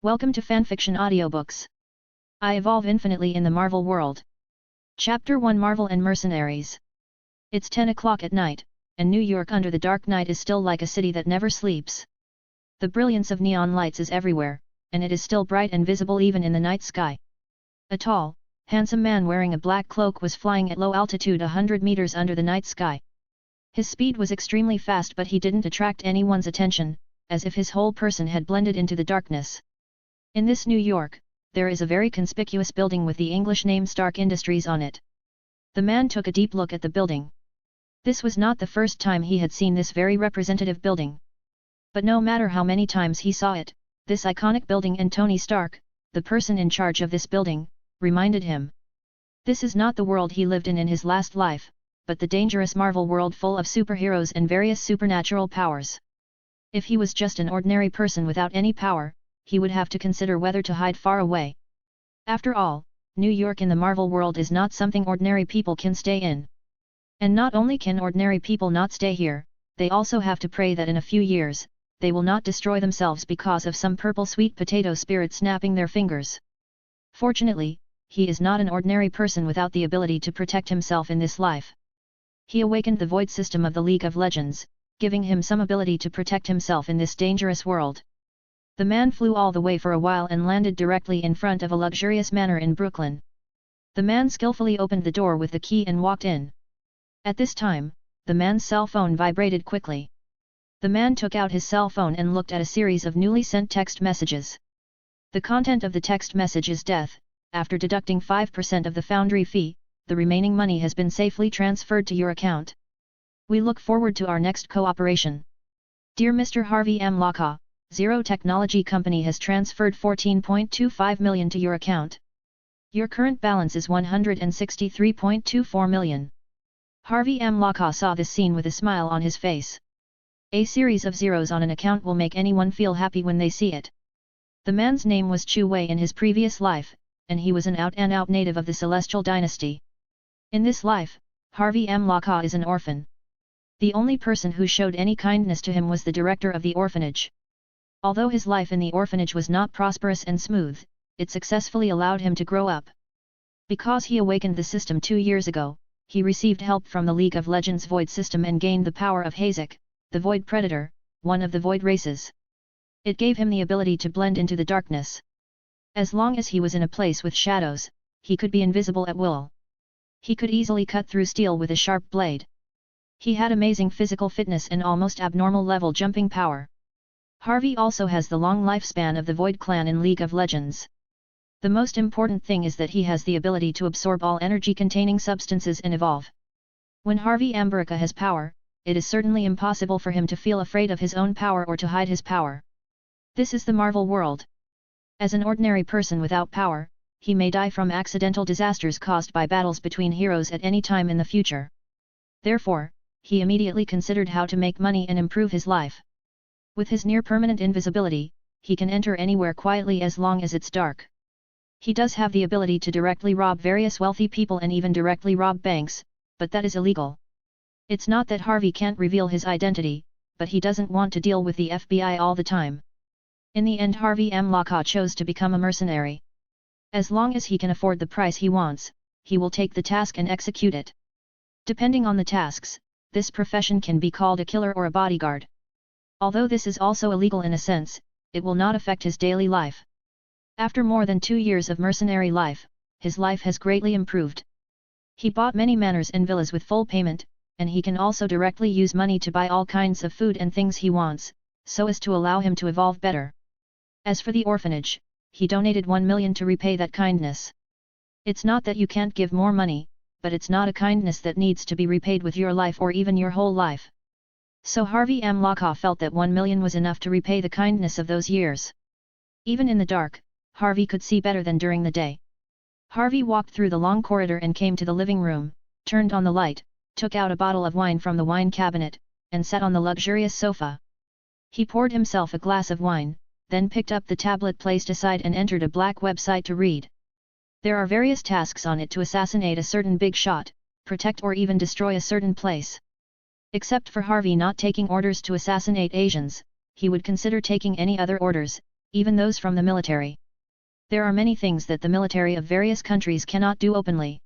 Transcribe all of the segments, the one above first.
Welcome to Fanfiction Audiobooks. I evolve infinitely in the Marvel world. Chapter 1 Marvel and Mercenaries. It's 10 o'clock at night, and New York under the dark night is still like a city that never sleeps. The brilliance of neon lights is everywhere, and it is still bright and visible even in the night sky. A tall, handsome man wearing a black cloak was flying at low altitude 100 meters under the night sky. His speed was extremely fast, but he didn't attract anyone's attention, as if his whole person had blended into the darkness. In this New York, there is a very conspicuous building with the English name Stark Industries on it. The man took a deep look at the building. This was not the first time he had seen this very representative building. But no matter how many times he saw it, this iconic building and Tony Stark, the person in charge of this building, reminded him. This is not the world he lived in his last life, but the dangerous Marvel world full of superheroes and various supernatural powers. If he was just an ordinary person without any power, he would have to consider whether to hide far away. After all, New York in the Marvel world is not something ordinary people can stay in. And not only can ordinary people not stay here, they also have to pray that in a few years, they will not destroy themselves because of some purple sweet potato spirit snapping their fingers. Fortunately, he is not an ordinary person without the ability to protect himself in this life. He awakened the void system of the League of Legends, giving him some ability to protect himself in this dangerous world. The man flew all the way for a while and landed directly in front of a luxurious manor in Brooklyn. The man skillfully opened the door with the key and walked in. At this time, the man's cell phone vibrated quickly. The man took out his cell phone and looked at a series of newly sent text messages. The content of the text message is death. After deducting 5% of the foundry fee, the remaining money has been safely transferred to your account. We look forward to our next cooperation. Dear Mr. Harvey M. Locke, Zero Technology Company has transferred $14.25 million to your account. Your current balance is $163.24 million. Harvey M. Locke saw this scene with a smile on his face. A series of zeros on an account will make anyone feel happy when they see it. The man's name was Chu Wei in his previous life, and he was an out-and-out native of the Celestial Dynasty. In this life, Harvey M. Locke is an orphan. The only person who showed any kindness to him was the director of the orphanage. Although his life in the orphanage was not prosperous and smooth, it successfully allowed him to grow up. Because he awakened the system 2 years ago, he received help from the League of Legends Void system and gained the power of Hazek, the Void Predator, one of the Void races. It gave him the ability to blend into the darkness. As long as he was in a place with shadows, he could be invisible at will. He could easily cut through steel with a sharp blade. He had amazing physical fitness and almost abnormal level jumping power. Harvey also has the long lifespan of the Void Clan in League of Legends. The most important thing is that he has the ability to absorb all energy-containing substances and evolve. When Harvey Ambarica has power, it is certainly impossible for him to feel afraid of his own power or to hide his power. This is the Marvel world. As an ordinary person without power, he may die from accidental disasters caused by battles between heroes at any time in the future. Therefore, he immediately considered how to make money and improve his life. With his near-permanent invisibility, he can enter anywhere quietly as long as it's dark. He does have the ability to directly rob various wealthy people and even directly rob banks, but that is illegal. It's not that Harvey can't reveal his identity, but he doesn't want to deal with the FBI all the time. In the end, Harvey M. Locke chose to become a mercenary. As long as he can afford the price he wants, he will take the task and execute it. Depending on the tasks, this profession can be called a killer or a bodyguard. Although this is also illegal in a sense, it will not affect his daily life. After more than 2 years of mercenary life, his life has greatly improved. He bought many manors and villas with full payment, and he can also directly use money to buy all kinds of food and things he wants, so as to allow him to evolve better. As for the orphanage, he donated 1 million to repay that kindness. It's not that you can't give more money, but it's not a kindness that needs to be repaid with your life or even your whole life. So Harvey M. Locke felt that 1 million was enough to repay the kindness of those years. Even in the dark, Harvey could see better than during the day. Harvey walked through the long corridor and came to the living room, turned on the light, took out a bottle of wine from the wine cabinet, and sat on the luxurious sofa. He poured himself a glass of wine, then picked up the tablet placed aside and entered a black website to read. There are various tasks on it to assassinate a certain big shot, protect or even destroy a certain place. Except for Harvey not taking orders to assassinate Asians, he would consider taking any other orders, even those from the military. There are many things that the military of various countries cannot do openly.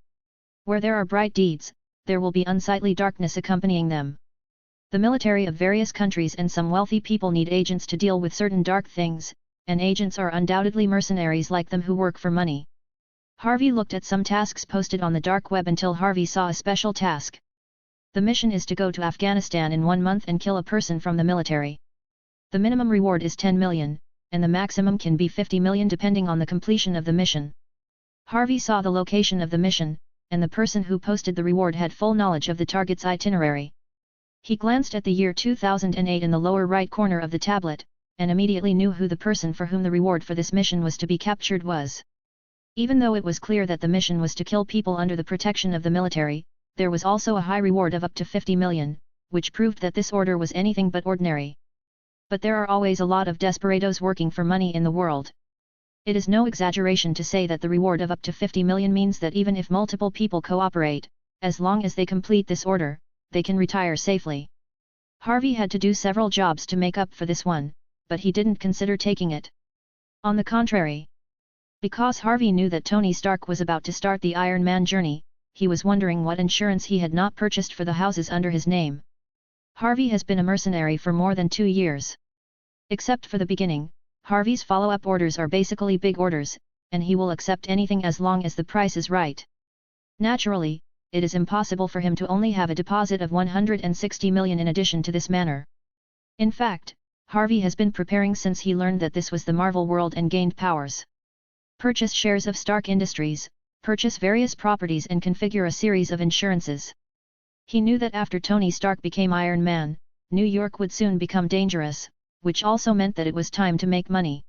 Where there are bright deeds, there will be unsightly darkness accompanying them. The military of various countries and some wealthy people need agents to deal with certain dark things, and agents are undoubtedly mercenaries like them who work for money. Harvey looked at some tasks posted on the dark web until Harvey saw a special task. The mission is to go to Afghanistan in 1 month and kill a person from the military. The minimum reward is 10 million, and the maximum can be 50 million depending on the completion of the mission. Harvey saw the location of the mission, and the person who posted the reward had full knowledge of the target's itinerary. He glanced at the year 2008 in the lower right corner of the tablet, and immediately knew who the person for whom the reward for this mission was to be captured was. Even though it was clear that the mission was to kill people under the protection of the military, there was also a high reward of up to 50 million, which proved that this order was anything but ordinary. But there are always a lot of desperados working for money in the world. It is no exaggeration to say that the reward of up to 50 million means that even if multiple people cooperate, as long as they complete this order, they can retire safely. Harvey had to do several jobs to make up for this one, but he didn't consider taking it. On the contrary, because Harvey knew that Tony Stark was about to start the Iron Man journey, he was wondering what insurance he had not purchased for the houses under his name. Harvey has been a mercenary for more than 2 years. Except for the beginning, Harvey's follow-up orders are basically big orders, and he will accept anything as long as the price is right. Naturally, it is impossible for him to only have a deposit of 160 million in addition to this manner. In fact, Harvey has been preparing since he learned that this was the Marvel world and gained powers. Purchase shares of Stark Industries, purchase various properties and configure a series of insurances. He knew that after Tony Stark became Iron Man, New York would soon become dangerous, which also meant that it was time to make money.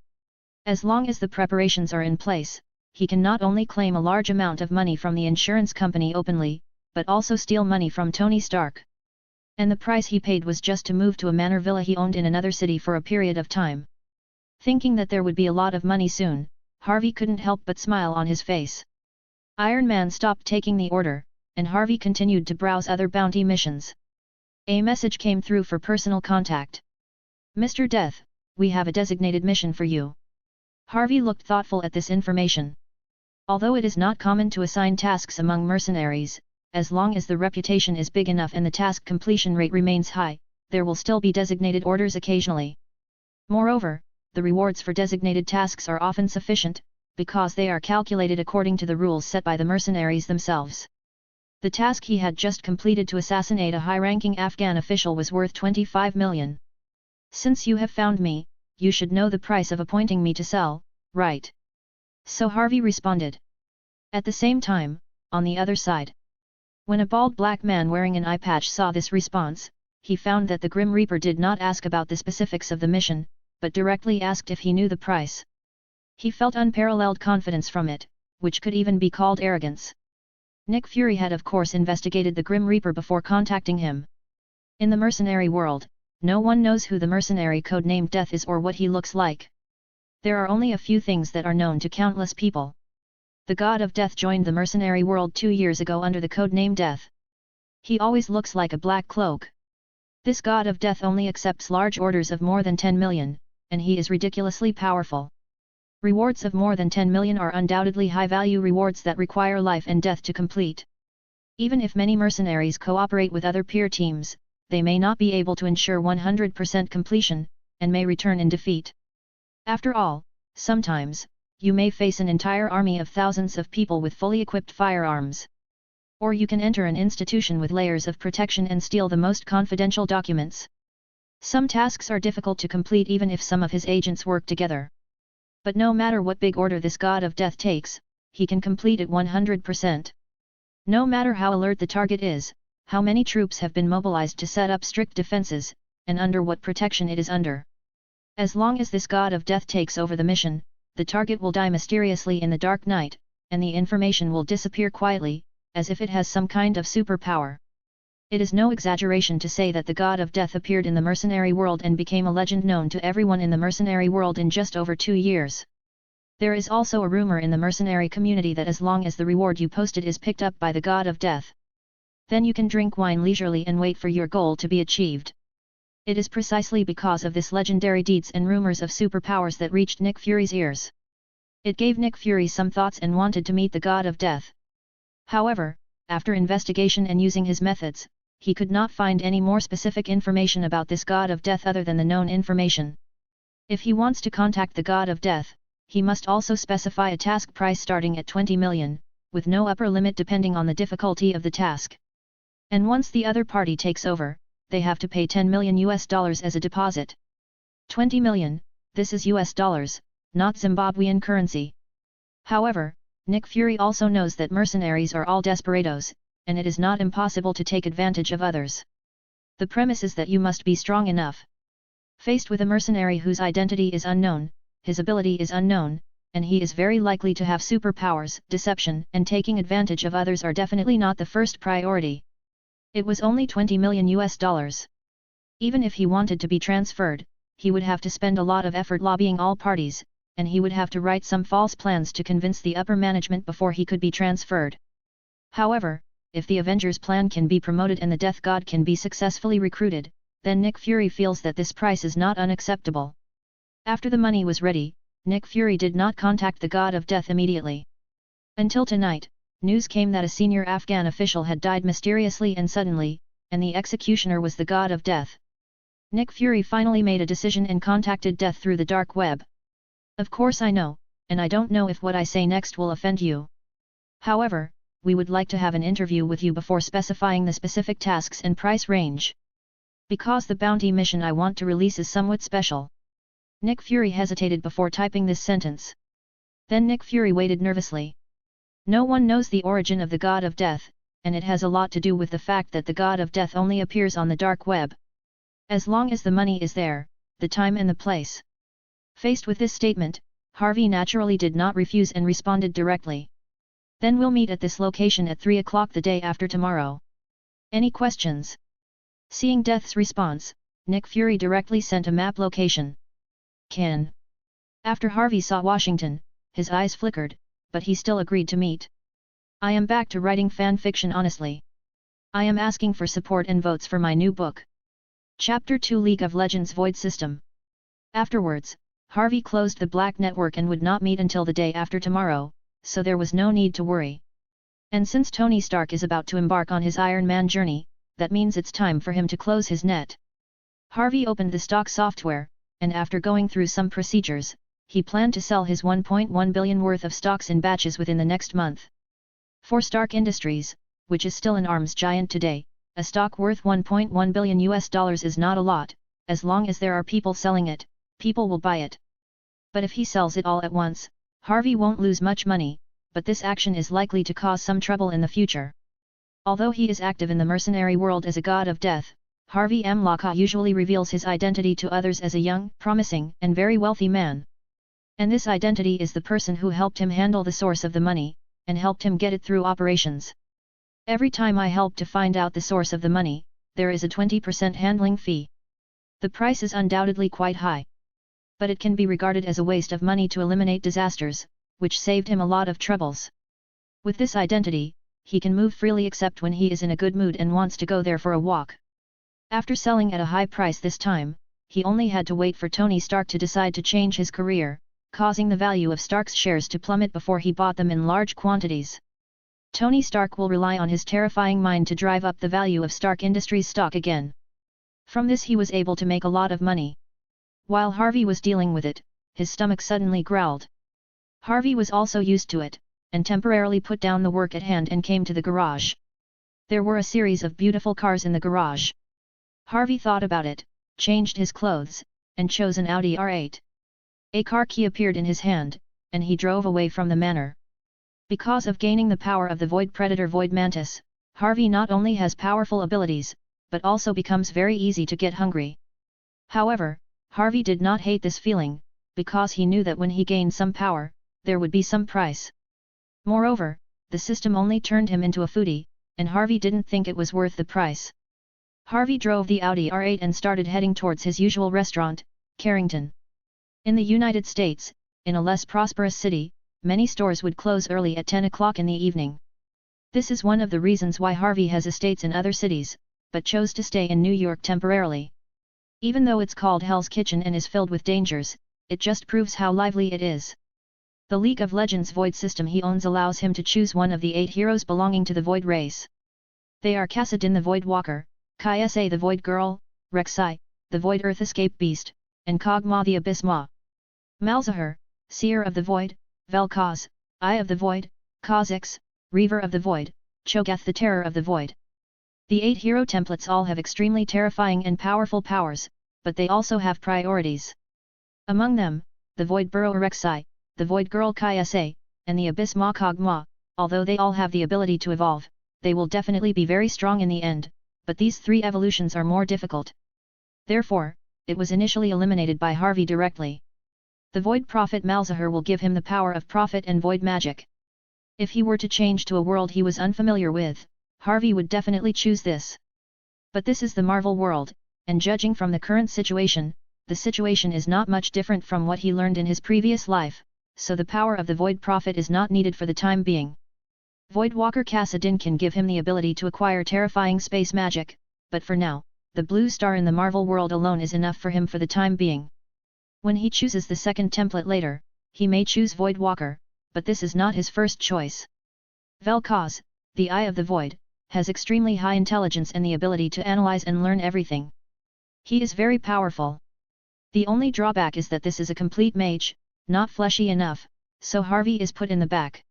As long as the preparations are in place, he can not only claim a large amount of money from the insurance company openly, but also steal money from Tony Stark. And the price he paid was just to move to a manor villa he owned in another city for a period of time. Thinking that there would be a lot of money soon, Harvey couldn't help but smile on his face. Iron Man stopped taking the order, and Harvey continued to browse other bounty missions. A message came through for personal contact. Mr. Death, we have a designated mission for you. Harvey looked thoughtful at this information. Although it is not common to assign tasks among mercenaries, as long as the reputation is big enough and the task completion rate remains high, there will still be designated orders occasionally. Moreover, the rewards for designated tasks are often sufficient, because they are calculated according to the rules set by the mercenaries themselves. The task he had just completed to assassinate a high-ranking Afghan official was worth 25 million. Since you have found me, you should know the price of appointing me to sell, right? So Harvey responded. At the same time, on the other side, when a bald black man wearing an eye patch saw this response, he found that the Grim Reaper did not ask about the specifics of the mission, but directly asked if he knew the price. He felt unparalleled confidence from it, which could even be called arrogance. Nick Fury had of course investigated the Grim Reaper before contacting him. In the mercenary world, no one knows who the mercenary codenamed Death is or what he looks like. There are only a few things that are known to countless people. The god of death joined the mercenary world 2 years ago under the codename Death. He always looks like a black cloak. This god of death only accepts large orders of more than 10 million, and he is ridiculously powerful. Rewards of more than 10 million are undoubtedly high-value rewards that require life and death to complete. Even if many mercenaries cooperate with other peer teams, they may not be able to ensure 100% completion, and may return in defeat. After all, sometimes, you may face an entire army of thousands of people with fully equipped firearms. Or you can enter an institution with layers of protection and steal the most confidential documents. Some tasks are difficult to complete even if some of his agents work together. But no matter what big order this god of death takes, he can complete it 100%. No matter how alert the target is, how many troops have been mobilized to set up strict defenses, and under what protection it is under. As long as this god of death takes over the mission, the target will die mysteriously in the dark night, and the information will disappear quietly, as if it has some kind of superpower. It is no exaggeration to say that the god of death appeared in the mercenary world and became a legend known to everyone in the mercenary world in just over 2 years. There is also a rumor in the mercenary community that as long as the reward you posted is picked up by the god of death, then you can drink wine leisurely and wait for your goal to be achieved. It is precisely because of this legendary deeds and rumors of superpowers that reached Nick Fury's ears. It gave Nick Fury some thoughts and wanted to meet the God of Death. However, after investigation and using his methods, he could not find any more specific information about this God of Death other than the known information. If he wants to contact the God of Death, he must also specify a task price starting at 20 million, with no upper limit depending on the difficulty of the task. And once the other party takes over, they have to pay $10 million as a deposit. 20 million, this is US dollars, not Zimbabwean currency. However, Nick Fury also knows that mercenaries are all desperados, and it is not impossible to take advantage of others. The premise is that you must be strong enough. Faced with a mercenary whose identity is unknown, his ability is unknown, and he is very likely to have superpowers, deception and taking advantage of others are definitely not the first priority. It was only 20 million US dollars. Even if he wanted to be transferred, he would have to spend a lot of effort lobbying all parties, and he would have to write some false plans to convince the upper management before he could be transferred. However, if the Avengers plan can be promoted and the Death God can be successfully recruited, then Nick Fury feels that this price is not unacceptable. After the money was ready, Nick Fury did not contact the God of Death immediately. Until tonight, news came that a senior Afghan official had died mysteriously and suddenly, and the executioner was the God of Death. Nick Fury finally made a decision and contacted Death through the dark web. Of course I know, and I don't know if what I say next will offend you. However, we would like to have an interview with you before specifying the specific tasks and price range. Because the bounty mission I want to release is somewhat special. Nick Fury hesitated before typing this sentence. Then Nick Fury waited nervously. No one knows the origin of the God of Death, and it has a lot to do with the fact that the God of Death only appears on the dark web. As long as the money is there, the time and the place. Faced with this statement, Harvey naturally did not refuse and responded directly. Then we'll meet at this location at 3 o'clock the day after tomorrow. Any questions? Seeing Death's response, Nick Fury directly sent a map location. Can. After Harvey saw Washington, his eyes flickered, but he still agreed to meet. I am back to writing fan fiction honestly. I am asking for support and votes for my new book. Chapter 2 League of Legends Void System. Afterwards, Harvey closed the Black Network and would not meet until the day after tomorrow, so there was no need to worry. And since Tony Stark is about to embark on his Iron Man journey, that means it's time for him to close his net. Harvey opened the stock software, and after going through some procedures, he planned to sell his 1.1 billion worth of stocks in batches within the next month. For Stark Industries, which is still an arms giant today, a stock worth 1.1 billion US dollars is not a lot. As long as there are people selling it, people will buy it. But if he sells it all at once, Harvey won't lose much money, but this action is likely to cause some trouble in the future. Although he is active in the mercenary world as a God of Death, Harvey Amlaka usually reveals his identity to others as a young, promising, and very wealthy man. And this identity is the person who helped him handle the source of the money, and helped him get it through operations. Every time I help to find out the source of the money, there is a 20% handling fee. The price is undoubtedly quite high. But it can be regarded as a waste of money to eliminate disasters, which saved him a lot of troubles. With this identity, he can move freely except when he is in a good mood and wants to go there for a walk. After selling at a high price this time, he only had to wait for Tony Stark to decide to change his career, causing the value of Stark's shares to plummet before he bought them in large quantities. Tony Stark will rely on his terrifying mind to drive up the value of Stark Industries stock again. From this he was able to make a lot of money. While Harvey was dealing with it, his stomach suddenly growled. Harvey was also used to it, and temporarily put down the work at hand and came to the garage. There were a series of beautiful cars in the garage. Harvey thought about it, changed his clothes, and chose an Audi R8. A car key appeared in his hand, and he drove away from the manor. Because of gaining the power of the Void Predator Void Mantis, Harvey not only has powerful abilities, but also becomes very easy to get hungry. However, Harvey did not hate this feeling, because he knew that when he gained some power, there would be some price. Moreover, the system only turned him into a foodie, and Harvey didn't think it was worth the price. Harvey drove the Audi R8 and started heading towards his usual restaurant, Carrington. In the United States, in a less prosperous city, many stores would close early at 10 o'clock in the evening. This is one of the reasons why Harvey has estates in other cities, but chose to stay in New York temporarily. Even though it's called Hell's Kitchen and is filled with dangers, it just proves how lively it is. The League of Legends Void system he owns allows him to choose one of the 8 heroes belonging to the Void race. They are Kassadin the Void Walker, Kai-Sa the Void Girl, Rek'Sai, the Void Earth Escape Beast, and Kog'Maw the Abyss Maw. Malzahar, Seer of the Void, Vel'Koz, Eye of the Void, Kha'Zix, Reaver of the Void, Cho'Gath the Terror of the Void. The 8 hero templates all have extremely terrifying and powerful powers, but they also have priorities. Among them, the Void Burrower Rek'Sai, the Void Girl Kai-Sa, and the Abyss Maw Kog'Maw, although they all have the ability to evolve, they will definitely be very strong in the end, but these 3 evolutions are more difficult. Therefore, it was initially eliminated by Harvey directly. The Void Prophet Malzahar will give him the power of Prophet and Void Magic. If he were to change to a world he was unfamiliar with, Harvey would definitely choose this. But this is the Marvel world, and judging from the current situation, the situation is not much different from what he learned in his previous life, so the power of the Void Prophet is not needed for the time being. Void Walker Kassadin can give him the ability to acquire terrifying space magic, but for now, the blue star in the Marvel world alone is enough for him for the time being. When he chooses the second template later, he may choose Void Walker, but this is not his first choice. Vel'Koz, the Eye of the Void, has extremely high intelligence and the ability to analyze and learn everything. He is very powerful. The only drawback is that this is a complete mage, not fleshy enough, so Harvey is put in the back.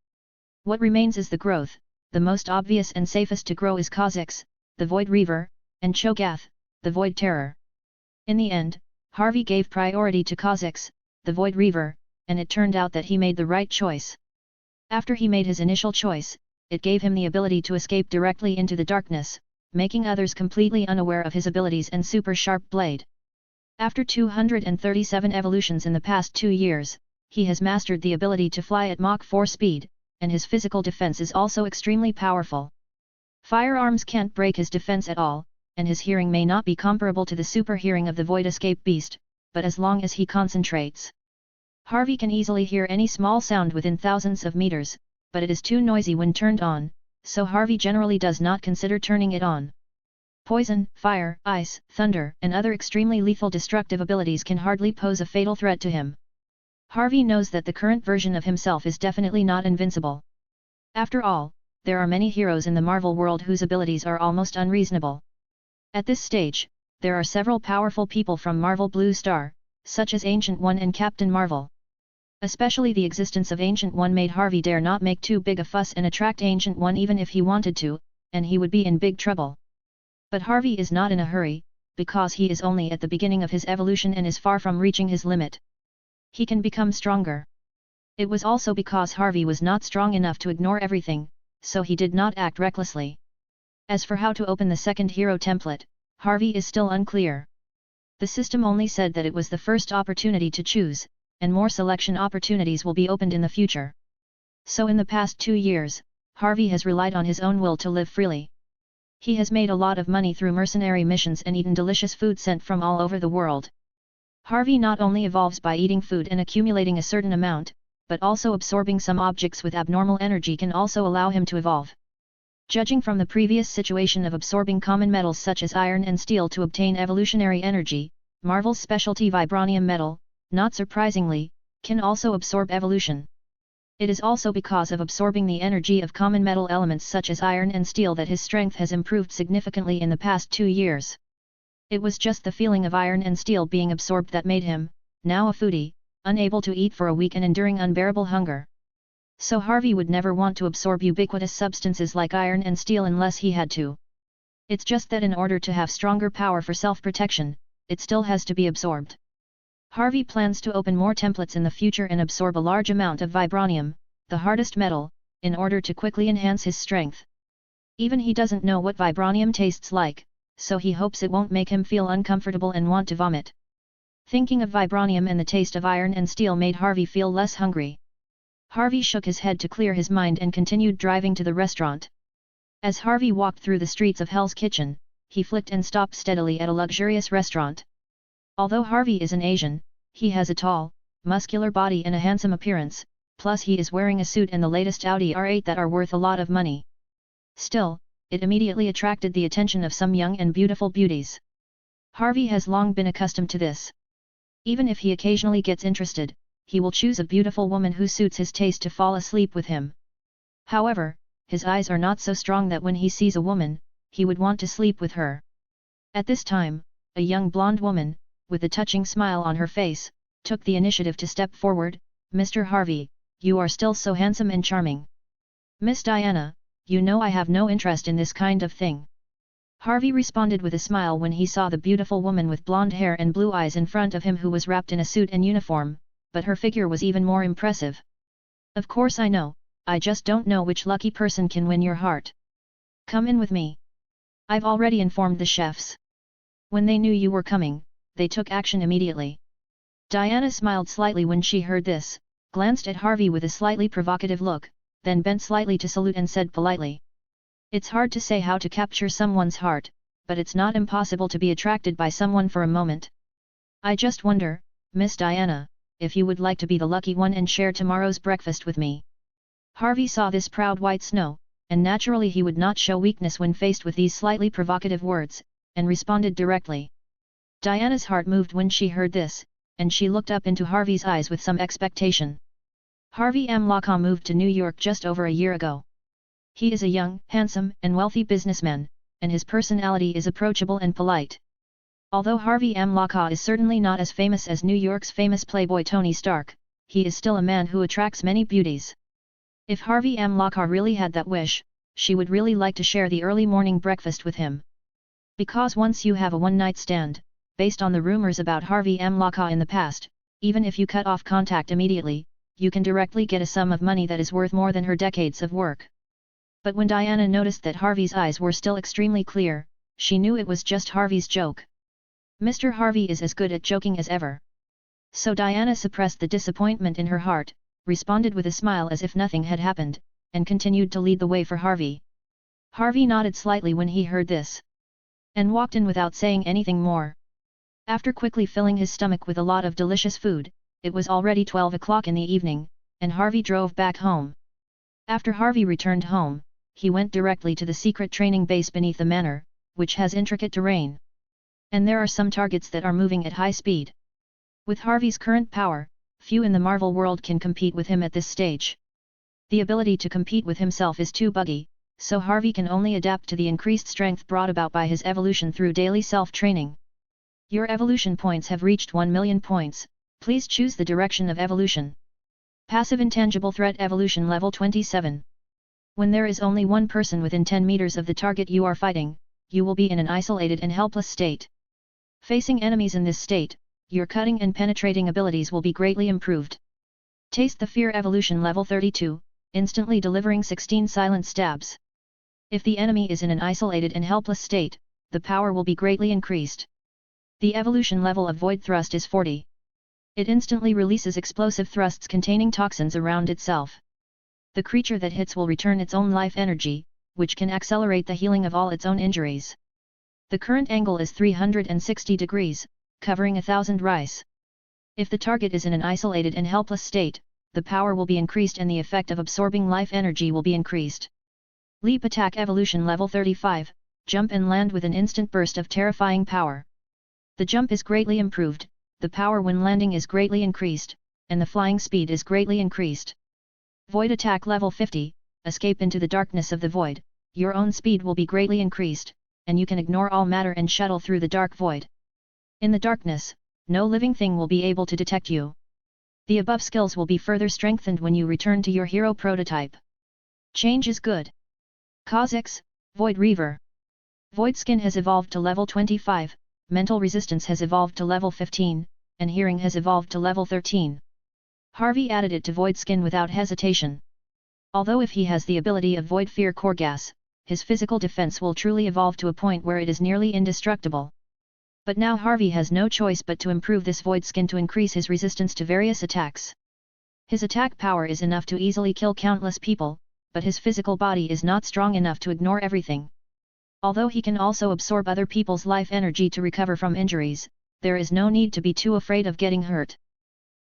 What remains is the growth. The most obvious and safest to grow is Kha'Zix, the Void Reaver, and Cho'Gath, the Void Terror. In the end, Harvey gave priority to Kha'Zix, the Void Reaver, and it turned out that he made the right choice. After he made his initial choice, it gave him the ability to escape directly into the darkness, making others completely unaware of his abilities and super sharp blade. After 237 evolutions in the past 2 years, he has mastered the ability to fly at Mach 4 speed, and his physical defense is also extremely powerful. Firearms can't break his defense at all, and his hearing may not be comparable to the super hearing of the Void Escape Beast, but as long as he concentrates, Harvey can easily hear any small sound within thousands of meters, but it is too noisy when turned on, so Harvey generally does not consider turning it on. Poison, fire, ice, thunder, and other extremely lethal destructive abilities can hardly pose a fatal threat to him. Harvey knows that the current version of himself is definitely not invincible. After all, there are many heroes in the Marvel world whose abilities are almost unreasonable. At this stage, there are several powerful people from Marvel Blue Star, such as Ancient One and Captain Marvel. Especially the existence of Ancient One made Harvey dare not make too big a fuss and attract Ancient One even if he wanted to, and he would be in big trouble. But Harvey is not in a hurry, because he is only at the beginning of his evolution and is far from reaching his limit. He can become stronger. It was also because Harvey was not strong enough to ignore everything, so he did not act recklessly. As for how to open the second hero template, Harvey is still unclear. The system only said that it was the first opportunity to choose, and more selection opportunities will be opened in the future. So in the past 2 years, Harvey has relied on his own will to live freely. He has made a lot of money through mercenary missions and eaten delicious food sent from all over the world. Harvey not only evolves by eating food and accumulating a certain amount, but also absorbing some objects with abnormal energy can also allow him to evolve. Judging from the previous situation of absorbing common metals such as iron and steel to obtain evolutionary energy, Marvel's specialty vibranium metal, not surprisingly, can also absorb evolution. It is also because of absorbing the energy of common metal elements such as iron and steel that his strength has improved significantly in the past 2 years. It was just the feeling of iron and steel being absorbed that made him, now a foodie, unable to eat for a week and enduring unbearable hunger. So Harvey would never want to absorb ubiquitous substances like iron and steel unless he had to. It's just that in order to have stronger power for self-protection, it still has to be absorbed. Harvey plans to open more templates in the future and absorb a large amount of vibranium, the hardest metal, in order to quickly enhance his strength. Even he doesn't know what vibranium tastes like, so he hopes it won't make him feel uncomfortable and want to vomit. Thinking of vibranium and the taste of iron and steel made Harvey feel less hungry. Harvey shook his head to clear his mind and continued driving to the restaurant. As Harvey walked through the streets of Hell's Kitchen, he flicked and stopped steadily at a luxurious restaurant. Although Harvey is an Asian, he has a tall, muscular body and a handsome appearance, plus he is wearing a suit and the latest Audi R8 that are worth a lot of money. Still, it immediately attracted the attention of some young and beautiful beauties. Harvey has long been accustomed to this. Even if he occasionally gets interested, he will choose a beautiful woman who suits his taste to fall asleep with him. However, his eyes are not so strong that when he sees a woman, he would want to sleep with her. At this time, a young blonde woman, with a touching smile on her face, took the initiative to step forward. "Mr. Harvey, you are still so handsome and charming." "Miss Diana, you know I have no interest in this kind of thing." Harvey responded with a smile when he saw the beautiful woman with blonde hair and blue eyes in front of him who was wrapped in a suit and uniform, but her figure was even more impressive. "Of course I know, I just don't know which lucky person can win your heart. Come in with me. I've already informed the chefs. When they knew you were coming, they took action immediately." Diana smiled slightly when she heard this, glanced at Harvey with a slightly provocative look, then bent slightly to salute and said politely, "It's hard to say how to capture someone's heart, but it's not impossible to be attracted by someone for a moment. I just wonder, Miss Diana, if you would like to be the lucky one and share tomorrow's breakfast with me." Harvey saw this proud white snow, and naturally he would not show weakness when faced with these slightly provocative words, and responded directly. Diana's heart moved when she heard this, and she looked up into Harvey's eyes with some expectation. Harvey Amlaka moved to New York just over a year ago. He is a young, handsome, and wealthy businessman, and his personality is approachable and polite. Although Harvey Amlaka is certainly not as famous as New York's famous playboy Tony Stark, he is still a man who attracts many beauties. If Harvey Amlaka really had that wish, she would really like to share the early morning breakfast with him. Because once you have a one-night stand, based on the rumors about Harvey Amlaka in the past, even if you cut off contact immediately, you can directly get a sum of money that is worth more than her decades of work. But when Diana noticed that Harvey's eyes were still extremely clear, she knew it was just Harvey's joke. Mr. Harvey is as good at joking as ever. So Diana suppressed the disappointment in her heart, responded with a smile as if nothing had happened, and continued to lead the way for Harvey. Harvey nodded slightly when he heard this, and walked in without saying anything more. After quickly filling his stomach with a lot of delicious food, it was already 12 o'clock in the evening, and Harvey drove back home. After Harvey returned home, he went directly to the secret training base beneath the manor, which has intricate terrain. And there are some targets that are moving at high speed. With Harvey's current power, few in the Marvel world can compete with him at this stage. The ability to compete with himself is too buggy, so Harvey can only adapt to the increased strength brought about by his evolution through daily self-training. Your evolution points have reached 1 million points, please choose the direction of evolution. Passive Intangible Threat Evolution Level 27. When there is only one person within 10 meters of the target you are fighting, you will be in an isolated and helpless state. Facing enemies in this state, your cutting and penetrating abilities will be greatly improved. Taste the Fear Evolution Level 32, instantly delivering 16 silent stabs. If the enemy is in an isolated and helpless state, the power will be greatly increased. The evolution level of Void Thrust is 40. It instantly releases explosive thrusts containing toxins around itself. The creature that hits will return its own life energy, which can accelerate the healing of all its own injuries. The current angle is 360 degrees, covering 1000 rice. If the target is in an isolated and helpless state, the power will be increased and the effect of absorbing life energy will be increased. Leap Attack Evolution Level 35, jump and land with an instant burst of terrifying power. The jump is greatly improved, the power when landing is greatly increased, and the flying speed is greatly increased. Void Attack Level 50, escape into the darkness of the void, your own speed will be greatly increased, and you can ignore all matter and shuttle through the dark void. In the darkness, no living thing will be able to detect you. The above skills will be further strengthened when you return to your hero prototype. Change is good. Kha'Zix, Void Reaver. Void Skin has evolved to level 25, Mental Resistance has evolved to level 15, and Hearing has evolved to level 13. Harvey added it to Void Skin without hesitation. Although if he has the ability of Void Fear Core Gas, his physical defense will truly evolve to a point where it is nearly indestructible. But now Harvey has no choice but to improve this Void Skin to increase his resistance to various attacks. His attack power is enough to easily kill countless people, but his physical body is not strong enough to ignore everything. Although he can also absorb other people's life energy to recover from injuries, there is no need to be too afraid of getting hurt.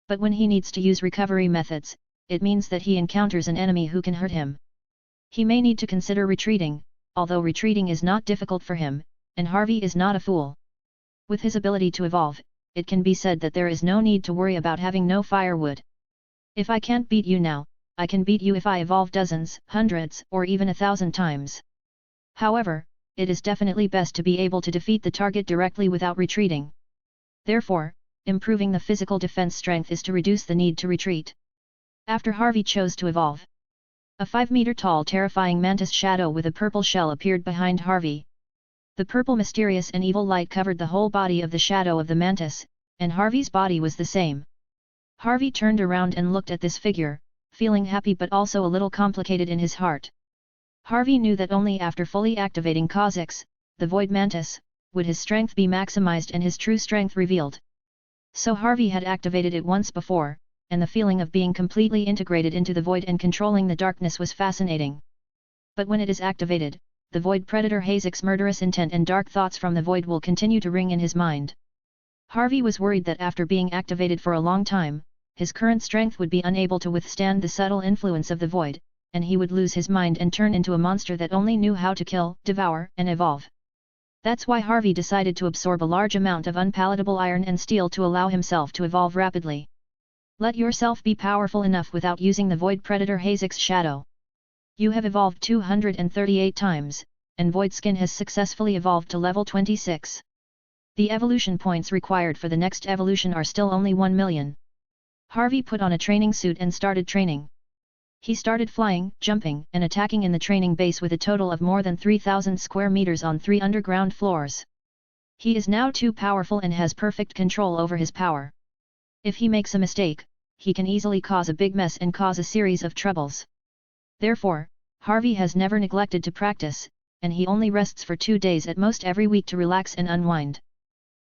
But when he needs to use recovery methods, it means that he encounters an enemy who can hurt him. He may need to consider retreating, although retreating is not difficult for him, and Harvey is not a fool. With his ability to evolve, it can be said that there is no need to worry about having no firewood. If I can't beat you now, I can beat you if I evolve dozens, hundreds, or even 1,000 times. However, it is definitely best to be able to defeat the target directly without retreating. Therefore, improving the physical defense strength is to reduce the need to retreat. After Harvey chose to evolve, a 5-meter-tall terrifying mantis shadow with a purple shell appeared behind Harvey. The purple mysterious and evil light covered the whole body of the shadow of the mantis, and Harvey's body was the same. Harvey turned around and looked at this figure, feeling happy but also a little complicated in his heart. Harvey knew that only after fully activating Kha'Zix, the Void Mantis, would his strength be maximized and his true strength revealed. So Harvey had activated it once before, and the feeling of being completely integrated into the Void and controlling the darkness was fascinating. But when it is activated, the Void Predator Kha'Zix's murderous intent and dark thoughts from the Void will continue to ring in his mind. Harvey was worried that after being activated for a long time, his current strength would be unable to withstand the subtle influence of the Void, and he would lose his mind and turn into a monster that only knew how to kill, devour, and evolve. That's why Harvey decided to absorb a large amount of unpalatable iron and steel to allow himself to evolve rapidly. Let yourself be powerful enough without using the Void Predator Kha'Zix's shadow. You have evolved 238 times, and Void Skin has successfully evolved to level 26. The evolution points required for the next evolution are still only 1 million. Harvey put on a training suit and started training. He started flying, jumping, and attacking in the training base with a total of more than 3,000 square meters on 3 underground floors. He is now too powerful and has perfect control over his power. If he makes a mistake, he can easily cause a big mess and cause a series of troubles. Therefore, Harvey has never neglected to practice, and he only rests for 2 days at most every week to relax and unwind.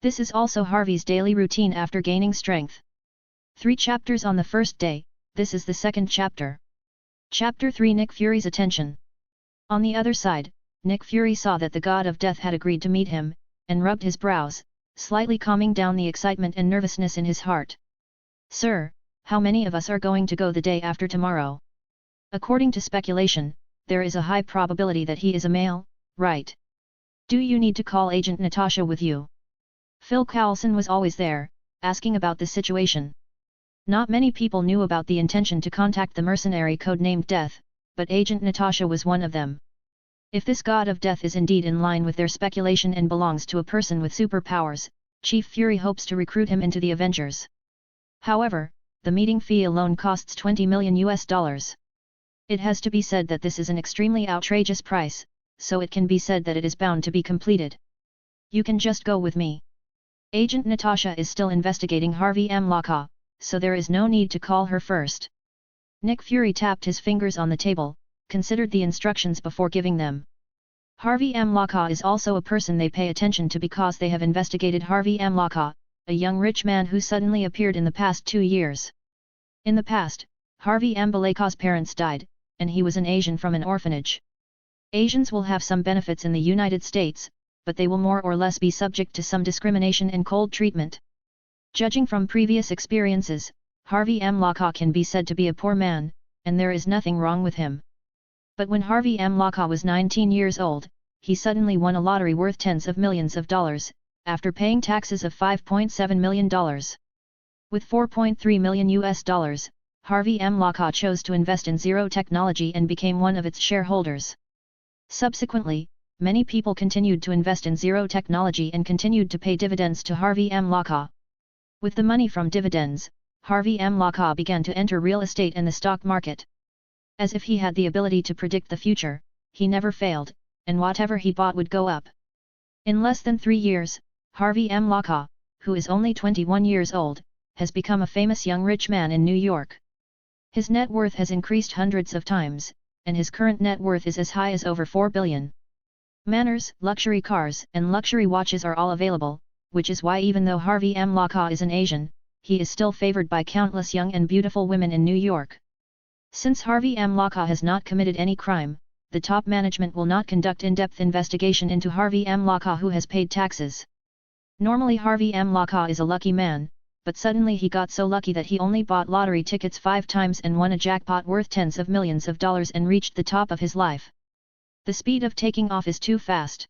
This is also Harvey's daily routine after gaining strength. 3 chapters on the first day, this is the second chapter. Chapter 3 Nick Fury's attention. On the other side, Nick Fury saw that the god of death had agreed to meet him, and rubbed his brows, slightly calming down the excitement and nervousness in his heart. Sir, how many of us are going to go the day after tomorrow? According to speculation, there is a high probability that he is a male, right? Do you need to call Agent Natasha with you? Phil Coulson was always there, asking about the situation. Not many people knew about the intention to contact the mercenary codenamed Death, but Agent Natasha was one of them. If this god of death is indeed in line with their speculation and belongs to a person with superpowers, Chief Fury hopes to recruit him into the Avengers. However, the meeting fee alone costs $20 million. It has to be said that this is an extremely outrageous price, so it can be said that it is bound to be completed. You can just go with me. Agent Natasha is still investigating Harvey Amlaka, so there is no need to call her first. Nick Fury tapped his fingers on the table, considered the instructions before giving them. Harvey Amlaka is also a person they pay attention to because they have investigated Harvey Amlaka, a young rich man who suddenly appeared in the past 2 years. In the past, Harvey Ambalaka's parents died, and he was an Asian from an orphanage. Asians will have some benefits in the United States, but they will more or less be subject to some discrimination and cold treatment. Judging from previous experiences, Harvey Amlaka can be said to be a poor man, and there is nothing wrong with him. But when Harvey Amlaka was 19 years old, he suddenly won a lottery worth tens of millions of dollars, after paying taxes of $5.7 million. With $4.3 million, Harvey Amlaka chose to invest in Zero Technology and became one of its shareholders. Subsequently, many people continued to invest in Zero Technology and continued to pay dividends to Harvey Amlaka. With the money from dividends, Harvey Amlaka began to enter real estate and the stock market. As if he had the ability to predict the future, he never failed, and whatever he bought would go up. In less than 3 years, Harvey Amlaka, who is only 21 years old, has become a famous young rich man in New York. His net worth has increased hundreds of times, and his current net worth is as high as over $4 billion. Manors, luxury cars, and luxury watches are all available, which is why even though Harvey Amlaka is an Asian, he is still favored by countless young and beautiful women in New York. Since Harvey Amlaka has not committed any crime, the top management will not conduct in-depth investigation into Harvey Amlaka who has paid taxes. Normally Harvey Amlaka is a lucky man, but suddenly he got so lucky that he only bought lottery tickets 5 times and won a jackpot worth tens of millions of dollars and reached the top of his life. The speed of taking off is too fast.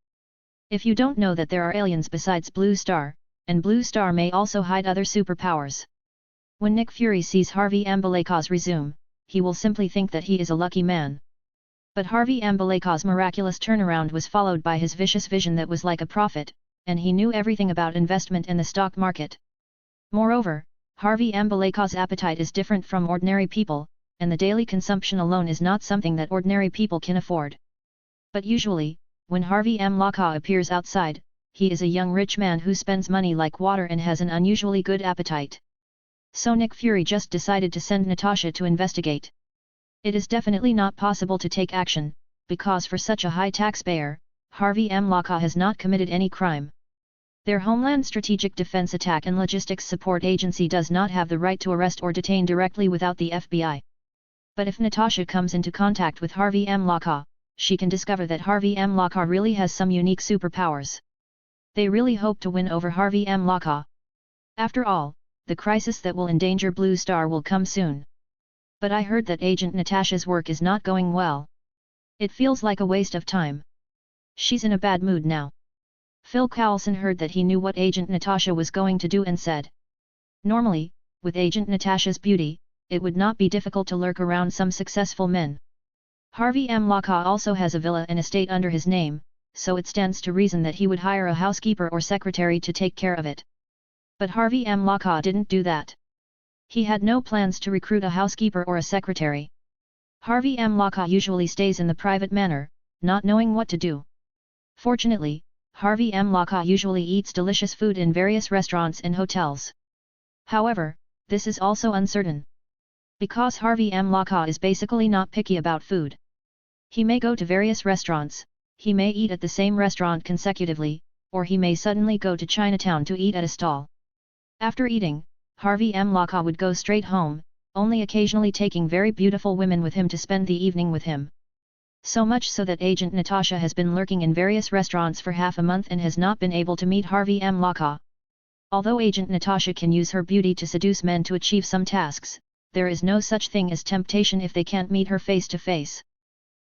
If you don't know that there are aliens besides Blue Star, and Blue Star may also hide other superpowers. When Nick Fury sees Harvey Ambaleka's resume, he will simply think that he is a lucky man. But Harvey Ambaleka's miraculous turnaround was followed by his vicious vision that was like a prophet, and he knew everything about investment and the stock market. Moreover, Harvey Ambaleka's appetite is different from ordinary people, and the daily consumption alone is not something that ordinary people can afford. But usually, when Harvey Ambaleka appears outside, he is a young rich man who spends money like water and has an unusually good appetite. So Nick Fury just decided to send Natasha to investigate. It is definitely not possible to take action, because for such a high taxpayer, Harvey Ambaleka has not committed any crime. Their Homeland Strategic Defense Attack and Logistics Support Agency does not have the right to arrest or detain directly without the FBI. But if Natasha comes into contact with Harvey Ambaleka, she can discover that Harvey Ambaleka really has some unique superpowers. They really hope to win over Harvey Ambaleka. After all, the crisis that will endanger Blue Star will come soon. But I heard that Agent Natasha's work is not going well. It feels like a waste of time. She's in a bad mood now. Phil Coulson heard that he knew what Agent Natasha was going to do and said. Normally, with Agent Natasha's beauty, it would not be difficult to lurk around some successful men. Harvey Ambaleka also has a villa and estate under his name, so it stands to reason that he would hire a housekeeper or secretary to take care of it. But Harvey Ambaleka didn't do that. He had no plans to recruit a housekeeper or a secretary. Harvey Ambaleka usually stays in the private manner, not knowing what to do. Fortunately, Harvey Ambaleka usually eats delicious food in various restaurants and hotels. However, this is also uncertain. Because Harvey Ambaleka is basically not picky about food. He may go to various restaurants, he may eat at the same restaurant consecutively, or he may suddenly go to Chinatown to eat at a stall. After eating, Harvey Ambaleka would go straight home, only occasionally taking very beautiful women with him to spend the evening with him. So much so that Agent Natasha has been lurking in various restaurants for half a month and has not been able to meet Harvey Ambaleka. Although Agent Natasha can use her beauty to seduce men to achieve some tasks, there is no such thing as temptation if they can't meet her face to face.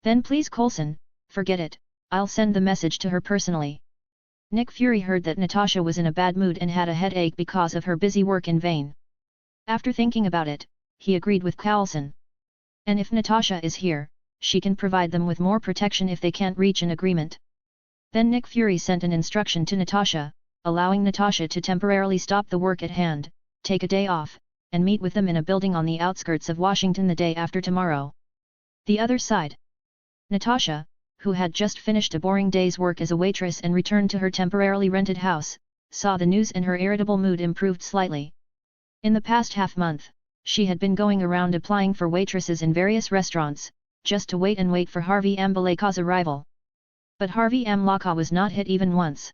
Then please Coulson, forget it, I'll send the message to her personally. Nick Fury heard that Natasha was in a bad mood and had a headache because of her busy work in vain. After thinking about it, he agreed with Coulson. And if Natasha is here, she can provide them with more protection if they can't reach an agreement. Then Nick Fury sent an instruction to Natasha, allowing Natasha to temporarily stop the work at hand, take a day off, and meet with them in a building on the outskirts of Washington the day after tomorrow. The other side. Natasha, who had just finished a boring day's work as a waitress and returned to her temporarily rented house, saw the news and her irritable mood improved slightly. In the past half-month, she had been going around applying for waitresses in various restaurants, just to wait for Harvey Ambaleka's arrival. But Harvey Ambaleka was not hit even once.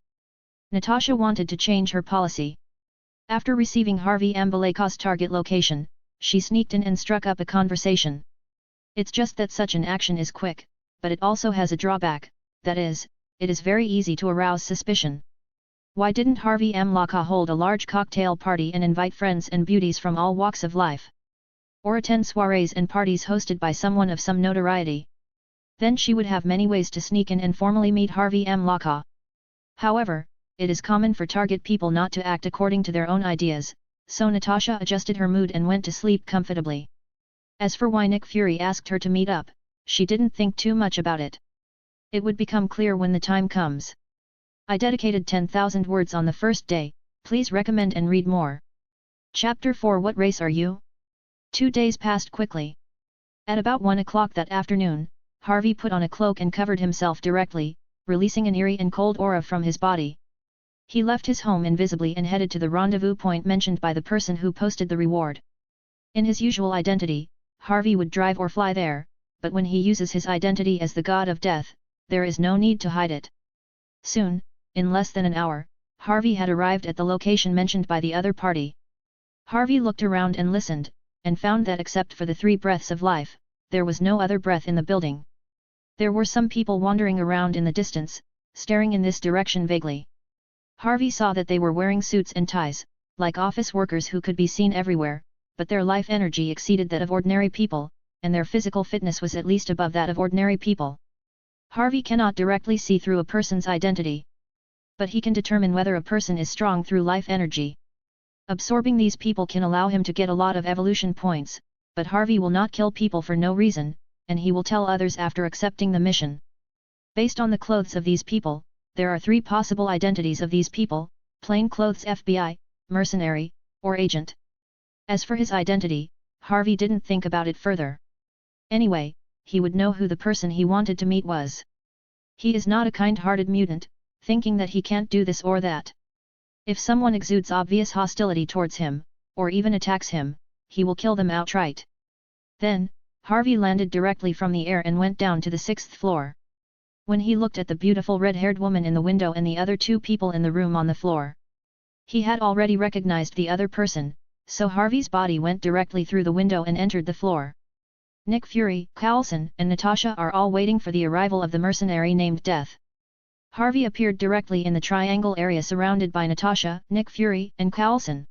Natasha wanted to change her policy. After receiving Harvey Ambaleka's target location, she sneaked in and struck up a conversation. It's just that such an action is quick, but it also has a drawback, that is, it is very easy to arouse suspicion. Why didn't Harvey Ambaleka hold a large cocktail party and invite friends and beauties from all walks of life? Or attend soirees and parties hosted by someone of some notoriety? Then she would have many ways to sneak in and formally meet Harvey Ambaleka. However, it is common for target people not to act according to their own ideas, so Natasha adjusted her mood and went to sleep comfortably. As for why Nick Fury asked her to meet up, she didn't think too much about it. It would become clear when the time comes. I dedicated 10,000 words on the first day, please recommend and read more. Chapter 4 What race are you? 2 days passed quickly. At about 1 o'clock that afternoon, Harvey put on a cloak and covered himself directly, releasing an eerie and cold aura from his body. He left his home invisibly and headed to the rendezvous point mentioned by the person who posted the reward. In his usual identity, Harvey would drive or fly there, but when he uses his identity as the god of death, there is no need to hide it. Soon, in less than an hour, Harvey had arrived at the location mentioned by the other party. Harvey looked around and listened, and found that except for the 3 breaths of life, there was no other breath in the building. There were some people wandering around in the distance, staring in this direction vaguely. Harvey saw that they were wearing suits and ties, like office workers who could be seen everywhere, but their life energy exceeded that of ordinary people, and their physical fitness was at least above that of ordinary people. Harvey cannot directly see through a person's identity. But he can determine whether a person is strong through life energy. Absorbing these people can allow him to get a lot of evolution points, but Harvey will not kill people for no reason, and he will tell others after accepting the mission. Based on the clothes of these people, there are 3 possible identities of these people: plain clothes FBI, mercenary, or agent. As for his identity, Harvey didn't think about it further. Anyway, he would know who the person he wanted to meet was. He is not a kind-hearted mutant, thinking that he can't do this or that. If someone exudes obvious hostility towards him, or even attacks him, he will kill them outright. Then, Harvey landed directly from the air and went down to the 6th floor. When he looked at the beautiful red-haired woman in the window and the other 2 people in the room on the floor, he had already recognized the other person, so Harvey's body went directly through the window and entered the floor. Nick Fury, Coulson, and Natasha are all waiting for the arrival of the mercenary named Death. Harvey appeared directly in the triangle area surrounded by Natasha, Nick Fury, and Coulson.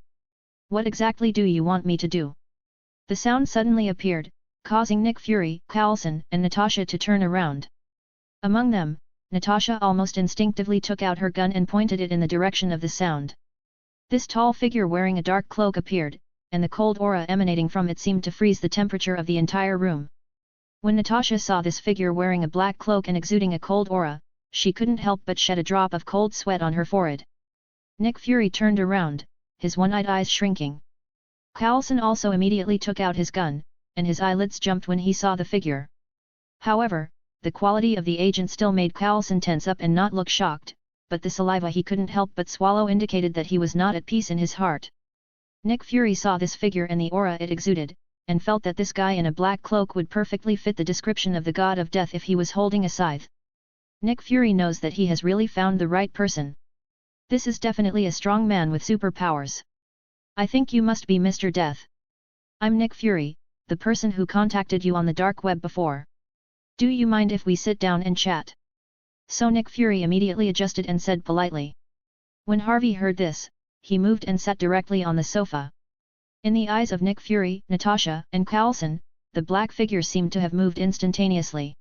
"What exactly do you want me to do?" The sound suddenly appeared, causing Nick Fury, Coulson, and Natasha to turn around. Among them, Natasha almost instinctively took out her gun and pointed it in the direction of the sound. This tall figure wearing a dark cloak appeared, and the cold aura emanating from it seemed to freeze the temperature of the entire room. When Natasha saw this figure wearing a black cloak and exuding a cold aura, she couldn't help but shed a drop of cold sweat on her forehead. Nick Fury turned around, his one-eyed eyes shrinking. Coulson also immediately took out his gun, and his eyelids jumped when he saw the figure. However, the quality of the agent still made Coulson tense up and not look shocked, but the saliva he couldn't help but swallow indicated that he was not at peace in his heart. Nick Fury saw this figure and the aura it exuded, and felt that this guy in a black cloak would perfectly fit the description of the god of death if he was holding a scythe. Nick Fury knows that he has really found the right person. This is definitely a strong man with superpowers. "I think you must be Mr. Death. I'm Nick Fury, the person who contacted you on the dark web before. Do you mind if we sit down and chat?" So Nick Fury immediately adjusted and said politely. When Harvey heard this, he moved and sat directly on the sofa. In the eyes of Nick Fury, Natasha, and Coulson, the black figure seemed to have moved instantaneously.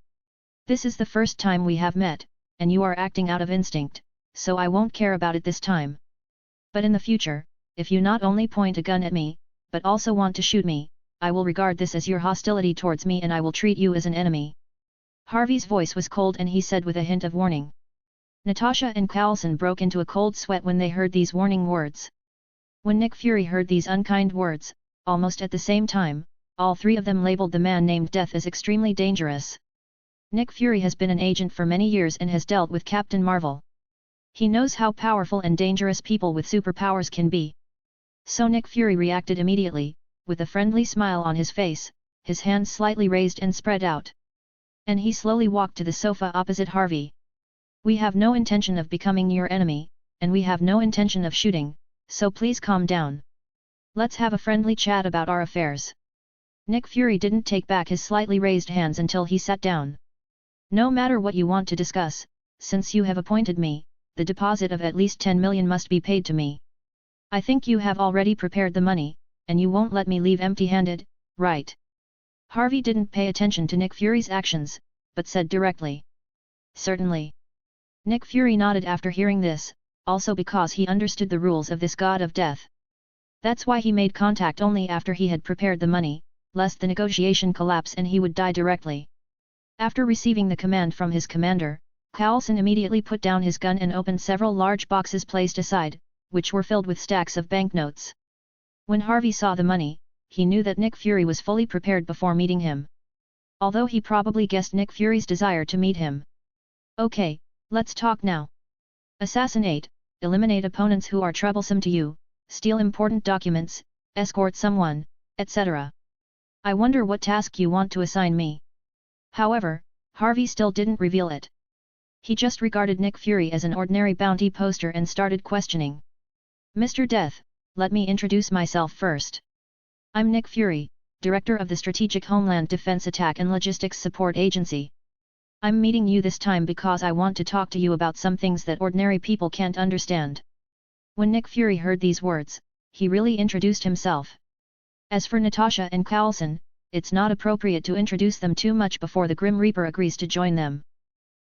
"This is the first time we have met, and you are acting out of instinct, so I won't care about it this time. But in the future, if you not only point a gun at me, but also want to shoot me, I will regard this as your hostility towards me and I will treat you as an enemy." Harvey's voice was cold and he said with a hint of warning. Natasha and Coulson broke into a cold sweat when they heard these warning words. When Nick Fury heard these unkind words, almost at the same time, all 3 of them labeled the man named Death as extremely dangerous. Nick Fury has been an agent for many years and has dealt with Captain Marvel. He knows how powerful and dangerous people with superpowers can be. So Nick Fury reacted immediately, with a friendly smile on his face, his hands slightly raised and spread out. And he slowly walked to the sofa opposite Harvey. "We have no intention of becoming your enemy, and we have no intention of shooting, so please calm down. Let's have a friendly chat about our affairs." Nick Fury didn't take back his slightly raised hands until he sat down. "No matter what you want to discuss, since you have appointed me, the deposit of at least 10 million must be paid to me. I think you have already prepared the money, and you won't let me leave empty-handed, right?" Harvey didn't pay attention to Nick Fury's actions, but said directly. "Certainly." Nick Fury nodded after hearing this, also because he understood the rules of this god of death. That's why he made contact only after he had prepared the money, lest the negotiation collapse and he would die directly. After receiving the command from his commander, Coulson immediately put down his gun and opened several large boxes placed aside, which were filled with stacks of banknotes. When Harvey saw the money, he knew that Nick Fury was fully prepared before meeting him. Although he probably guessed Nick Fury's desire to meet him. "Okay, let's talk now. Assassinate, eliminate opponents who are troublesome to you, steal important documents, escort someone, etc. I wonder what task you want to assign me." However, Harvey still didn't reveal it. He just regarded Nick Fury as an ordinary bounty poster and started questioning. "Mr. Death, let me introduce myself first. I'm Nick Fury, Director of the Strategic Homeland Defense Attack and Logistics Support Agency. I'm meeting you this time because I want to talk to you about some things that ordinary people can't understand." When Nick Fury heard these words, he really introduced himself. As for Natasha and Coulson, it's not appropriate to introduce them too much before the Grim Reaper agrees to join them.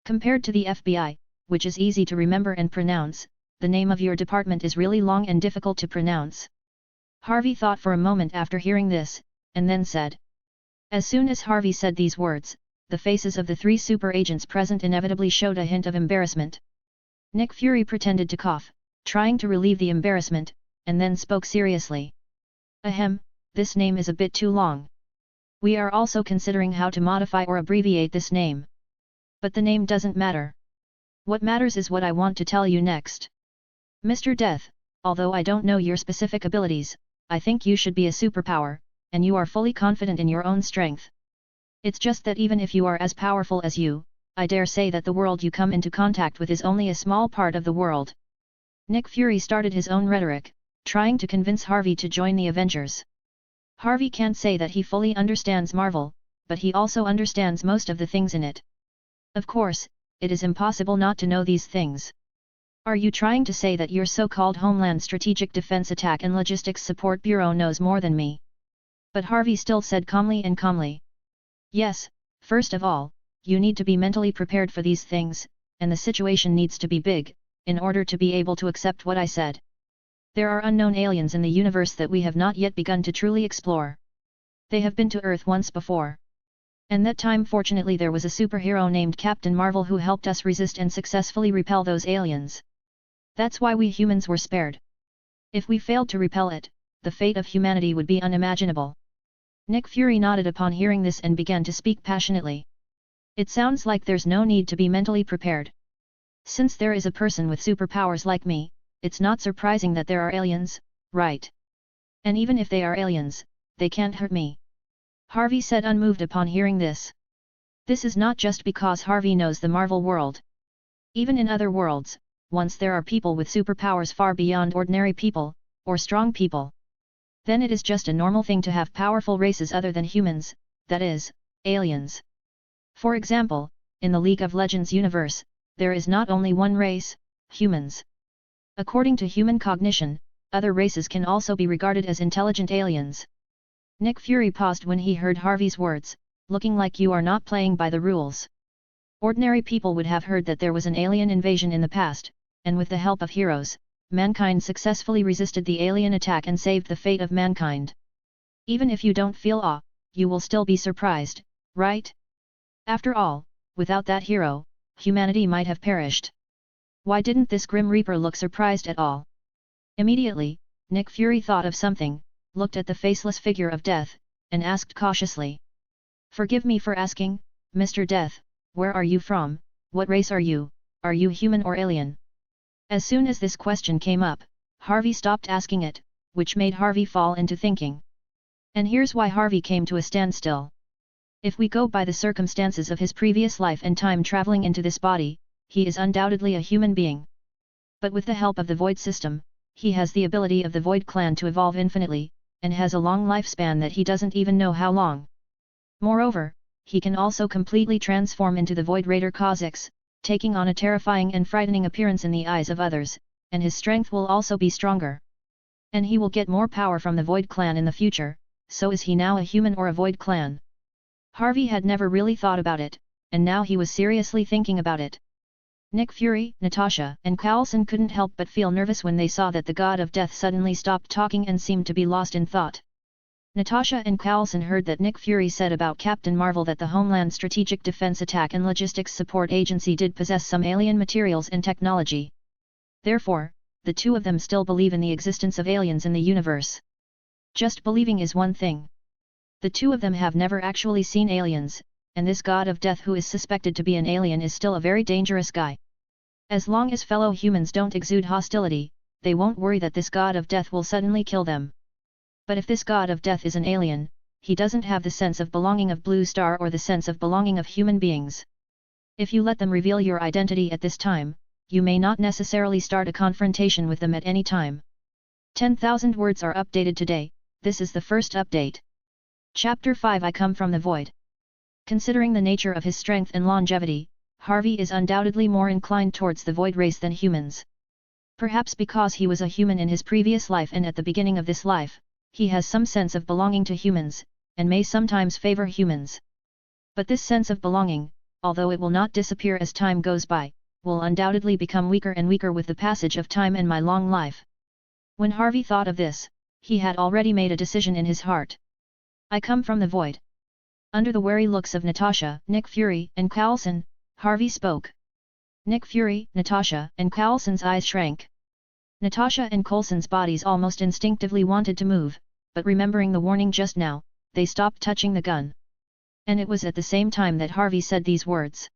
Compared to the FBI, which is easy to remember and pronounce. The name of your department is really long and difficult to pronounce. Harvey thought for a moment after hearing this, and then said. As soon as Harvey said these words, the faces of the 3 super agents present inevitably showed a hint of embarrassment. Nick Fury pretended to cough, trying to relieve the embarrassment, and then spoke seriously. Ahem, this name is a bit too long. We are also considering how to modify or abbreviate this name. But the name doesn't matter. What matters is what I want to tell you next. Mr. Death, although I don't know your specific abilities, I think you should be a superpower, and you are fully confident in your own strength. It's just that even if you are as powerful as you, I dare say that the world you come into contact with is only a small part of the world. Nick Fury started his own rhetoric, trying to convince Harvey to join the Avengers. Harvey can't say that he fully understands Marvel, but he also understands most of the things in it. Of course, it is impossible not to know these things. Are you trying to say that your so-called Homeland Strategic Defense Attack and Logistics Support Bureau knows more than me? But Harvey still said calmly. Yes, first of all, you need to be mentally prepared for these things, and the situation needs to be big, in order to be able to accept what I said. There are unknown aliens in the universe that we have not yet begun to truly explore. They have been to Earth once before. And that time fortunately there was a superhero named Captain Marvel who helped us resist and successfully repel those aliens. That's why we humans were spared. If we failed to repel it, the fate of humanity would be unimaginable. Nick Fury nodded upon hearing this and began to speak passionately. It sounds like there's no need to be mentally prepared. Since there is a person with superpowers like me, it's not surprising that there are aliens, right? And even if they are aliens, they can't hurt me. Harvey said unmoved upon hearing this. This is not just because Harvey knows the Marvel world. Even in other worlds, once there are people with superpowers far beyond ordinary people, or strong people, then it is just a normal thing to have powerful races other than humans, that is, aliens. For example, in the League of Legends universe, there is not only one race, humans. According to human cognition, other races can also be regarded as intelligent aliens. Nick Fury paused when he heard Harvey's words, looking like you are not playing by the rules. Ordinary people would have heard that there was an alien invasion in the past, and with the help of heroes, mankind successfully resisted the alien attack and saved the fate of mankind. Even if you don't feel awe, you will still be surprised, right? After all, without that hero, humanity might have perished. Why didn't this Grim Reaper look surprised at all? Immediately, Nick Fury thought of something, looked at the faceless figure of Death, and asked cautiously. Forgive me for asking, Mr. Death, where are you from, what race are you human or alien? As soon as this question came up, Harvey stopped asking it, which made Harvey fall into thinking. And here's why Harvey came to a standstill. If we go by the circumstances of his previous life and time traveling into this body, he is undoubtedly a human being. But with the help of the Void system, he has the ability of the Void clan to evolve infinitely, and has a long lifespan that he doesn't even know how long. Moreover, he can also completely transform into the Void Raider Kha'Zix, taking on a terrifying and frightening appearance in the eyes of others, and his strength will also be stronger. And he will get more power from the Void clan in the future, so is he now a human or a Void clan? Harvey had never really thought about it, and now he was seriously thinking about it. Nick Fury, Natasha, and Coulson couldn't help but feel nervous when they saw that the God of Death suddenly stopped talking and seemed to be lost in thought. Natasha and Coulson heard that Nick Fury said about Captain Marvel that the Homeland Strategic Defense Attack and Logistics Support Agency did possess some alien materials and technology. Therefore, the two of them still believe in the existence of aliens in the universe. Just believing is one thing. The two of them have never actually seen aliens, and this God of Death who is suspected to be an alien is still a very dangerous guy. As long as fellow humans don't exude hostility, they won't worry that this God of Death will suddenly kill them. But if this God of Death is an alien, he doesn't have the sense of belonging of Blue Star or the sense of belonging of human beings. If you let them reveal your identity at this time, you may not necessarily start a confrontation with them at any time. 10,000 words are updated today. This is the first update. Chapter 5 I Come from the Void. Considering the nature of his strength and longevity, Harvey is undoubtedly more inclined towards the Void race than humans. Perhaps because he was a human in his previous life and at the beginning of this life, he has some sense of belonging to humans, and may sometimes favor humans. But this sense of belonging, although it will not disappear as time goes by, will undoubtedly become weaker and weaker with the passage of time and my long life. When Harvey thought of this, he had already made a decision in his heart. I come from the void. Under the wary looks of Natasha, Nick Fury, and Coulson, Harvey spoke. Nick Fury, Natasha, and Coulson's eyes shrank. Natasha and Coulson's bodies almost instinctively wanted to move, but remembering the warning just now, they stopped touching the gun. And it was at the same time that Harvey said these words.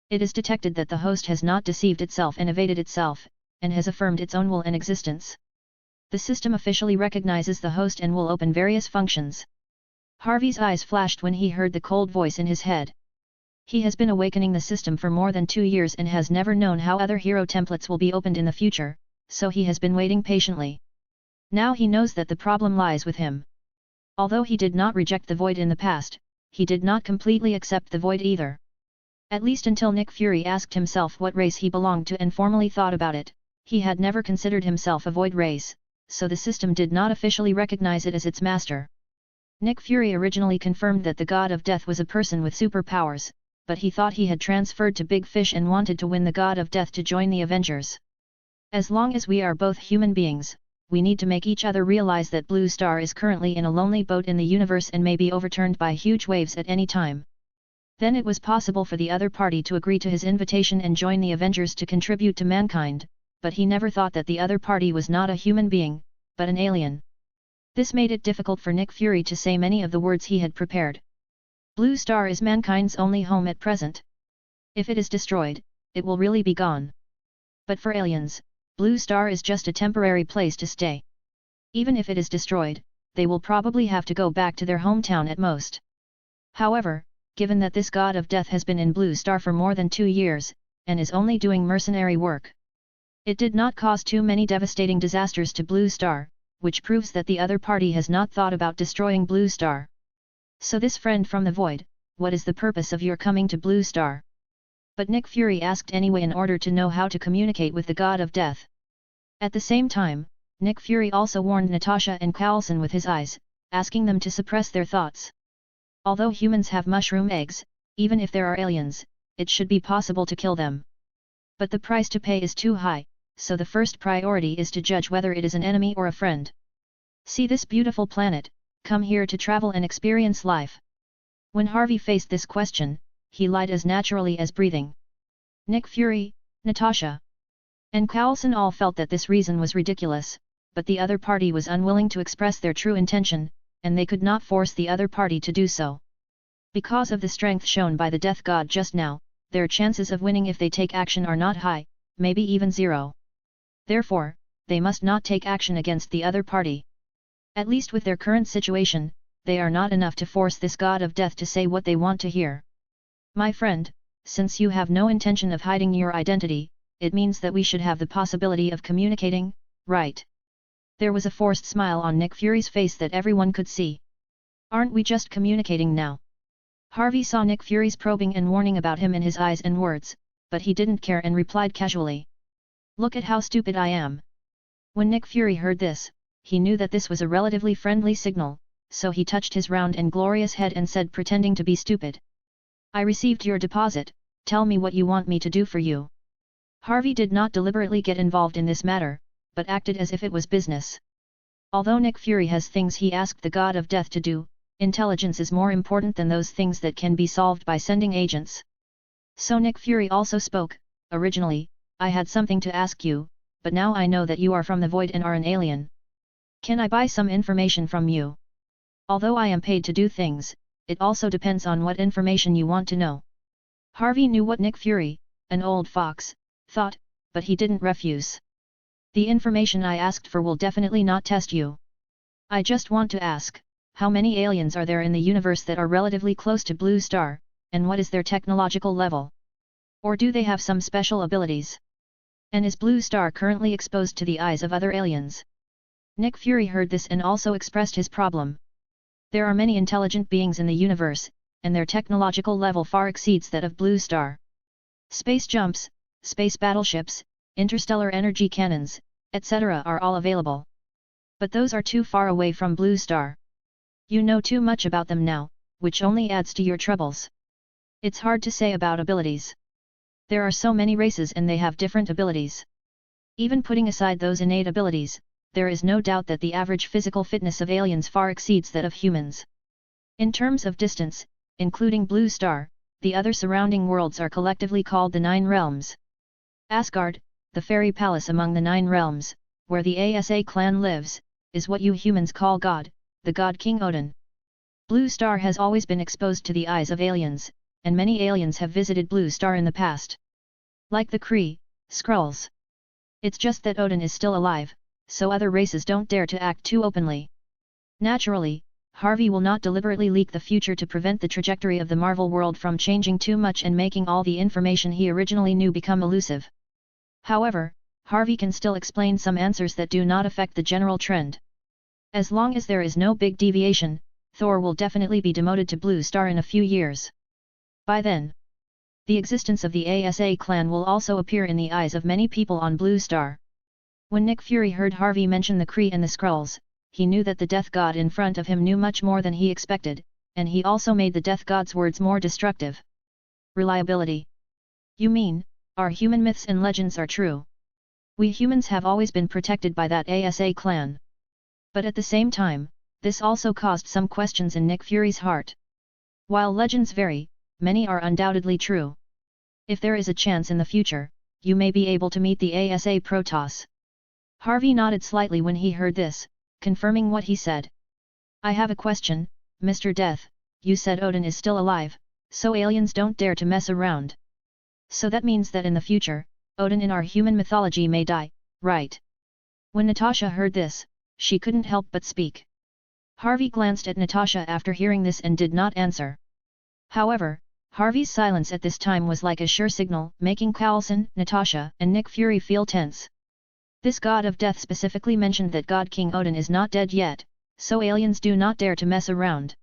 It is detected that the host has not deceived itself and evaded itself, and has affirmed its own will and existence. The system officially recognizes the host and will open various functions. Harvey's eyes flashed when he heard the cold voice in his head. He has been awakening the system for more than 2 years and has never known how other hero templates will be opened in the future, so he has been waiting patiently. Now he knows that the problem lies with him. Although he did not reject the void in the past, he did not completely accept the void either. At least until Nick Fury asked himself what race he belonged to and formally thought about it, he had never considered himself a void race, so the system did not officially recognize it as its master. Nick Fury originally confirmed that the god of death was a person with superpowers, but he thought he had transferred to Big Fish and wanted to win the god of death to join the Avengers. As long as we are both human beings, we need to make each other realize that Blue Star is currently in a lonely boat in the universe and may be overturned by huge waves at any time. Then it was possible for the other party to agree to his invitation and join the Avengers to contribute to mankind, but he never thought that the other party was not a human being, but an alien. This made it difficult for Nick Fury to say many of the words he had prepared. Blue Star is mankind's only home at present. If it is destroyed, it will really be gone. But for aliens, Blue Star is just a temporary place to stay. Even if it is destroyed, they will probably have to go back to their hometown at most. However, given that this god of death has been in Blue Star for more than 2 years, and is only doing mercenary work, it did not cause too many devastating disasters to Blue Star, which proves that the other party has not thought about destroying Blue Star. So this friend from the void, what is the purpose of your coming to Blue Star? But Nick Fury asked anyway in order to know how to communicate with the god of death. At the same time, Nick Fury also warned Natasha and Coulson with his eyes, asking them to suppress their thoughts. Although humans have mushroom eggs, even if there are aliens, it should be possible to kill them. But the price to pay is too high, so the first priority is to judge whether it is an enemy or a friend. See this beautiful planet, come here to travel and experience life. When Harvey faced this question, he lied as naturally as breathing. Nick Fury, Natasha, and Coulson all felt that this reason was ridiculous, but the other party was unwilling to express their true intention, and they could not force the other party to do so. Because of the strength shown by the death god just now, their chances of winning if they take action are not high, maybe even 0. Therefore, they must not take action against the other party. At least with their current situation, they are not enough to force this god of death to say what they want to hear. My friend, since you have no intention of hiding your identity, it means that we should have the possibility of communicating, right? There was a forced smile on Nick Fury's face that everyone could see. Aren't we just communicating now? Harvey saw Nick Fury's probing and warning about him in his eyes and words, but he didn't care and replied casually. Look at how stupid I am. When Nick Fury heard this, he knew that this was a relatively friendly signal, so he touched his round and glorious head and said, pretending to be stupid. I received your deposit, tell me what you want me to do for you. Harvey did not deliberately get involved in this matter, but acted as if it was business. Although Nick Fury has things he asked the god of death to do, intelligence is more important than those things that can be solved by sending agents. So Nick Fury also spoke. Originally, I had something to ask you, but now I know that you are from the void and are an alien. Can I buy some information from you? Although I am paid to do things, it also depends on what information you want to know. Harvey knew what Nick Fury, an old fox, thought, but he didn't refuse. The information I asked for will definitely not test you. I just want to ask, how many aliens are there in the universe that are relatively close to Blue Star, and what is their technological level? Or do they have some special abilities? And is Blue Star currently exposed to the eyes of other aliens? Nick Fury heard this and also expressed his problem. There are many intelligent beings in the universe, and their technological level far exceeds that of Blue Star. Space jumps, space battleships, interstellar energy cannons, etc. are all available. But those are too far away from Blue Star. You know too much about them now, which only adds to your troubles. It's hard to say about abilities. There are so many races and they have different abilities. Even putting aside those innate abilities, there is no doubt that the average physical fitness of aliens far exceeds that of humans. In terms of distance, including Blue Star, the other surrounding worlds are collectively called the Nine Realms. Asgard, the fairy palace among the Nine Realms, where the Asa clan lives, is what you humans call God, the god King Odin. Blue Star has always been exposed to the eyes of aliens, and many aliens have visited Blue Star in the past. Like the Kree, Skrulls. It's just that Odin is still alive, so other races don't dare to act too openly. Naturally, Harvey will not deliberately leak the future to prevent the trajectory of the Marvel world from changing too much and making all the information he originally knew become elusive. However, Harvey can still explain some answers that do not affect the general trend. As long as there is no big deviation, Thor will definitely be demoted to Blue Star in a few years. By then, the existence of the Asa clan will also appear in the eyes of many people on Blue Star. When Nick Fury heard Harvey mention the Kree and the Skrulls, he knew that the Death God in front of him knew much more than he expected, and he also made the Death God's words more destructive. Reliability. You mean, our human myths and legends are true. We humans have always been protected by that Asa clan. But at the same time, this also caused some questions in Nick Fury's heart. While legends vary, many are undoubtedly true. If there is a chance in the future, you may be able to meet the Asa Protoss. Harvey nodded slightly when he heard this, confirming what he said. I have a question, Mr. Death. You said Odin is still alive, so aliens don't dare to mess around. So that means that in the future, Odin in our human mythology may die, right? When Natasha heard this, she couldn't help but speak. Harvey glanced at Natasha after hearing this and did not answer. However, Harvey's silence at this time was like a sure signal, making Coulson, Natasha, and Nick Fury feel tense. This god of death specifically mentioned that God King Odin is not dead yet, so aliens do not dare to mess around.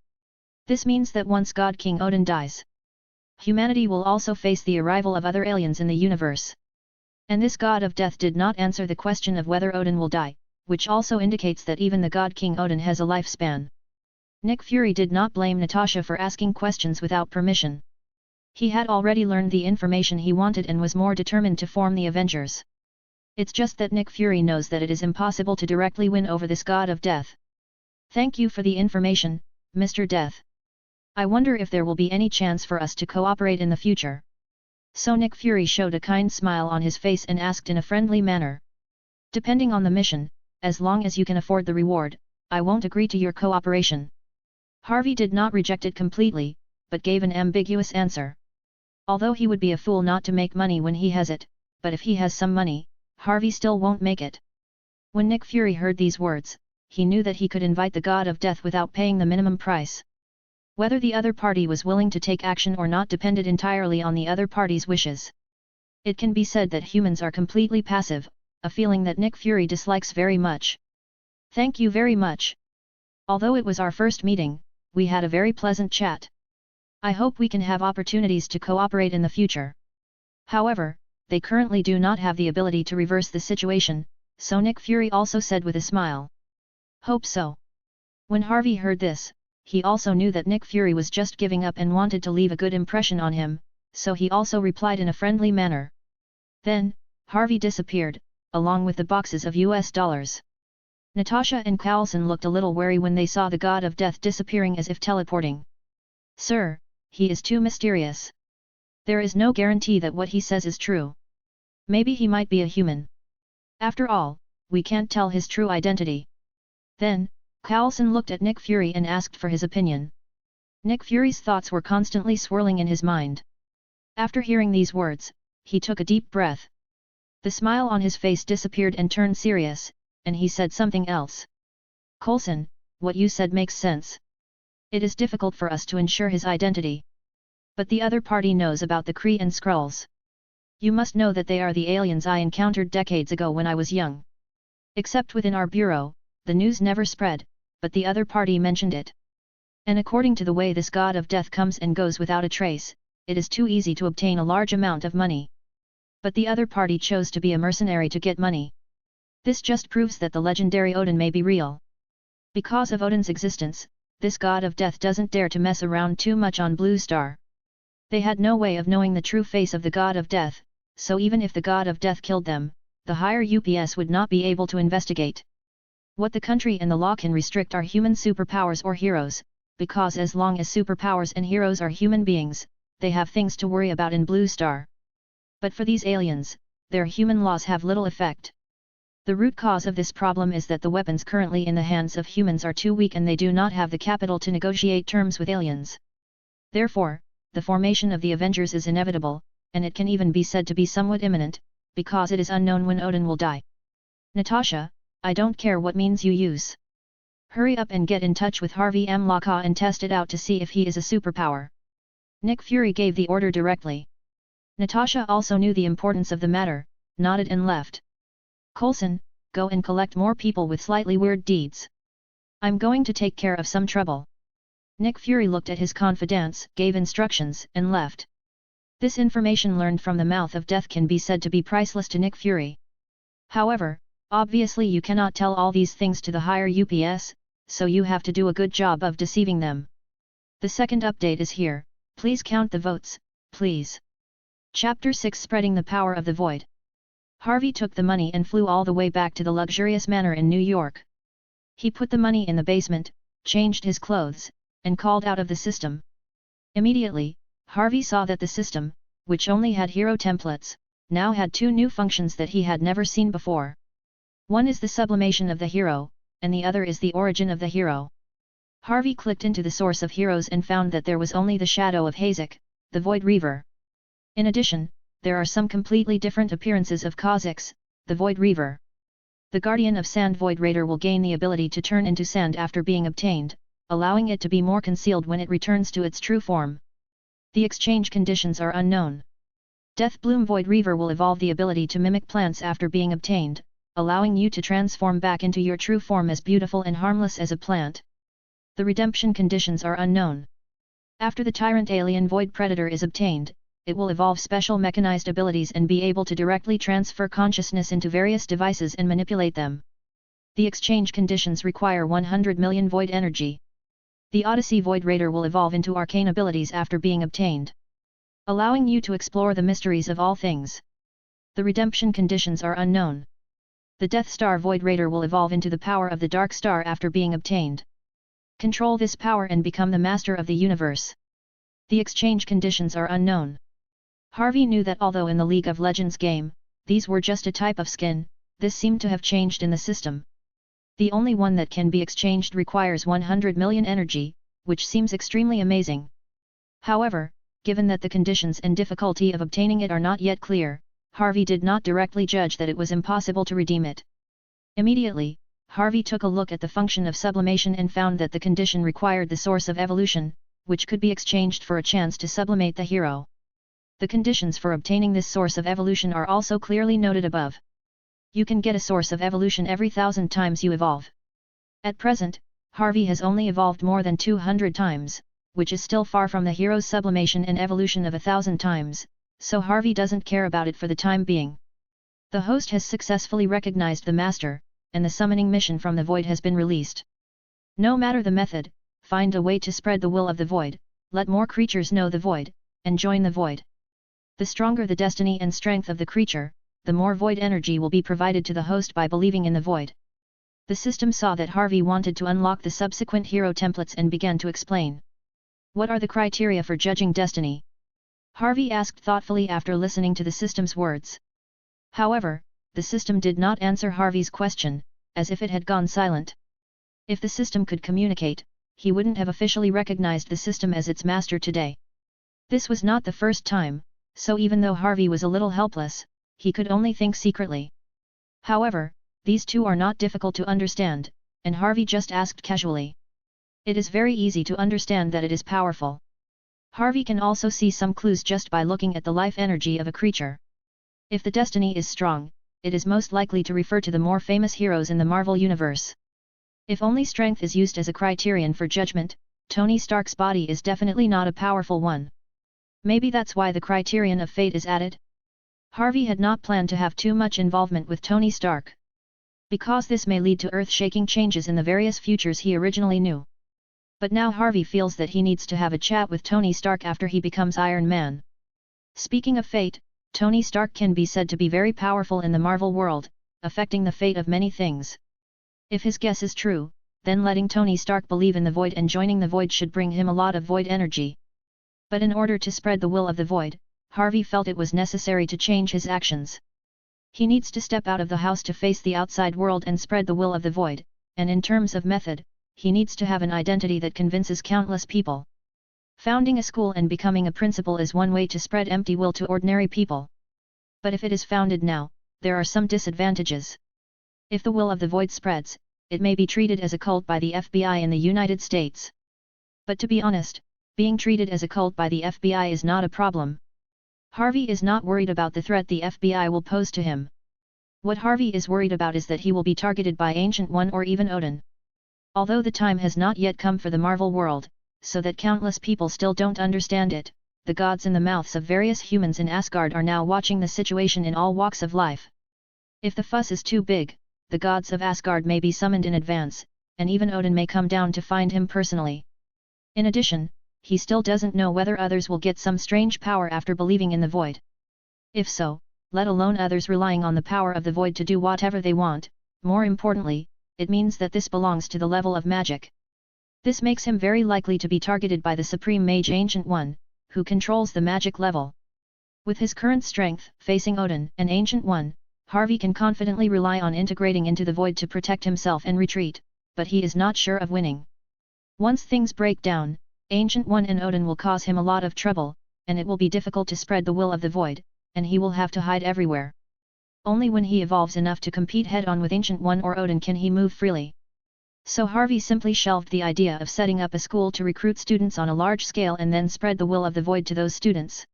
This means that once God King Odin dies, humanity will also face the arrival of other aliens in the universe. And this god of death did not answer the question of whether Odin will die, which also indicates that even the god King Odin has a lifespan. Nick Fury did not blame Natasha for asking questions without permission. He had already learned the information he wanted and was more determined to form the Avengers. It's just that Nick Fury knows that it is impossible to directly win over this god of death. Thank you for the information, Mr. Death. I wonder if there will be any chance for us to cooperate in the future. So Nick Fury showed a kind smile on his face and asked in a friendly manner. Depending on the mission, as long as you can afford the reward, I won't agree to your cooperation. Harvey did not reject it completely, but gave an ambiguous answer. Although he would be a fool not to make money when he has it, but if he has some money, Harvey still won't make it. When Nick Fury heard these words, he knew that he could invite the god of death without paying the minimum price. Whether the other party was willing to take action or not depended entirely on the other party's wishes. It can be said that humans are completely passive, a feeling that Nick Fury dislikes very much. Thank you very much. Although it was our first meeting, we had a very pleasant chat. I hope we can have opportunities to cooperate in the future. However, they currently do not have the ability to reverse the situation, so Nick Fury also said with a smile. Hope so. When Harvey heard this, he also knew that Nick Fury was just giving up and wanted to leave a good impression on him, so he also replied in a friendly manner. Then, Harvey disappeared, along with the boxes of US dollars. Natasha and Coulson looked a little wary when they saw the god of death disappearing as if teleporting. Sir, he is too mysterious. There is no guarantee that what he says is true. Maybe he might be a human. After all, we can't tell his true identity. Then, Coulson looked at Nick Fury and asked for his opinion. Nick Fury's thoughts were constantly swirling in his mind. After hearing these words, he took a deep breath. The smile on his face disappeared and turned serious, and he said something else. Coulson, what you said makes sense. It is difficult for us to ensure his identity. But the other party knows about the Kree and Skrulls. You must know that they are the aliens I encountered decades ago when I was young. Except within our bureau, the news never spread, but the other party mentioned it. And according to the way this god of death comes and goes without a trace, it is too easy to obtain a large amount of money. But the other party chose to be a mercenary to get money. This just proves that the legendary Odin may be real. Because of Odin's existence, this god of death doesn't dare to mess around too much on Blue Star. They had no way of knowing the true face of the god of death, so even if the god of death killed them, the higher UPS would not be able to investigate. What the country and the law can restrict are human superpowers or heroes, because as long as superpowers and heroes are human beings, they have things to worry about in Blue Star. But for these aliens, their human laws have little effect. The root cause of this problem is that the weapons currently in the hands of humans are too weak and they do not have the capital to negotiate terms with aliens. Therefore, the formation of the Avengers is inevitable, and it can even be said to be somewhat imminent, because it is unknown when Odin will die. Natasha, I don't care what means you use. Hurry up and get in touch with Harvey M. Laka and test it out to see if he is a superpower. Nick Fury gave the order directly. Natasha also knew the importance of the matter, nodded and left. Coulson, go and collect more people with slightly weird deeds. I'm going to take care of some trouble. Nick Fury looked at his confidants, gave instructions, and left. This information learned from the mouth of death can be said to be priceless to Nick Fury. However, obviously you cannot tell all these things to the higher UPS, so you have to do a good job of deceiving them. The second update is here, please count the votes, please. Chapter 6 Spreading the Power of the Void. Harvey took the money and flew all the way back to the luxurious manor in New York. He put the money in the basement, changed his clothes, and called out of the system. Immediately, Harvey saw that the system, which only had hero templates, now had two new functions that he had never seen before. One is the sublimation of the hero, and the other is the origin of the hero. Harvey clicked into the source of heroes and found that there was only the shadow of Hazek, the Void Reaver. In addition, there are some completely different appearances of Kha'Zix, the Void Reaver. The Guardian of Sand Void Raider will gain the ability to turn into sand after being obtained, allowing it to be more concealed when it returns to its true form. The exchange conditions are unknown. Deathbloom Void Reaver will evolve the ability to mimic plants after being obtained, allowing you to transform back into your true form as beautiful and harmless as a plant. The redemption conditions are unknown. After the Tyrant Alien Void Predator is obtained, it will evolve special mechanized abilities and be able to directly transfer consciousness into various devices and manipulate them. The exchange conditions require 100 million Void Energy. The Odyssey Void Raider will evolve into arcane abilities after being obtained, allowing you to explore the mysteries of all things. The redemption conditions are unknown. The Death Star Void Raider will evolve into the power of the Dark Star after being obtained. Control this power and become the master of the universe. The exchange conditions are unknown. Harvey knew that although in the League of Legends game, these were just a type of skin, this seemed to have changed in the system. The only one that can be exchanged requires 100 million energy, which seems extremely amazing. However, given that the conditions and difficulty of obtaining it are not yet clear, Harvey did not directly judge that it was impossible to redeem it. Immediately, Harvey took a look at the function of sublimation and found that the condition required the source of evolution, which could be exchanged for a chance to sublimate the hero. The conditions for obtaining this source of evolution are also clearly noted above. You can get a source of evolution every 1,000 times you evolve. At present, Harvey has only evolved more than 200 times, which is still far from the hero's sublimation and evolution of 1,000 times, so Harvey doesn't care about it for the time being. The host has successfully recognized the master, and the summoning mission from the void has been released. No matter the method, find a way to spread the will of the void, let more creatures know the void, and join the void. The stronger the destiny and strength of the creature, the more void energy will be provided to the host by believing in the void. The system saw that Harvey wanted to unlock the subsequent hero templates and began to explain. What are the criteria for judging destiny? Harvey asked thoughtfully after listening to the system's words. However, the system did not answer Harvey's question, as if it had gone silent. If the system could communicate, he wouldn't have officially recognized the system as its master today. This was not the first time, so even though Harvey was a little helpless, he could only think secretly. However, these two are not difficult to understand, and Harvey just asked casually. It is very easy to understand that it is powerful. Harvey can also see some clues just by looking at the life energy of a creature. If the destiny is strong, it is most likely to refer to the more famous heroes in the Marvel Universe. If only strength is used as a criterion for judgment, Tony Stark's body is definitely not a powerful one. Maybe that's why the criterion of fate is added? Harvey had not planned to have too much involvement with Tony Stark, because this may lead to earth-shaking changes in the various futures he originally knew. But now Harvey feels that he needs to have a chat with Tony Stark after he becomes Iron Man. Speaking of fate, Tony Stark can be said to be very powerful in the Marvel world, affecting the fate of many things. If his guess is true, then letting Tony Stark believe in the Void and joining the Void should bring him a lot of Void energy. But in order to spread the will of the Void, Harvey felt it was necessary to change his actions. He needs to step out of the house to face the outside world and spread the will of the Void, and in terms of method, he needs to have an identity that convinces countless people. Founding a school and becoming a principal is one way to spread empty will to ordinary people. But if it is founded now, there are some disadvantages. If the will of the Void spreads, it may be treated as a cult by the FBI in the United States. But to be honest, being treated as a cult by the FBI is not a problem. Harvey is not worried about the threat the FBI will pose to him. What Harvey is worried about is that he will be targeted by Ancient One or even Odin. Although the time has not yet come for the Marvel world, so that countless people still don't understand it, the gods in the mouths of various humans in Asgard are now watching the situation in all walks of life. If the fuss is too big, the gods of Asgard may be summoned in advance, and even Odin may come down to find him personally. In addition, he still doesn't know whether others will get some strange power after believing in the Void. If so, let alone others relying on the power of the Void to do whatever they want, more importantly, it means that this belongs to the level of magic. This makes him very likely to be targeted by the Supreme Mage Ancient One, who controls the magic level. With his current strength, facing Odin and Ancient One, Harvey can confidently rely on integrating into the Void to protect himself and retreat, but he is not sure of winning. Once things break down, Ancient One and Odin will cause him a lot of trouble, and it will be difficult to spread the will of the Void, and he will have to hide everywhere. Only when he evolves enough to compete head-on with Ancient One or Odin can he move freely. So Harvey simply shelved the idea of setting up a school to recruit students on a large scale and then spread the will of the Void to those students.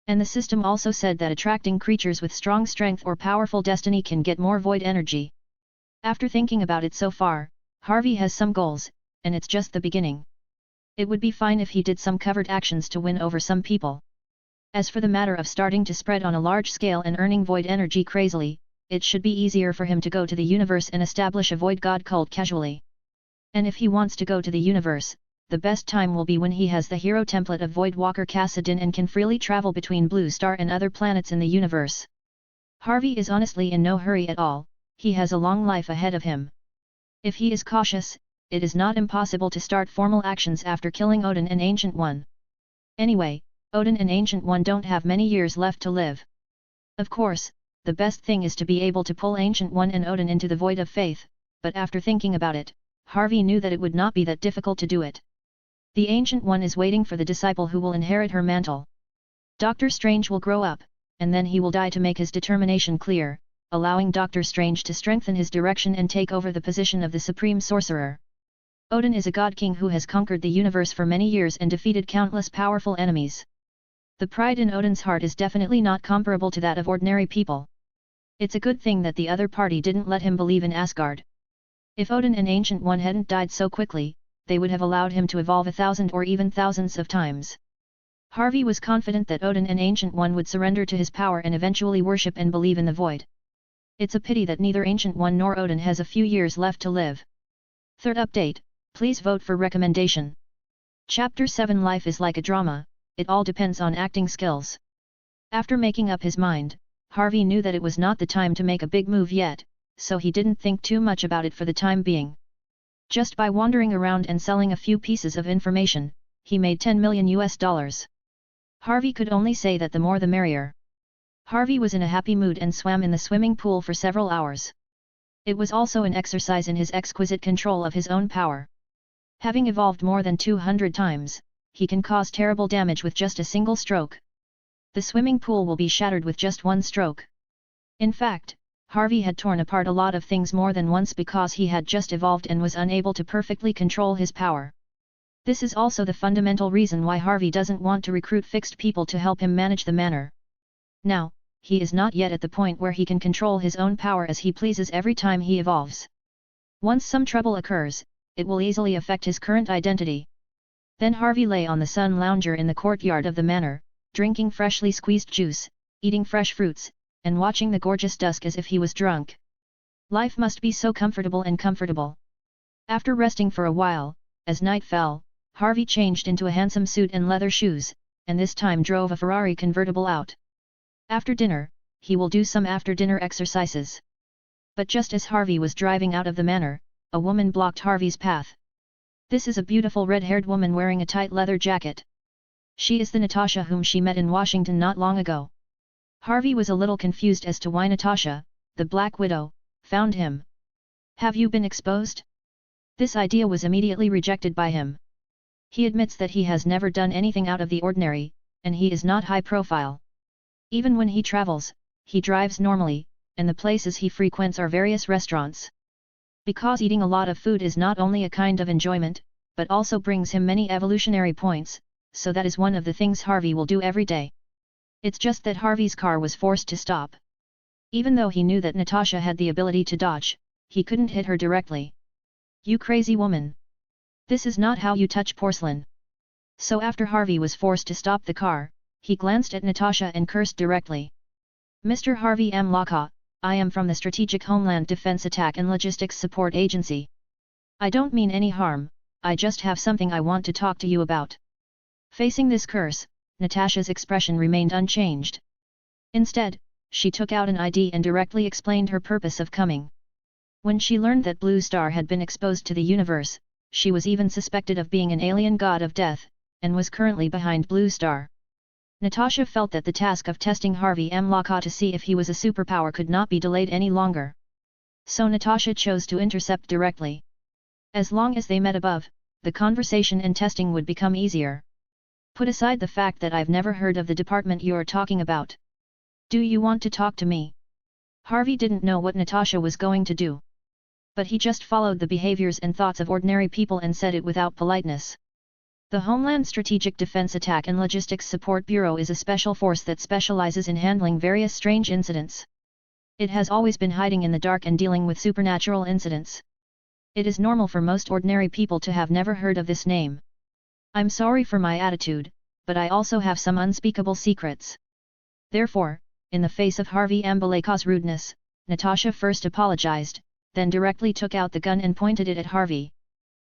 And the system also said that attracting creatures with strong strength or powerful destiny can get more Void energy. After thinking about it so far, Harvey has some goals, and it's just the beginning. It would be fine if he did some covert actions to win over some people. As for the matter of starting to spread on a large scale and earning Void energy crazily, it should be easier for him to go to the universe and establish a Void God cult casually. And if he wants to go to the universe, the best time will be when he has the hero template of Void Walker Kassadin and can freely travel between Blue Star and other planets in the universe. Harvey is honestly in no hurry at all, he has a long life ahead of him. If he is cautious, it is not impossible to start formal actions after killing Odin and Ancient One. Anyway, Odin and Ancient One don't have many years left to live. Of course, the best thing is to be able to pull Ancient One and Odin into the Void of Faith, but after thinking about it, Harvey knew that it would not be that difficult to do it. The Ancient One is waiting for the disciple who will inherit her mantle. Doctor Strange will grow up, and then he will die to make his determination clear, allowing Doctor Strange to strengthen his direction and take over the position of the Supreme Sorcerer. Odin is a god king who has conquered the universe for many years and defeated countless powerful enemies. The pride in Odin's heart is definitely not comparable to that of ordinary people. It's a good thing that the other party didn't let him believe in Asgard. If Odin and Ancient One hadn't died so quickly, they would have allowed him to evolve 1,000 or even thousands of times. Harvey was confident that Odin and Ancient One would surrender to his power and eventually worship and believe in the Void. It's a pity that neither Ancient One nor Odin has a few years left to live. Third update, please vote for recommendation. Chapter 7 Life is like a drama, it all depends on acting skills. After making up his mind, Harvey knew that it was not the time to make a big move yet, so he didn't think too much about it for the time being. Just by wandering around and selling a few pieces of information, he made $10 million. Harvey could only say that the more the merrier. Harvey was in a happy mood and swam in the swimming pool for several hours. It was also an exercise in his exquisite control of his own power. Having evolved more than 200 times, he can cause terrible damage with just a single stroke. The swimming pool will be shattered with just one stroke. In fact, Harvey had torn apart a lot of things more than once because he had just evolved and was unable to perfectly control his power. This is also the fundamental reason why Harvey doesn't want to recruit fixed people to help him manage the manor. Now, he is not yet at the point where he can control his own power as he pleases every time he evolves. Once some trouble occurs, it will easily affect his current identity. Then Harvey lay on the sun lounger in the courtyard of the manor, drinking freshly squeezed juice, eating fresh fruits, and watching the gorgeous dusk as if he was drunk. Life must be so comfortable and comfortable. After resting for a while, as night fell, Harvey changed into a handsome suit and leather shoes, and this time drove a Ferrari convertible out. After dinner, he will do some after-dinner exercises. But just as Harvey was driving out of the manor, a woman blocked Harvey's path. This is a beautiful red-haired woman wearing a tight leather jacket. She is the Natasha whom she met in Washington not long ago. Harvey was a little confused as to why Natasha, the Black Widow, found him. Have you been exposed? This idea was immediately rejected by him. He admits that he has never done anything out of the ordinary, and he is not high profile. Even when he travels, he drives normally, and the places he frequents are various restaurants. Because eating a lot of food is not only a kind of enjoyment, but also brings him many evolutionary points, so that is one of the things Harvey will do every day. It's just that Harvey's car was forced to stop. Even though he knew that Natasha had the ability to dodge, he couldn't hit her directly. You crazy woman! This is not how you touch porcelain. So after Harvey was forced to stop the car, he glanced at Natasha and cursed directly. Mr. Harvey M. Laka, I am from the Strategic Homeland Defense Attack and Logistics Support Agency. I don't mean any harm, I just have something I want to talk to you about. Facing this curse, Natasha's expression remained unchanged. Instead, she took out an ID and directly explained her purpose of coming. When she learned that Blue Star had been exposed to the universe, she was even suspected of being an alien god of death, and was currently behind Blue Star. Natasha felt that the task of testing Harvey M. Laka to see if he was a superpower could not be delayed any longer. So Natasha chose to intercept directly. As long as they met above, the conversation and testing would become easier. Put aside the fact that I've never heard of the department you're talking about. Do you want to talk to me? Harvey didn't know what Natasha was going to do. But he just followed the behaviors and thoughts of ordinary people and said it without politeness. The Homeland Strategic Defense Attack and Logistics Support Bureau is a special force that specializes in handling various strange incidents. It has always been hiding in the dark and dealing with supernatural incidents. It is normal for most ordinary people to have never heard of this name. I'm sorry for my attitude, but I also have some unspeakable secrets. Therefore, in the face of Harvey M. Laka's rudeness, Natasha first apologized, then directly took out the gun and pointed it at Harvey.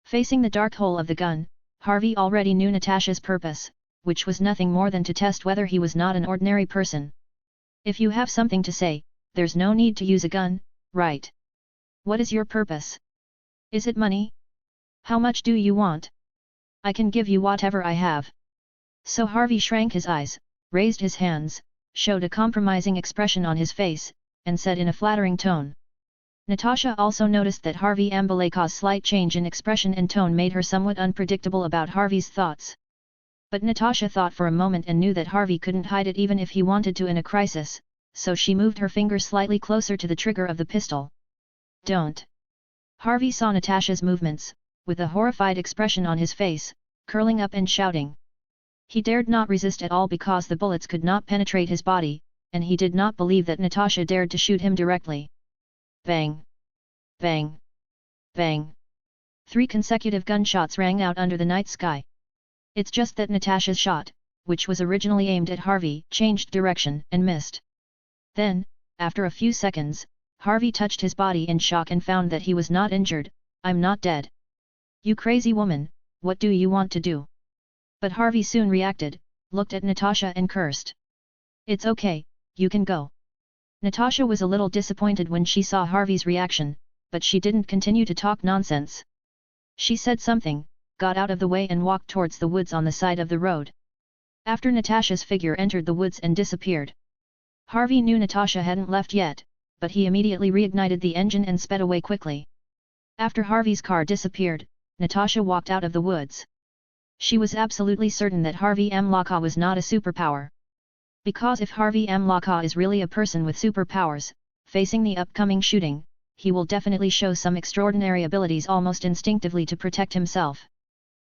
Facing the dark hole of the gun, Harvey already knew Natasha's purpose, which was nothing more than to test whether he was not an ordinary person. If you have something to say, there's no need to use a gun, right? What is your purpose? Is it money? How much do you want? I can give you whatever I have. So Harvey shrank his eyes, raised his hands, showed a compromising expression on his face, and said in a flattering tone. Natasha also noticed that Harvey M. Laka's slight change in expression and tone made her somewhat unpredictable about Harvey's thoughts. But Natasha thought for a moment and knew that Harvey couldn't hide it even if he wanted to in a crisis, so she moved her finger slightly closer to the trigger of the pistol. Don't! Harvey saw Natasha's movements, with a horrified expression on his face, curling up and shouting. He dared not resist at all because the bullets could not penetrate his body, and he did not believe that Natasha dared to shoot him directly. Bang! Bang! Bang! 3 consecutive gunshots rang out under the night sky. It's just that Natasha's shot, which was originally aimed at Harvey, changed direction and missed. Then, after a few seconds, Harvey touched his body in shock and found that he was not injured. I'm not dead. You crazy woman, what do you want to do? But Harvey soon reacted, looked at Natasha and cursed. It's okay, you can go. Natasha was a little disappointed when she saw Harvey's reaction, but she didn't continue to talk nonsense. She said something, got out of the way and walked towards the woods on the side of the road. After Natasha's figure entered the woods and disappeared. Harvey knew Natasha hadn't left yet, but he immediately reignited the engine and sped away quickly. After Harvey's car disappeared, Natasha walked out of the woods. She was absolutely certain that Harvey M. Laka was not a superpower. Because if Harvey M. Laka is really a person with superpowers, facing the upcoming shooting, he will definitely show some extraordinary abilities almost instinctively to protect himself.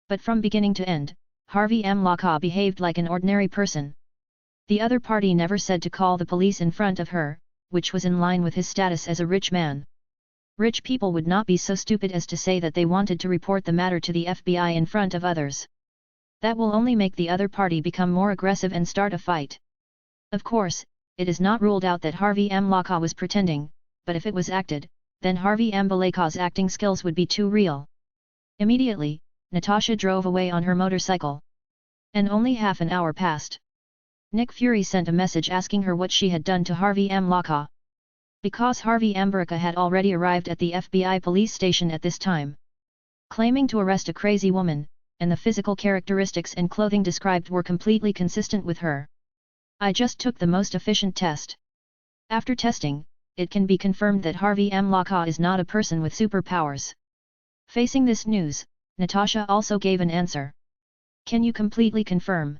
But from beginning to end, Harvey M. Laka behaved like an ordinary person. The other party never said to call the police in front of her, which was in line with his status as a rich man. Rich people would not be so stupid as to say that they wanted to report the matter to the FBI in front of others. That will only make the other party become more aggressive and start a fight. Of course, it is not ruled out that Harvey M. Laka was pretending, but if it was acted, then Harvey M. Laka's acting skills would be too real. Immediately, Natasha drove away on her motorcycle. And only half an hour passed. Nick Fury sent a message asking her what she had done to Harvey Amlaka. Because Harvey Amberika had already arrived at the FBI police station at this time, claiming to arrest a crazy woman, and the physical characteristics and clothing described were completely consistent with her. I just took the most efficient test. After testing, it can be confirmed that Harvey Amlaka is not a person with superpowers. Facing this news, Natasha also gave an answer. Can you completely confirm?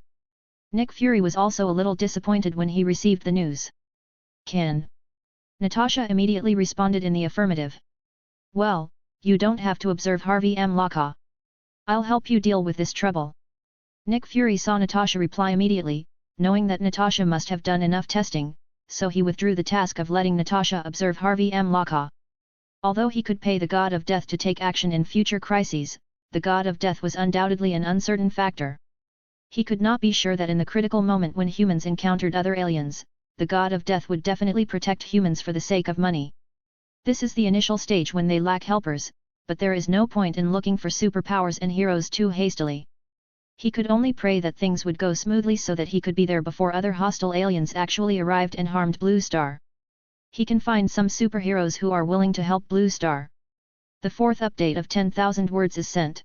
Nick Fury was also a little disappointed when he received the news. Can. Natasha immediately responded in the affirmative. Well, you don't have to observe Harvey Amlaka. I'll help you deal with this trouble. Nick Fury saw Natasha reply immediately, knowing that Natasha must have done enough testing, so he withdrew the task of letting Natasha observe Harvey Amlaka. Although he could pay the god of death to take action in future crises, the god of death was undoubtedly an uncertain factor. He could not be sure that in the critical moment when humans encountered other aliens, the god of death would definitely protect humans for the sake of money. This is the initial stage when they lack helpers, but there is no point in looking for superpowers and heroes too hastily. He could only pray that things would go smoothly so that he could be there before other hostile aliens actually arrived and harmed Blue Star. He can find some superheroes who are willing to help Blue Star. The fourth update of 10,000 words is sent.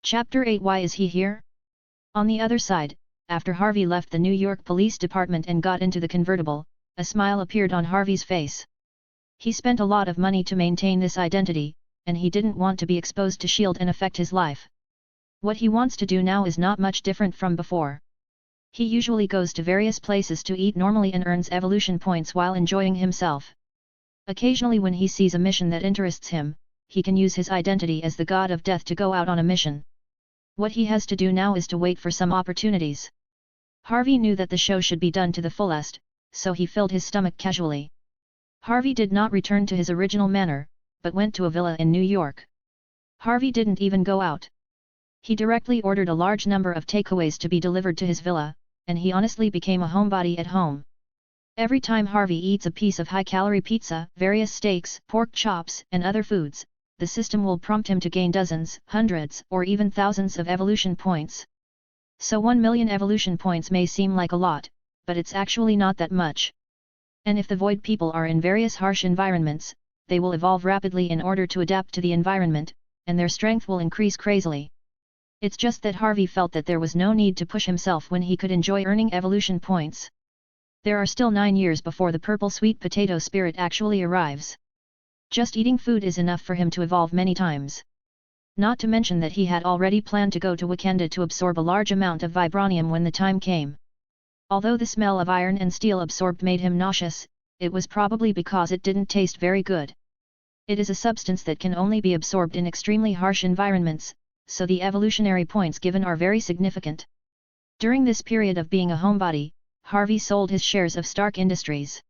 Chapter 8. Why is he here? On the other side, after Harvey left the New York Police Department and got into the convertible, a smile appeared on Harvey's face. He spent a lot of money to maintain this identity, and he didn't want to be exposed to S.H.I.E.L.D. and affect his life. What he wants to do now is not much different from before. He usually goes to various places to eat normally and earns evolution points while enjoying himself. Occasionally when he sees a mission that interests him, he can use his identity as the god of death to go out on a mission. What he has to do now is to wait for some opportunities. Harvey knew that the show should be done to the fullest, so he filled his stomach casually. Harvey did not return to his original manner, but went to a villa in New York. Harvey didn't even go out. He directly ordered a large number of takeaways to be delivered to his villa, and he honestly became a homebody at home. Every time Harvey eats a piece of high-calorie pizza, various steaks, pork chops, and other foods, the system will prompt him to gain dozens, hundreds, or even thousands of evolution points. So 1 million evolution points may seem like a lot, but it's actually not that much. And if the Void people are in various harsh environments, they will evolve rapidly in order to adapt to the environment, and their strength will increase crazily. It's just that Harvey felt that there was no need to push himself when he could enjoy earning evolution points. There are still 9 years before the purple sweet potato spirit actually arrives. Just eating food is enough for him to evolve many times. Not to mention that he had already planned to go to Wakanda to absorb a large amount of vibranium when the time came. Although the smell of iron and steel absorbed made him nauseous, it was probably because it didn't taste very good. It is a substance that can only be absorbed in extremely harsh environments, so the evolutionary points given are very significant. During this period of being a homebody, Harvey sold his shares of Stark Industries.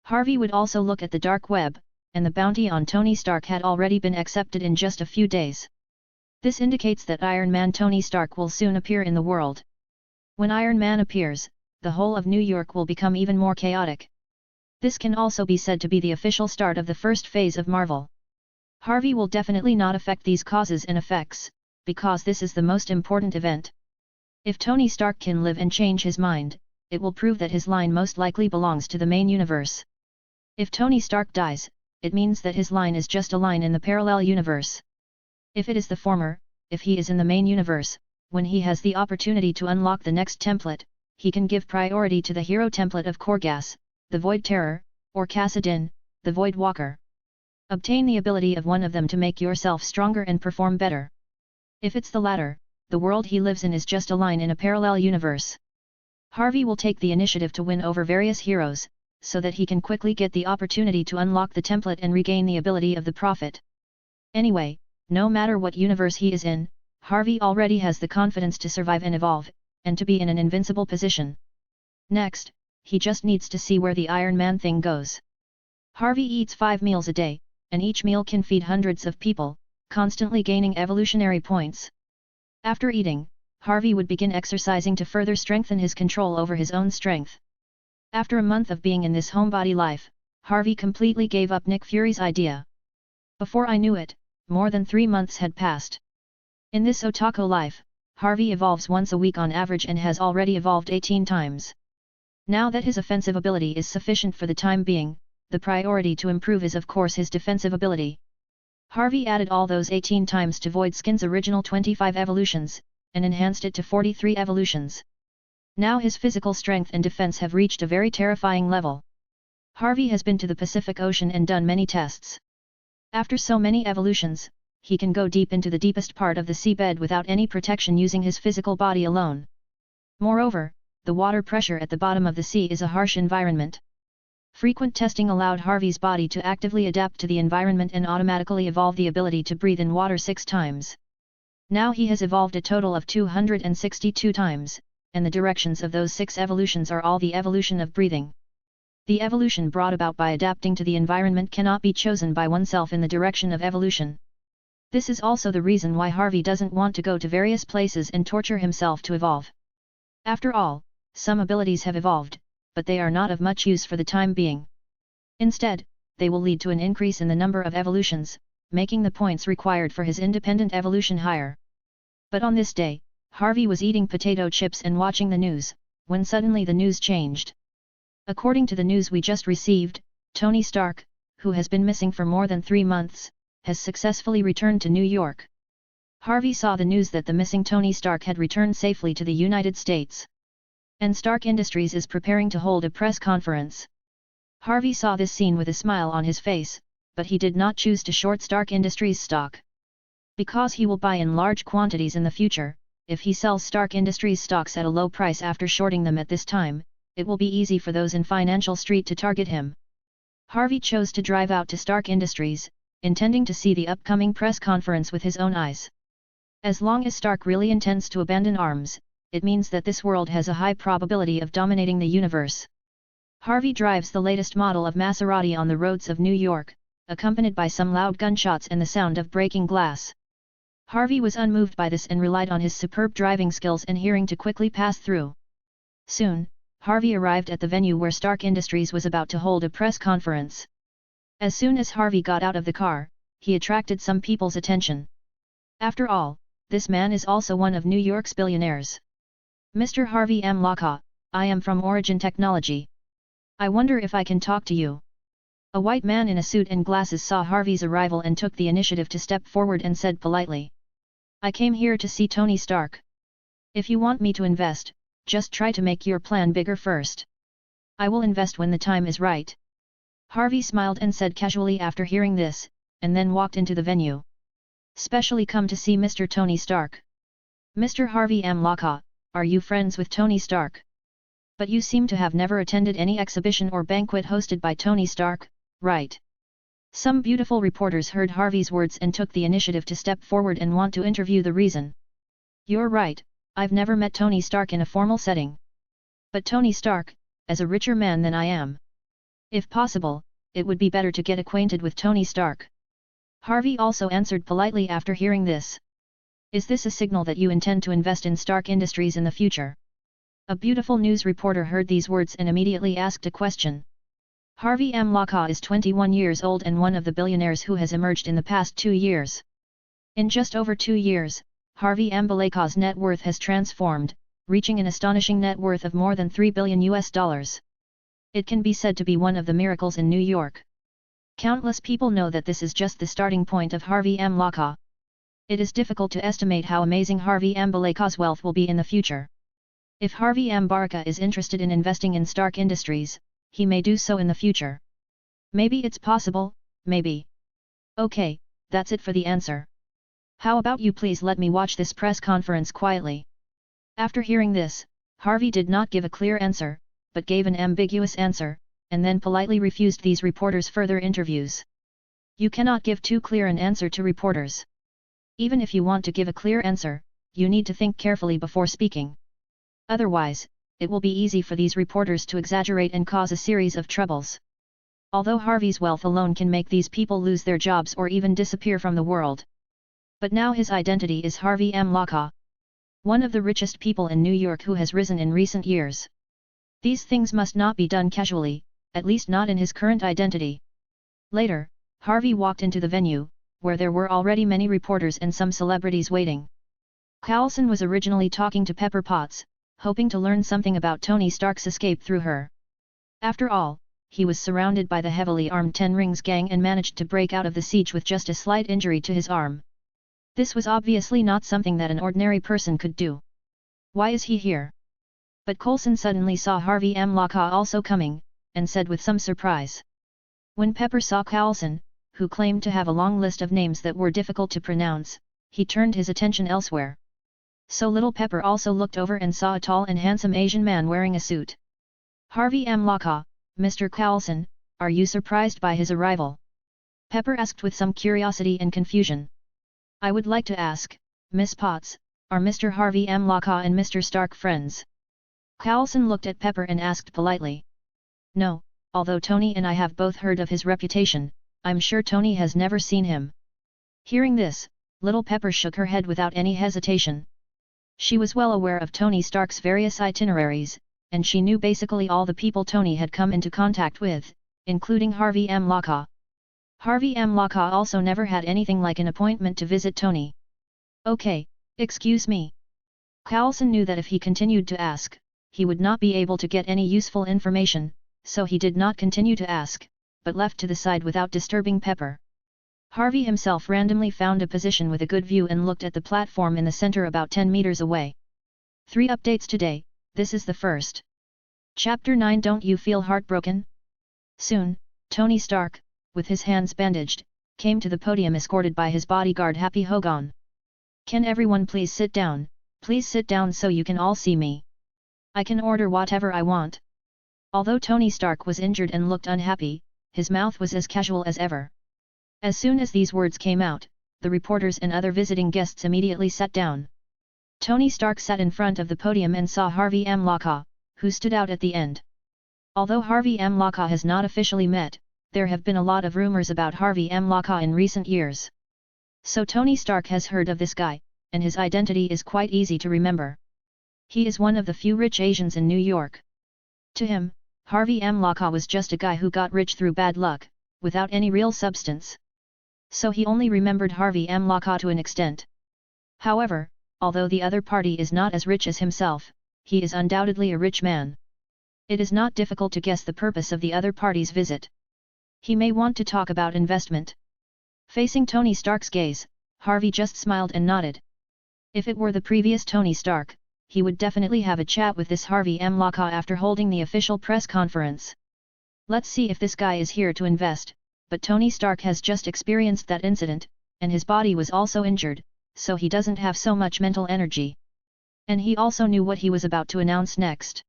Harvey would also look at the dark web, and the bounty on Tony Stark had already been accepted in just a few days. This indicates that Iron Man Tony Stark will soon appear in the world. When Iron Man appears, the whole of New York will become even more chaotic. This can also be said to be the official start of the first phase of Marvel. Harvey will definitely not affect these causes and effects, because this is the most important event. If Tony Stark can live and change his mind, it will prove that his line most likely belongs to the main universe. If Tony Stark dies, it means that his line is just a line in the parallel universe. If it is the former, if he is in the main universe, when he has the opportunity to unlock the next template, he can give priority to the hero template of Korgas, the Void Terror, or Kassadin, the Void Walker. Obtain the ability of one of them to make yourself stronger and perform better. If it's the latter, the world he lives in is just a line in a parallel universe. Harvey will take the initiative to win over various heroes, so that he can quickly get the opportunity to unlock the template and regain the ability of the Prophet. Anyway, no matter what universe he is in, Harvey already has the confidence to survive and evolve, and to be in an invincible position. Next, he just needs to see where the Iron Man thing goes. Harvey eats 5 meals a day, and each meal can feed hundreds of people, constantly gaining evolutionary points. After eating, Harvey would begin exercising to further strengthen his control over his own strength. After a month of being in this homebody life, Harvey completely gave up Nick Fury's idea. Before I knew it, more than 3 months had passed. In this otaku life, Harvey evolves once a week on average and has already evolved 18 times. Now that his offensive ability is sufficient for the time being, the priority to improve is of course his defensive ability. Harvey added all those 18 times to Void Skin's original 25 evolutions, and enhanced it to 43 evolutions. Now his physical strength and defense have reached a very terrifying level. Harvey has been to the Pacific Ocean and done many tests. After so many evolutions, he can go deep into the deepest part of the seabed without any protection using his physical body alone. Moreover, the water pressure at the bottom of the sea is a harsh environment. Frequent testing allowed Harvey's body to actively adapt to the environment and automatically evolve the ability to breathe in water 6 times. Now he has evolved a total of 262 times, and the directions of those 6 evolutions are all the evolution of breathing. The evolution brought about by adapting to the environment cannot be chosen by oneself in the direction of evolution. This is also the reason why Harvey doesn't want to go to various places and torture himself to evolve. After all, some abilities have evolved, but they are not of much use for the time being. Instead, they will lead to an increase in the number of evolutions, making the points required for his independent evolution higher. But on this day, Harvey was eating potato chips and watching the news, when suddenly the news changed. According to the news we just received, Tony Stark, who has been missing for more than 3 months, has successfully returned to New York. Harvey saw the news that the missing Tony Stark had returned safely to the United States. And Stark Industries is preparing to hold a press conference. Harvey saw this scene with a smile on his face, but he did not choose to short Stark Industries stock. Because he will buy in large quantities in the future, if he sells Stark Industries stocks at a low price after shorting them at this time, it will be easy for those in Financial Street to target him. Harvey chose to drive out to Stark Industries, intending to see the upcoming press conference with his own eyes. As long as Stark really intends to abandon arms, it means that this world has a high probability of dominating the universe. Harvey drives the latest model of Maserati on the roads of New York, accompanied by some loud gunshots and the sound of breaking glass. Harvey was unmoved by this and relied on his superb driving skills and hearing to quickly pass through. Soon, Harvey arrived at the venue where Stark Industries was about to hold a press conference. As soon as Harvey got out of the car, he attracted some people's attention. After all, this man is also one of New York's billionaires. Mr. Harvey M. Laka, I am from Origin Technology. I wonder if I can talk to you. A white man in a suit and glasses saw Harvey's arrival and took the initiative to step forward and said politely, I came here to see Tony Stark. If you want me to invest, just try to make your plan bigger first. I will invest when the time is right. Harvey smiled and said casually after hearing this, and then walked into the venue. Specially come to see Mr. Tony Stark. Mr. Harvey M. Laka, are you friends with Tony Stark? But you seem to have never attended any exhibition or banquet hosted by Tony Stark, right? Some beautiful reporters heard Harvey's words and took the initiative to step forward and want to interview the reason. You're right, I've never met Tony Stark in a formal setting. But Tony Stark, as a richer man than I am. If possible, it would be better to get acquainted with Tony Stark. Harvey also answered politely after hearing this. Is this a signal that you intend to invest in Stark Industries in the future? A beautiful news reporter heard these words and immediately asked a question. Harvey M. Laka is 21 years old and one of the billionaires who has emerged in the past 2 years. In just over 2 years, Harvey M. Laka's net worth has transformed, reaching an astonishing net worth of more than $3 billion. It can be said to be one of the miracles in New York. Countless people know that this is just the starting point of Harvey M. Laka. It is difficult to estimate how amazing Harvey M. Laka's wealth will be in the future. If Harvey M. Baraka is interested in investing in Stark Industries, he may do so in the future. Maybe it's possible, maybe. Okay, that's it for the answer. How about you please let me watch this press conference quietly? After hearing this, Harvey did not give a clear answer, but gave an ambiguous answer, and then politely refused these reporters further interviews. You cannot give too clear an answer to reporters. Even if you want to give a clear answer, you need to think carefully before speaking. Otherwise, it will be easy for these reporters to exaggerate and cause a series of troubles. Although Harvey's wealth alone can make these people lose their jobs or even disappear from the world. But now his identity is Harvey M. Laka, one of the richest people in New York who has risen in recent years. These things must not be done casually, at least not in his current identity. Later, Harvey walked into the venue, where there were already many reporters and some celebrities waiting. Coulson was originally talking to Pepper Potts, hoping to learn something about Tony Stark's escape through her. After all, he was surrounded by the heavily armed Ten Rings gang and managed to break out of the siege with just a slight injury to his arm. This was obviously not something that an ordinary person could do. Why is he here? But Coulson suddenly saw Harvey M. Locke also coming, and said with some surprise. When Pepper saw Coulson, who claimed to have a long list of names that were difficult to pronounce, he turned his attention elsewhere. So little Pepper also looked over and saw a tall and handsome Asian man wearing a suit. Harvey M. Locke, Mr. Coulson, are you surprised by his arrival? Pepper asked with some curiosity and confusion. I would like to ask, Miss Potts, are Mr. Harvey M. Locke and Mr. Stark friends? Coulson looked at Pepper and asked politely. No, although Tony and I have both heard of his reputation, I'm sure Tony has never seen him. Hearing this, little Pepper shook her head without any hesitation. She was well aware of Tony Stark's various itineraries, and she knew basically all the people Tony had come into contact with, including Harvey M. Locke. Harvey M. Locke also never had anything like an appointment to visit Tony. Okay, excuse me. Coulson knew that if he continued to ask, he would not be able to get any useful information, so he did not continue to ask, but left to the side without disturbing Pepper. Harvey himself randomly found a position with a good view and looked at the platform in the center about 10 meters away. 3 updates today, this is the first. Chapter 9. Don't you feel heartbroken? Soon, Tony Stark, with his hands bandaged, came to the podium escorted by his bodyguard Happy Hogan. Can everyone please sit down so you can all see me. I can order whatever I want. Although Tony Stark was injured and looked unhappy, his mouth was as casual as ever. As soon as these words came out, the reporters and other visiting guests immediately sat down. Tony Stark sat in front of the podium and saw Harvey M. Locke, who stood out at the end. Although Harvey M. Locke has not officially met, there have been a lot of rumors about Harvey M. Locke in recent years. So Tony Stark has heard of this guy, and his identity is quite easy to remember. He is one of the few rich Asians in New York. To him, Harvey M. Locke was just a guy who got rich through bad luck, without any real substance. So he only remembered Harvey M. Locke to an extent. However, although the other party is not as rich as himself, he is undoubtedly a rich man. It is not difficult to guess the purpose of the other party's visit. He may want to talk about investment. Facing Tony Stark's gaze, Harvey just smiled and nodded. If it were the previous Tony Stark, he would definitely have a chat with this Harvey M. Locke after holding the official press conference. Let's see if this guy is here to invest, but Tony Stark has just experienced that incident, and his body was also injured, so he doesn't have so much mental energy. And he also knew what he was about to announce next.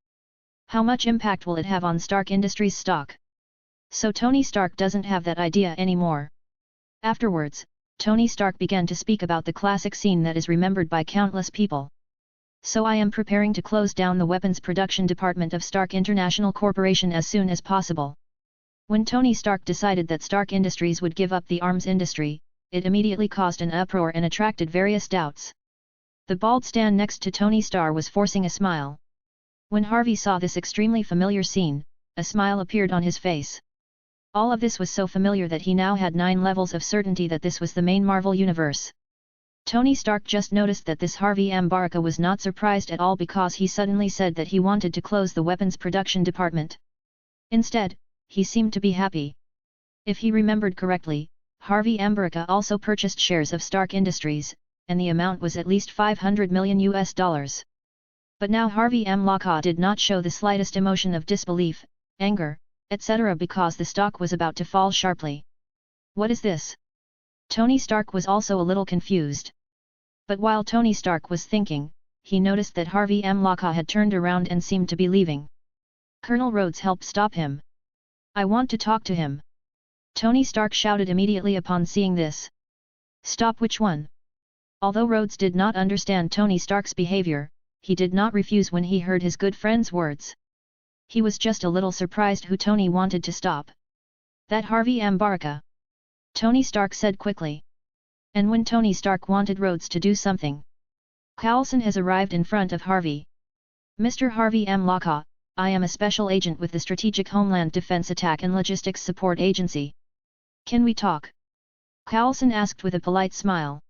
How much impact will it have on Stark Industries stock? So Tony Stark doesn't have that idea anymore. Afterwards, Tony Stark began to speak about the classic scene that is remembered by countless people. So I am preparing to close down the weapons production department of Stark International Corporation as soon as possible. When Tony Stark decided that Stark Industries would give up the arms industry, it immediately caused an uproar and attracted various doubts. The bald stand next to Tony Stark was forcing a smile. When Harvey saw this extremely familiar scene, a smile appeared on his face. All of this was so familiar that he now had 9 levels of certainty that this was the main Marvel universe. Tony Stark just noticed that this Harvey M. Baraka was not surprised at all because he suddenly said that he wanted to close the weapons production department. Instead, he seemed to be happy. If he remembered correctly, Harvey M. Baraka also purchased shares of Stark Industries, and the amount was at least $500 million. But now Harvey M. Locke did not show the slightest emotion of disbelief, anger, etc. because the stock was about to fall sharply. What is this? Tony Stark was also a little confused. But while Tony Stark was thinking, he noticed that Harvey M. Locke had turned around and seemed to be leaving. Colonel Rhodes helped stop him. I want to talk to him. Tony Stark shouted immediately upon seeing this. Stop which one? Although Rhodes did not understand Tony Stark's behavior, he did not refuse when he heard his good friend's words. He was just a little surprised who Tony wanted to stop. That Harvey M. Baraka. Tony Stark said quickly. And when Tony Stark wanted Rhodes to do something. Coulson has arrived in front of Harvey. Mr. Harvey M. Locke, I am a special agent with the Strategic Homeland Defense Attack and Logistics Support Agency. Can we talk? Coulson asked with a polite smile.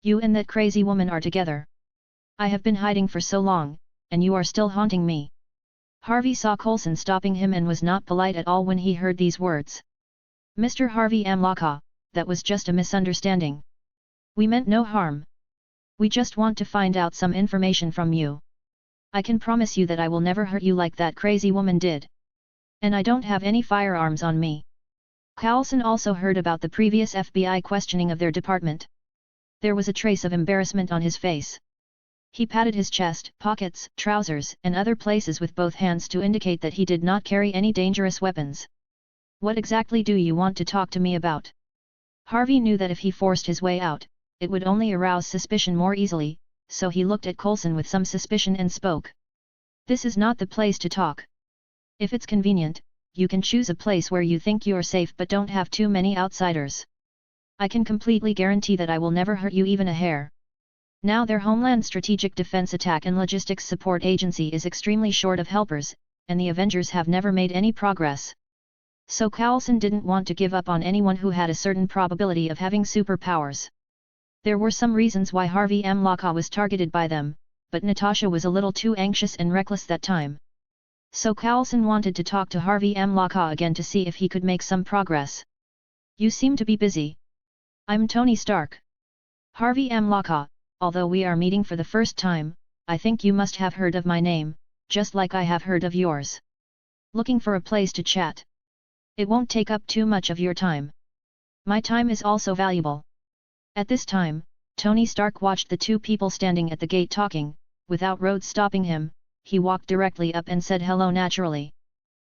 You and that crazy woman are together. I have been hiding for so long, and you are still haunting me. Harvey saw Coulson stopping him and was not polite at all when he heard these words. Mr. Harvey Amlaka, that was just a misunderstanding. We meant no harm. We just want to find out some information from you. I can promise you that I will never hurt you like that crazy woman did. And I don't have any firearms on me. Coulson also heard about the previous FBI questioning of their department. There was a trace of embarrassment on his face. He patted his chest, pockets, trousers, and other places with both hands to indicate that he did not carry any dangerous weapons. What exactly do you want to talk to me about? Harvey knew that if he forced his way out, it would only arouse suspicion more easily, so he looked at Coulson with some suspicion and spoke. This is not the place to talk. If it's convenient, you can choose a place where you think you're safe but don't have too many outsiders. I can completely guarantee that I will never hurt you even a hair. Now their Homeland Strategic Defense Attack and Logistics Support Agency is extremely short of helpers, and the Avengers have never made any progress. So Coulson didn't want to give up on anyone who had a certain probability of having superpowers. There were some reasons why Harvey Amlaka was targeted by them, but Natasha was a little too anxious and reckless that time. So Coulson wanted to talk to Harvey Amlaka again to see if he could make some progress. You seem to be busy. I'm Tony Stark. Harvey Amlaka, although we are meeting for the first time, I think you must have heard of my name, just like I have heard of yours. Looking for a place to chat. It won't take up too much of your time. My time is also valuable. At this time, Tony Stark watched the two people standing at the gate talking. Without Rhodes stopping him, he walked directly up and said hello naturally.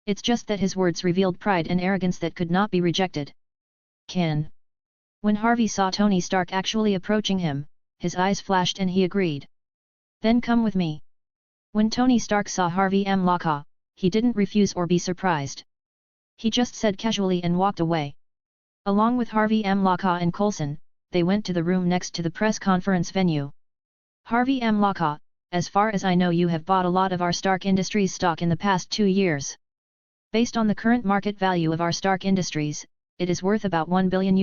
It's just that his words revealed pride and arrogance that could not be rejected. Can. When Harvey saw Tony Stark actually approaching him, his eyes flashed and he agreed. Then come with me. When Tony Stark saw Harvey Amlaka, he didn't refuse or be surprised. He just said casually and walked away. Along with Harvey Amlaka and Coulson, they went to the room next to the press conference venue. Harvey Amlaka, as far as I know you have bought a lot of our Stark Industries stock in the past 2 years. Based on the current market value of our Stark Industries, it is worth about $1 billion.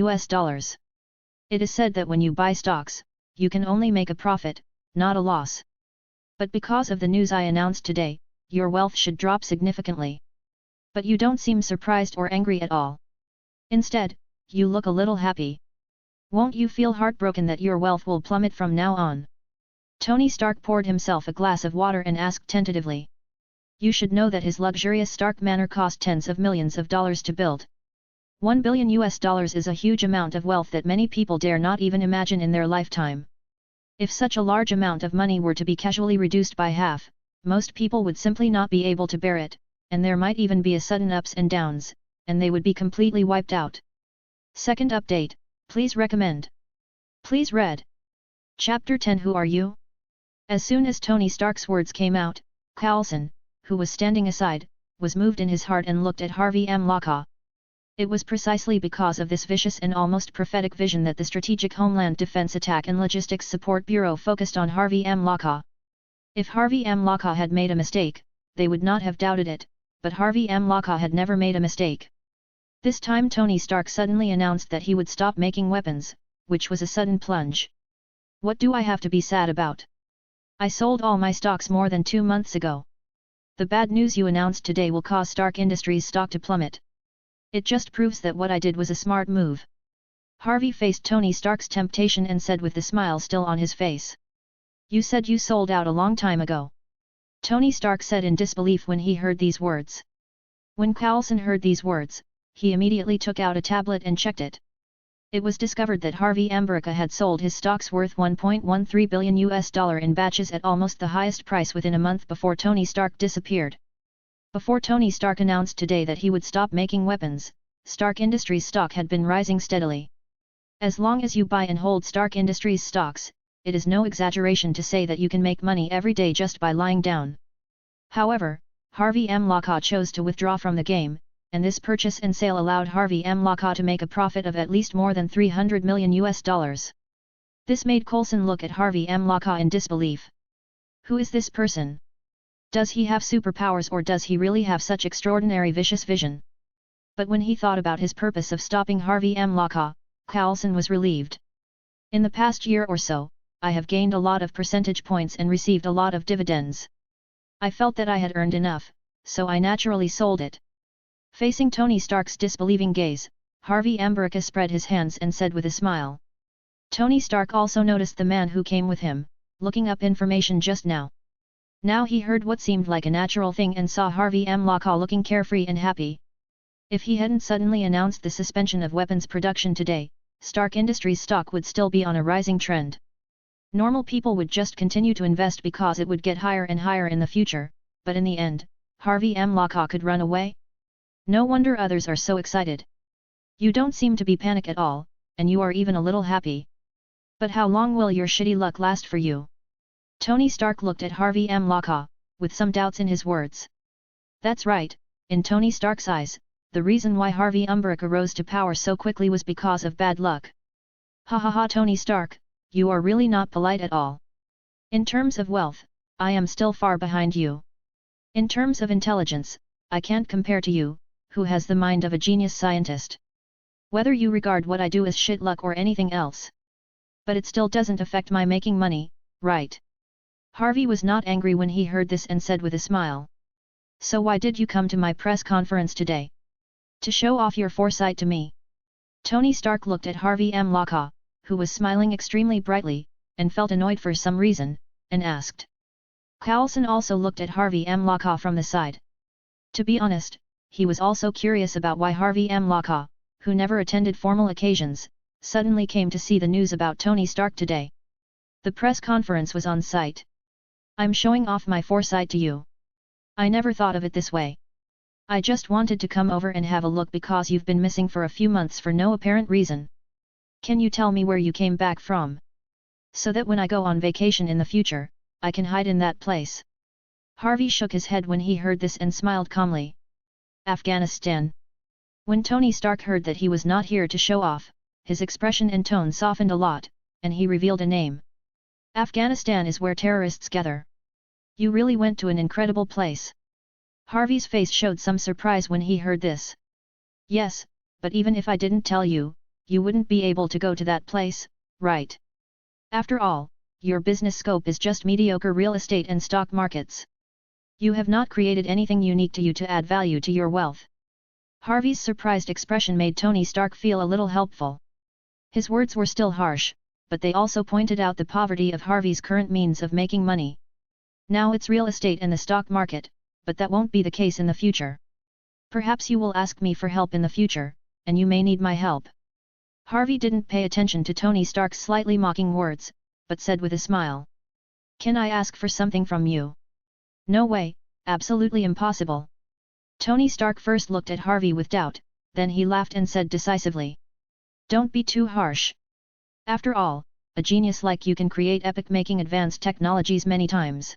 It is said that when you buy stocks, you can only make a profit, not a loss. But because of the news I announced today, your wealth should drop significantly. But you don't seem surprised or angry at all. Instead, you look a little happy. Won't you feel heartbroken that your wealth will plummet from now on? Tony Stark poured himself a glass of water and asked tentatively. You should know that his luxurious Stark Manor cost tens of millions of dollars to build. $1 billion is a huge amount of wealth that many people dare not even imagine in their lifetime. If such a large amount of money were to be casually reduced by half, most people would simply not be able to bear it, and there might even be a sudden ups and downs, and they would be completely wiped out. Second update, please recommend. Please read. Chapter 10 Who are you? As soon as Tony Stark's words came out, Coulson, who was standing aside, was moved in his heart and looked at Harvey Amlaka. It was precisely because of this vicious and almost prophetic vision that the Strategic Homeland Defense Attack and Logistics Support Bureau focused on Harvey Amlaka. If Harvey Amlaka had made a mistake, they would not have doubted it, but Harvey Amlaka had never made a mistake. This time Tony Stark suddenly announced that he would stop making weapons, which was a sudden plunge. What do I have to be sad about? I sold all my stocks more than 2 months ago. The bad news you announced today will cause Stark Industries stock to plummet. It just proves that what I did was a smart move. Harvey faced Tony Stark's temptation and said with the smile still on his face. You said you sold out a long time ago. Tony Stark said in disbelief when he heard these words. When Coulson heard these words, he immediately took out a tablet and checked it. It was discovered that Harvey Amlaka had sold his stocks worth $1.13 billion in batches at almost the highest price within a month before Tony Stark disappeared. Before Tony Stark announced today that he would stop making weapons, Stark Industries stock had been rising steadily. As long as you buy and hold Stark Industries stocks, it is no exaggeration to say that you can make money every day just by lying down. However, Harvey Amlaka chose to withdraw from the game, and this purchase and sale allowed Harvey Amlaka to make a profit of at least more than $300 million. This made Coulson look at Harvey Amlaka in disbelief. Who is this person? Does he have superpowers or does he really have such extraordinary vicious vision? But when he thought about his purpose of stopping Harvey Amlaka, Coulson was relieved. In the past year or so, I have gained a lot of percentage points and received a lot of dividends. I felt that I had earned enough, so I naturally sold it. Facing Tony Stark's disbelieving gaze, Harvey America spread his hands and said with a smile. Tony Stark also noticed the man who came with him, looking up information just now. Now he heard what seemed like a natural thing and saw Harvey America looking carefree and happy. If he hadn't suddenly announced the suspension of weapons production today, Stark Industries stock would still be on a rising trend. Normal people would just continue to invest because it would get higher and higher in the future, but in the end, Harvey America could run away? No wonder others are so excited. You don't seem to be panicked at all, and you are even a little happy. But how long will your shitty luck last for you? Tony Stark looked at Harvey America, with some doubts in his words. That's right, in Tony Stark's eyes, the reason why Harvey America rose to power so quickly was because of bad luck. Ha ha ha, Tony Stark, you are really not polite at all. In terms of wealth, I am still far behind you. In terms of intelligence, I can't compare to you, who has the mind of a genius scientist. Whether you regard what I do as shit luck or anything else. But it still doesn't affect my making money, right? Harvey was not angry when he heard this and said with a smile. So why did you come to my press conference today? To show off your foresight to me? Tony Stark looked at Harvey America, who was smiling extremely brightly, and felt annoyed for some reason, and asked. Coulson also looked at Harvey America from the side. To be honest, he was also curious about why Harvey America, who never attended formal occasions, suddenly came to see the news about Tony Stark today. The press conference was on site. I'm showing off my foresight to you. I never thought of it this way. I just wanted to come over and have a look because you've been missing for a few months for no apparent reason. Can you tell me where you came back from? So that when I go on vacation in the future, I can hide in that place. Harvey shook his head when he heard this and smiled calmly. Afghanistan. When Tony Stark heard that he was not here to show off, his expression and tone softened a lot, and he revealed a name. Afghanistan is where terrorists gather. You really went to an incredible place. Harvey's face showed some surprise when he heard this. Yes, but even if I didn't tell you, you wouldn't be able to go to that place, right? After all, your business scope is just mediocre real estate and stock markets. You have not created anything unique to you to add value to your wealth. Harvey's surprised expression made Tony Stark feel a little helpful. His words were still harsh, but they also pointed out the poverty of Harvey's current means of making money. Now it's real estate and the stock market, but that won't be the case in the future. Perhaps you will ask me for help in the future, and you may need my help. Harvey didn't pay attention to Tony Stark's slightly mocking words, but said with a smile. Can I ask for something from you? No way, absolutely impossible. Tony Stark first looked at Harvey with doubt, then he laughed and said decisively. Don't be too harsh. After all, a genius like you can create epic-making advanced technologies many times.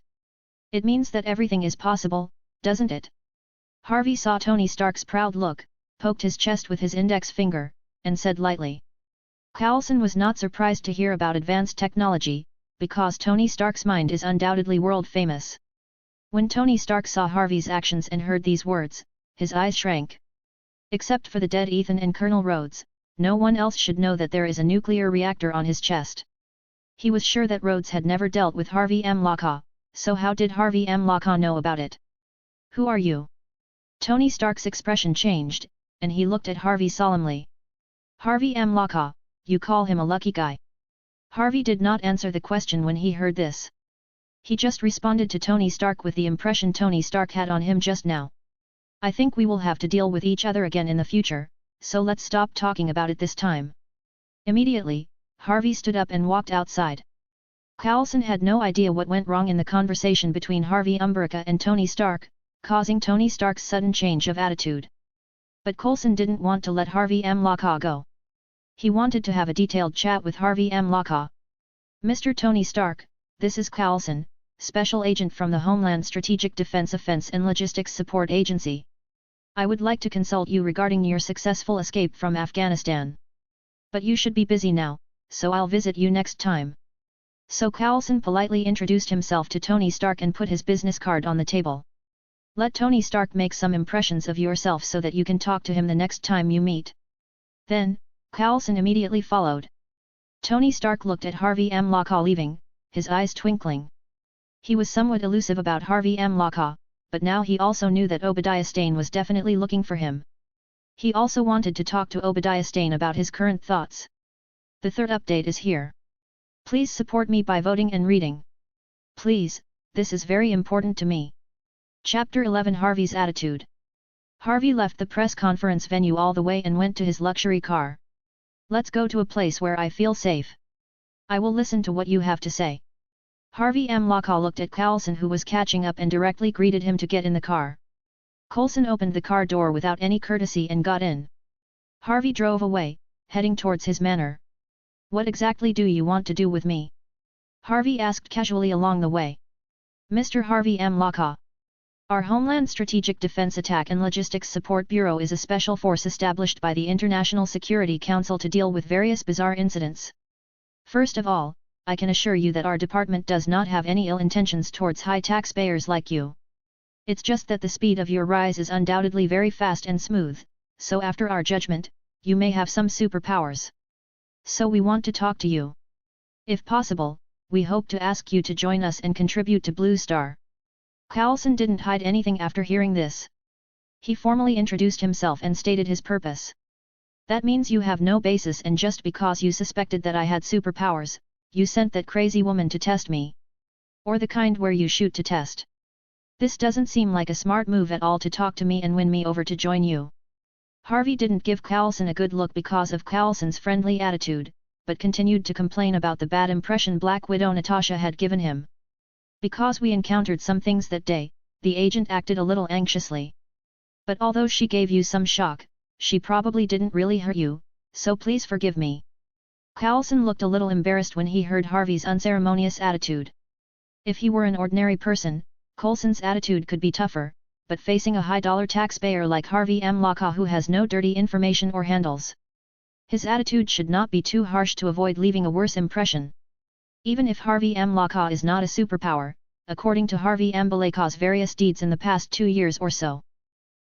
It means that everything is possible, doesn't it? Harvey saw Tony Stark's proud look, poked his chest with his index finger, and said lightly. Coulson was not surprised to hear about advanced technology, because Tony Stark's mind is undoubtedly world-famous. When Tony Stark saw Harvey's actions and heard these words, his eyes shrank. Except for the dead Ethan and Colonel Rhodes, no one else should know that there is a nuclear reactor on his chest. He was sure that Rhodes had never dealt with Harvey America, so how did Harvey America know about it? Who are you? Tony Stark's expression changed, and he looked at Harvey solemnly. Harvey America, you call him a lucky guy. Harvey did not answer the question when he heard this. He just responded to Tony Stark with the impression Tony Stark had on him just now. I think we will have to deal with each other again in the future, so let's stop talking about it this time. Immediately, Harvey stood up and walked outside. Coulson had no idea what went wrong in the conversation between Harvey America and Tony Stark, causing Tony Stark's sudden change of attitude. But Coulson didn't want to let Harvey America go. He wanted to have a detailed chat with Harvey America. Mr. Tony Stark, this is Coulson, Special Agent from the Homeland Strategic Defense Offense and Logistics Support Agency. I would like to consult you regarding your successful escape from Afghanistan. But you should be busy now, so I'll visit you next time. So Coulson politely introduced himself to Tony Stark and put his business card on the table. Let Tony Stark make some impressions of yourself so that you can talk to him the next time you meet. Then, Coulson immediately followed. Tony Stark looked at Harvey M. Locke leaving, his eyes twinkling. He was somewhat elusive about Harvey M. Locke, but now he also knew that Obadiah Stane was definitely looking for him. He also wanted to talk to Obadiah Stane about his current thoughts. The third update is here. Please support me by voting and reading. Please, this is very important to me. Chapter 11 Harvey's Attitude. Harvey left the press conference venue all the way and went to his luxury car. Let's go to a place where I feel safe. I will listen to what you have to say. Harvey M. Locke looked at Coulson, who was catching up, and directly greeted him to get in the car. Coulson opened the car door without any courtesy and got in. Harvey drove away, heading towards his manor. What exactly do you want to do with me? Harvey asked casually along the way. Mr. Harvey M. Locke. Our Homeland Strategic Defense Attack and Logistics Support Bureau is a special force established by the International Security Council to deal with various bizarre incidents. First of all, I can assure you that our department does not have any ill intentions towards high taxpayers like you. It's just that the speed of your rise is undoubtedly very fast and smooth, so after our judgment, you may have some superpowers. So we want to talk to you. If possible, we hope to ask you to join us and contribute to Blue Star. Coulson didn't hide anything after hearing this. He formally introduced himself and stated his purpose. That means you have no basis, and just because you suspected that I had superpowers, you sent that crazy woman to test me. Or the kind where you shoot to test. This doesn't seem like a smart move at all to talk to me and win me over to join you. Harvey didn't give Coulson a good look because of Coulson's friendly attitude, but continued to complain about the bad impression Black Widow Natasha had given him. Because we encountered some things that day, the agent acted a little anxiously. But although she gave you some shock, she probably didn't really hurt you, so please forgive me. Coulson looked a little embarrassed when he heard Harvey's unceremonious attitude. If he were an ordinary person, Coulson's attitude could be tougher, but facing a high-dollar taxpayer like Harvey M. Locke who has no dirty information or handles, his attitude should not be too harsh to avoid leaving a worse impression. Even if Harvey M. Locke is not a superpower, according to Harvey M. Locke's various deeds in the past 2 years or so.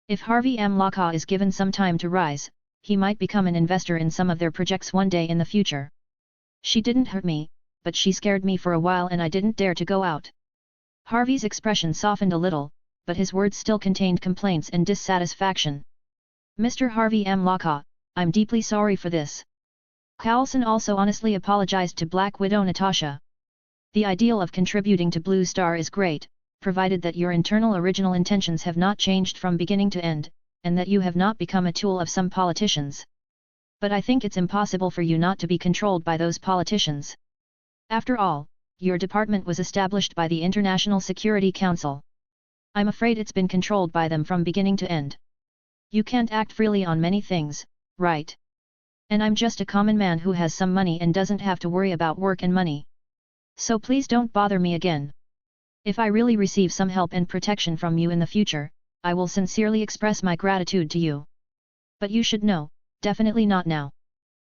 If Harvey M. Locke is given some time to rise, he might become an investor in some of their projects one day in the future. She didn't hurt me, but she scared me for a while and I didn't dare to go out. Harvey's expression softened a little, but his words still contained complaints and dissatisfaction. Mr. Harvey M. Locke, I'm deeply sorry for this. Coulson also honestly apologized to Black Widow Natasha. The ideal of contributing to Blue Star is great, provided that your internal original intentions have not changed from beginning to end, and that you have not become a tool of some politicians. But I think it's impossible for you not to be controlled by those politicians. After all, your department was established by the International Security Council. I'm afraid it's been controlled by them from beginning to end. You can't act freely on many things, right? And I'm just a common man who has some money and doesn't have to worry about work and money. So please don't bother me again. If I really receive some help and protection from you in the future, I will sincerely express my gratitude to you. But you should know, definitely not now.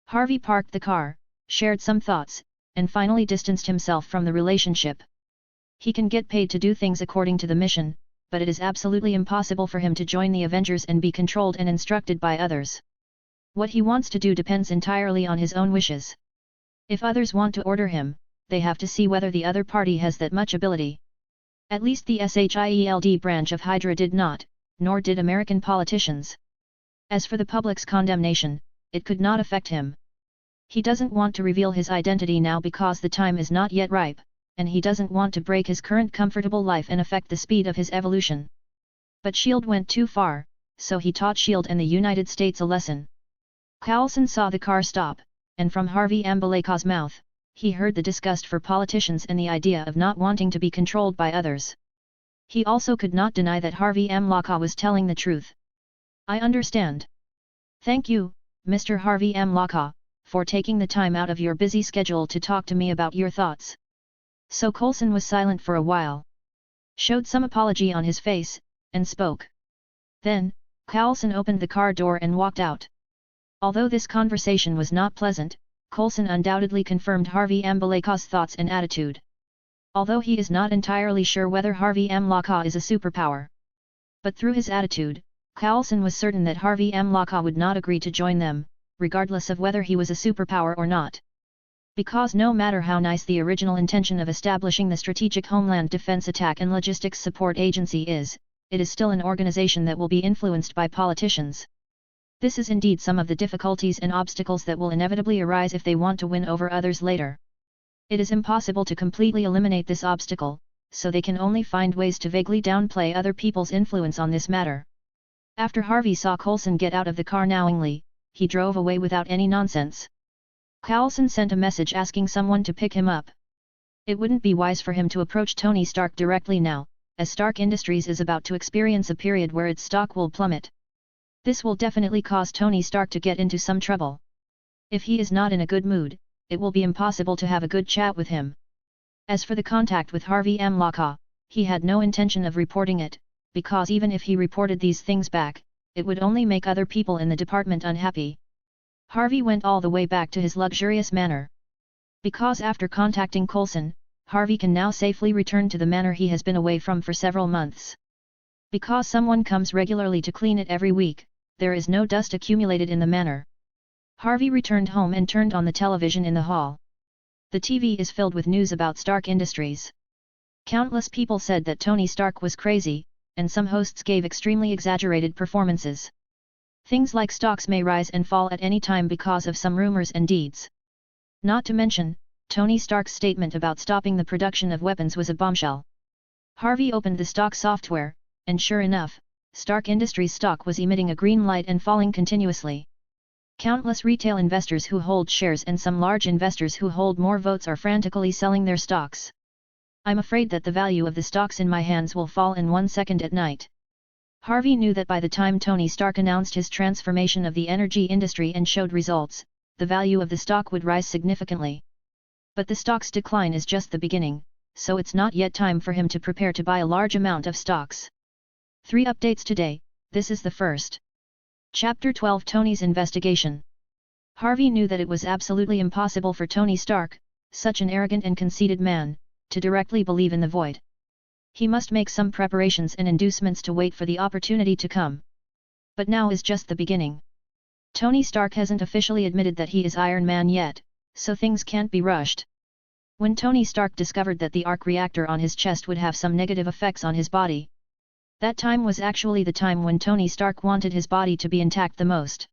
Harvey parked the car, shared some thoughts, and finally distanced himself from the relationship. He can get paid to do things according to the mission, but it is absolutely impossible for him to join the Avengers and be controlled and instructed by others. What he wants to do depends entirely on his own wishes. If others want to order him, they have to see whether the other party has that much ability. At least the SHIELD branch of Hydra did not, nor did American politicians. As for the public's condemnation, it could not affect him. He doesn't want to reveal his identity now because the time is not yet ripe, and he doesn't want to break his current comfortable life and affect the speed of his evolution. But S.H.I.E.L.D. went too far, so he taught S.H.I.E.L.D. and the United States a lesson. Coulson saw the car stop, and from Harvey M. Locke's mouth, he heard the disgust for politicians and the idea of not wanting to be controlled by others. He also could not deny that Harvey M. Locke was telling the truth. I understand. Thank you, Mr. Harvey M. Locke, for taking the time out of your busy schedule to talk to me about your thoughts. So Coulson was silent for a while. Showed some apology on his face, and spoke. Then, Coulson opened the car door and walked out. Although this conversation was not pleasant, Coulson undoubtedly confirmed Harvey M. Locke's thoughts and attitude. Although he is not entirely sure whether Harvey M. Locke is a superpower. But through his attitude, Coulson was certain that Harvey M. Locke would not agree to join them, regardless of whether he was a superpower or not. Because no matter how nice the original intention of establishing the Strategic Homeland Defense Attack and Logistics Support Agency is, it is still an organization that will be influenced by politicians. This is indeed some of the difficulties and obstacles that will inevitably arise if they want to win over others later. It is impossible to completely eliminate this obstacle, so they can only find ways to vaguely downplay other people's influence on this matter. After Harvey saw Coulson get out of the car knowingly, he drove away without any nonsense. Coulson sent a message asking someone to pick him up. It wouldn't be wise for him to approach Tony Stark directly now, as Stark Industries is about to experience a period where its stock will plummet. This will definitely cause Tony Stark to get into some trouble. If he is not in a good mood, it will be impossible to have a good chat with him. As for the contact with Harvey M. Locke, he had no intention of reporting it, because even if he reported these things back, it would only make other people in the department unhappy. Harvey went all the way back to his luxurious manor. Because after contacting Coulson, Harvey can now safely return to the manor he has been away from for several months. Because someone comes regularly to clean it every week, there is no dust accumulated in the manor. Harvey returned home and turned on the television in the hall. The TV is filled with news about Stark Industries. Countless people said that Tony Stark was crazy, and some hosts gave extremely exaggerated performances. Things like stocks may rise and fall at any time because of some rumors and deeds. Not to mention, Tony Stark's statement about stopping the production of weapons was a bombshell. Harvey opened the stock software, and sure enough, Stark Industries stock was emitting a green light and falling continuously. Countless retail investors who hold shares and some large investors who hold more votes are frantically selling their stocks. I'm afraid that the value of the stocks in my hands will fall in 1 second at night. Harvey knew that by the time Tony Stark announced his transformation of the energy industry and showed results, the value of the stock would rise significantly. But the stock's decline is just the beginning, so it's not yet time for him to prepare to buy a large amount of stocks. 3 updates today, this is the first. Chapter 12 Tony's Investigation. Harvey knew that it was absolutely impossible for Tony Stark, such an arrogant and conceited man, to directly believe in the void. He must make some preparations and inducements to wait for the opportunity to come. But now is just the beginning. Tony Stark hasn't officially admitted that he is Iron Man yet, so things can't be rushed. When Tony Stark discovered that the arc reactor on his chest would have some negative effects on his body, that time was actually the time when Tony Stark wanted his body to be intact the most.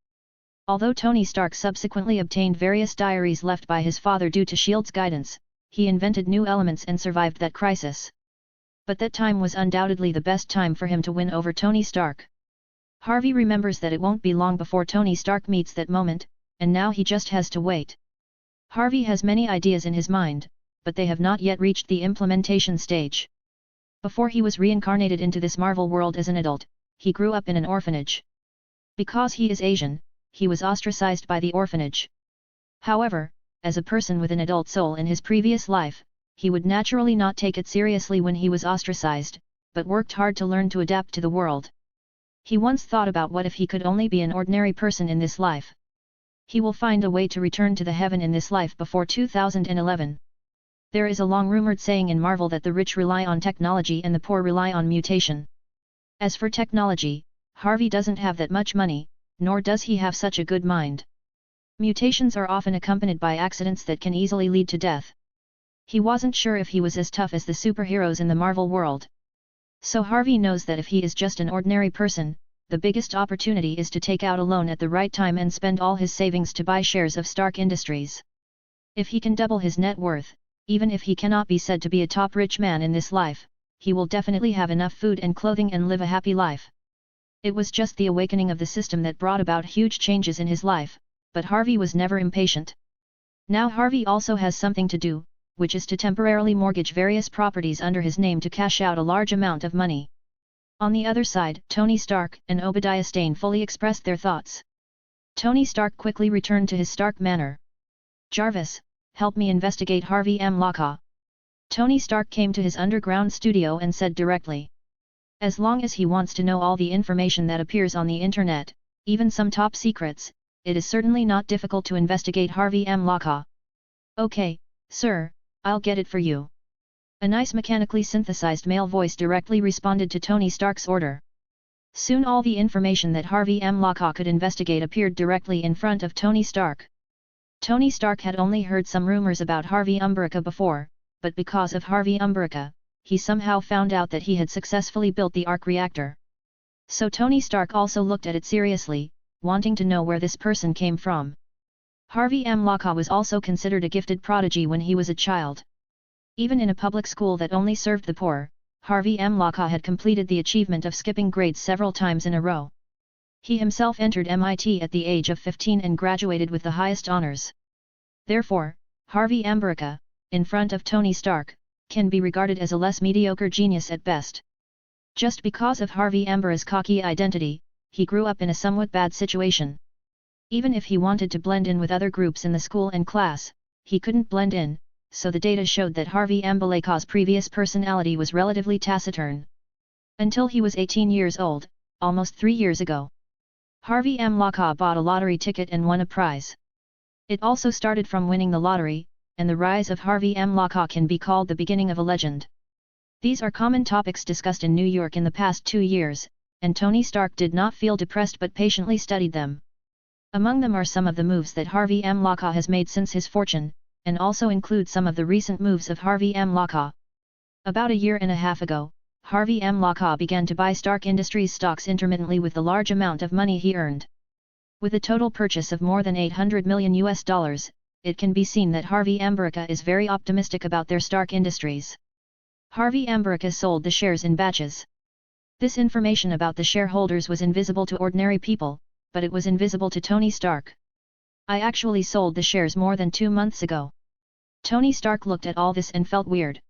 Although Tony Stark subsequently obtained various diaries left by his father due to S.H.I.E.L.D.'s guidance, he invented new elements and survived that crisis. But that time was undoubtedly the best time for him to win over Tony Stark. Harvey remembers that it won't be long before Tony Stark meets that moment, and now he just has to wait. Harvey has many ideas in his mind, but they have not yet reached the implementation stage. Before he was reincarnated into this Marvel world as an adult, he grew up in an orphanage. Because he is Asian, he was ostracized by the orphanage. However, as a person with an adult soul in his previous life, he would naturally not take it seriously when he was ostracized, but worked hard to learn to adapt to the world. He once thought about what if he could only be an ordinary person in this life. He will find a way to return to the heaven in this life before 2011. There is a long-rumored saying in Marvel that the rich rely on technology and the poor rely on mutation. As for technology, Harvey doesn't have that much money, nor does he have such a good mind. Mutations are often accompanied by accidents that can easily lead to death. He wasn't sure if he was as tough as the superheroes in the Marvel world. So Harvey knows that if he is just an ordinary person, the biggest opportunity is to take out a loan at the right time and spend all his savings to buy shares of Stark Industries. If he can double his net worth, even if he cannot be said to be a top rich man in this life, he will definitely have enough food and clothing and live a happy life. It was just the awakening of the system that brought about huge changes in his life, but Harvey was never impatient. Now Harvey also has something to do, which is to temporarily mortgage various properties under his name to cash out a large amount of money. On the other side, Tony Stark and Obadiah Stane fully expressed their thoughts. Tony Stark quickly returned to his Stark manor. Jarvis, help me investigate Harvey M. Locke. Tony Stark came to his underground studio and said directly. As long as he wants to know all the information that appears on the internet, even some top secrets, it is certainly not difficult to investigate Harvey M. Locke. Okay, sir, I'll get it for you. A nice mechanically synthesized male voice directly responded to Tony Stark's order. Soon all the information that Harvey M. Locke could investigate appeared directly in front of Tony Stark. Tony Stark had only heard some rumors about Harvey Umbrica before, but because of Harvey Umbrica, he somehow found out that he had successfully built the arc reactor. So Tony Stark also looked at it seriously, wanting to know where this person came from. Harvey Umbrica was also considered a gifted prodigy when he was a child. Even in a public school that only served the poor, Harvey Umbrica had completed the achievement of skipping grades several times in a row. He himself entered MIT at the age of 15 and graduated with the highest honors. Therefore, Harvey Umbrica, in front of Tony Stark, can be regarded as a less mediocre genius at best. Just because of Harvey Umbrica's cocky identity, he grew up in a somewhat bad situation. Even if he wanted to blend in with other groups in the school and class, he couldn't blend in, so the data showed that Harvey Umbrica's previous personality was relatively taciturn. Until he was 18 years old, almost 3 years ago. Harvey Umbrica bought a lottery ticket and won a prize. It also started from winning the lottery, and the rise of Harvey Umbrica can be called the beginning of a legend. These are common topics discussed in New York in the past 2 years, and Tony Stark did not feel depressed but patiently studied them. Among them are some of the moves that Harvey Umbrica has made since his fortune, and also include some of the recent moves of Harvey Umbrica. About a year and a half ago, Harvey Umbrica began to buy Stark Industries stocks intermittently with the large amount of money he earned. With a total purchase of more than $800 million, it can be seen that Harvey Umbrica is very optimistic about their Stark Industries. Harvey Umbrica sold the shares in batches. This information about the shareholders was invisible to ordinary people, but it was invisible to Tony Stark. I actually sold the shares more than 2 months ago. Tony Stark looked at all this and felt weird.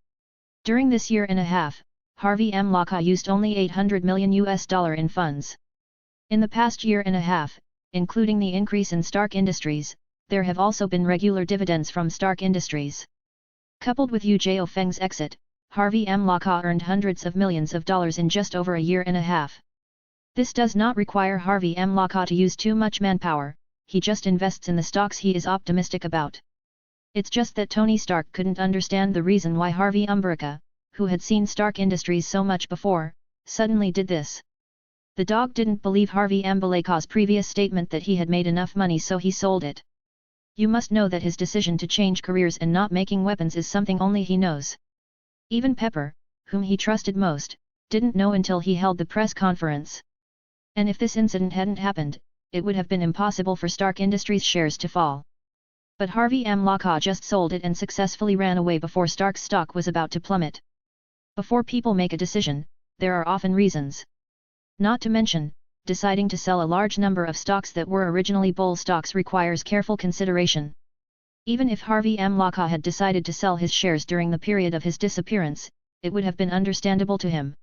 During this year and a half, Harvey Umbrica used only $800 million in funds. In the past year and a half, including the increase in Stark Industries, there have also been regular dividends from Stark Industries. Coupled with Yu Jiofeng's exit, Harvey Umbrica earned hundreds of millions of dollars in just over a year and a half. This does not require Harvey Umbrica to use too much manpower, he just invests in the stocks he is optimistic about. It's just that Tony Stark couldn't understand the reason why Harvey Umbrica, who had seen Stark Industries so much before, suddenly did this. The dog didn't believe Harvey Umbrica's previous statement that he had made enough money so he sold it. You must know that his decision to change careers and not making weapons is something only he knows. Even Pepper, whom he trusted most, didn't know until he held the press conference. And if this incident hadn't happened, it would have been impossible for Stark Industries shares to fall. But Harvey Umbrica just sold it and successfully ran away before Stark's stock was about to plummet. Before people make a decision, there are often reasons. Not to mention, deciding to sell a large number of stocks that were originally bull stocks requires careful consideration. Even if Harvey Umbrica had decided to sell his shares during the period of his disappearance, it would have been understandable to him.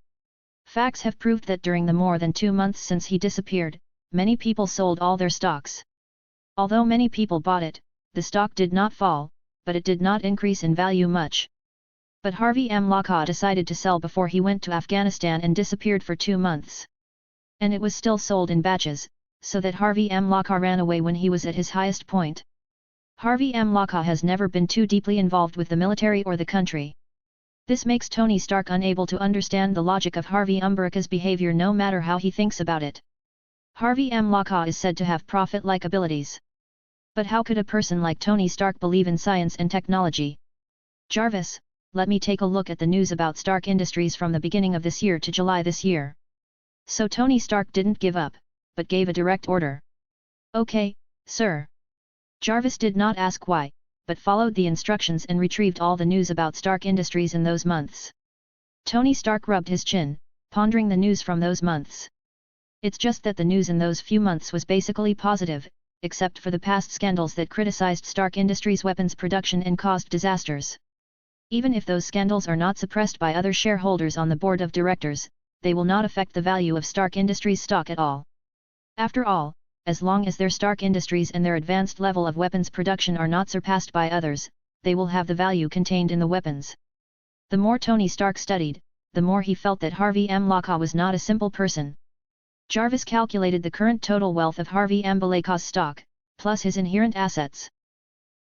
Facts have proved that during the more than 2 months since he disappeared, many people sold all their stocks. Although many people bought it, the stock did not fall, but it did not increase in value much. But Harvey Umbrica decided to sell before he went to Afghanistan and disappeared for 2 months. And it was still sold in batches, so that Harvey Umbrica ran away when he was at his highest point. Harvey Umbrica has never been too deeply involved with the military or the country. This makes Tony Stark unable to understand the logic of Harvey Umbrica's behavior no matter how he thinks about it. Harvey Umbrica is said to have prophet-like abilities. But how could a person like Tony Stark believe in science and technology? Jarvis, let me take a look at the news about Stark Industries from the beginning of this year to July this year. So Tony Stark didn't give up, but gave a direct order. Okay, sir. Jarvis did not ask why, but followed the instructions and retrieved all the news about Stark Industries in those months. Tony Stark rubbed his chin, pondering the news from those months. It's just that the news in those few months was basically positive, except for the past scandals that criticized Stark Industries' weapons production and caused disasters. Even if those scandals are not suppressed by other shareholders on the board of directors, they will not affect the value of Stark Industries stock at all. After all, as long as their Stark Industries and their advanced level of weapons production are not surpassed by others, they will have the value contained in the weapons. The more Tony Stark studied, the more he felt that Harvey Umbrica was not a simple person. Jarvis calculated the current total wealth of Harvey Umbrica's stock, plus his inherent assets.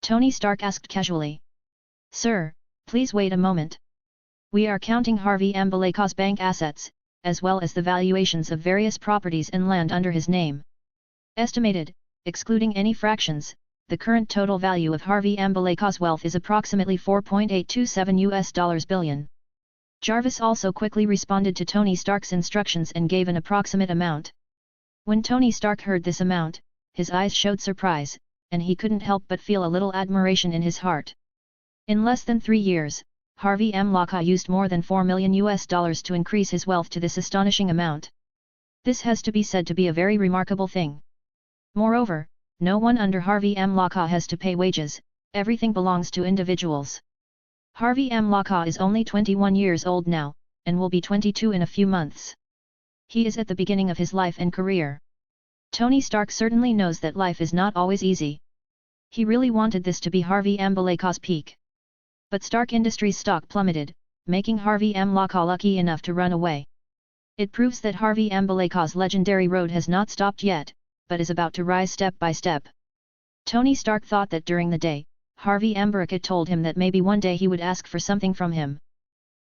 Tony Stark asked casually. Sir, please wait a moment. We are counting Harvey Umbrica's bank assets, as well as the valuations of various properties and land under his name. Estimated, excluding any fractions, the current total value of Harvey M. Balekaw's wealth is approximately $4.827 billion. Jarvis also quickly responded to Tony Stark's instructions and gave an approximate amount. When Tony Stark heard this amount, his eyes showed surprise, and he couldn't help but feel a little admiration in his heart. In less than 3 years, Harvey M. Balekaw used more than $4 million to increase his wealth to this astonishing amount. This has to be said to be a very remarkable thing. Moreover, no one under Harvey M. Balekaw has to pay wages, everything belongs to individuals. Harvey M. Balekaw is only 21 years old now, and will be 22 in a few months. He is at the beginning of his life and career. Tony Stark certainly knows that life is not always easy. He really wanted this to be Harvey M. Balekaw's peak. But Stark Industries' stock plummeted, making Harvey M. Balekaw lucky enough to run away. It proves that Harvey M. Balekaw's legendary road has not stopped yet, but is about to rise step by step. Tony Stark thought that during the day, Harvey M. Balekaw told him that maybe one day he would ask for something from him.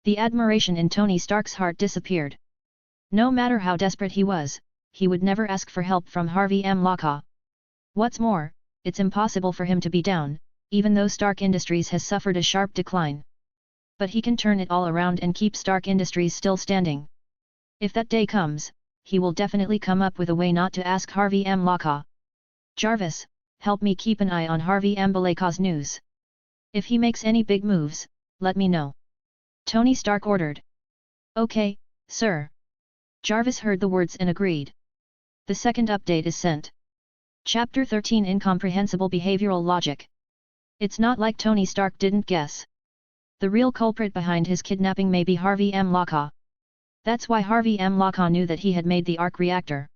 The admiration in Tony Stark's heart disappeared. No matter how desperate he was, he would never ask for help from Harvey M. Balekaw. What's more, it's impossible for him to be down, even though Stark Industries has suffered a sharp decline. But he can turn it all around and keep Stark Industries still standing. If that day comes, he will definitely come up with a way not to ask Harvey M. Balekaw. Jarvis, help me keep an eye on Harvey M. Balekaw's news. If he makes any big moves, let me know. Tony Stark ordered. Okay, sir. Jarvis heard the words and agreed. The second update is sent. Chapter 13 Incomprehensible Behavioral Logic. It's not like Tony Stark didn't guess. The real culprit behind his kidnapping may be Harvey M. Balekaw. That's why Harvey M. Balekaw knew that he had made the arc reactor.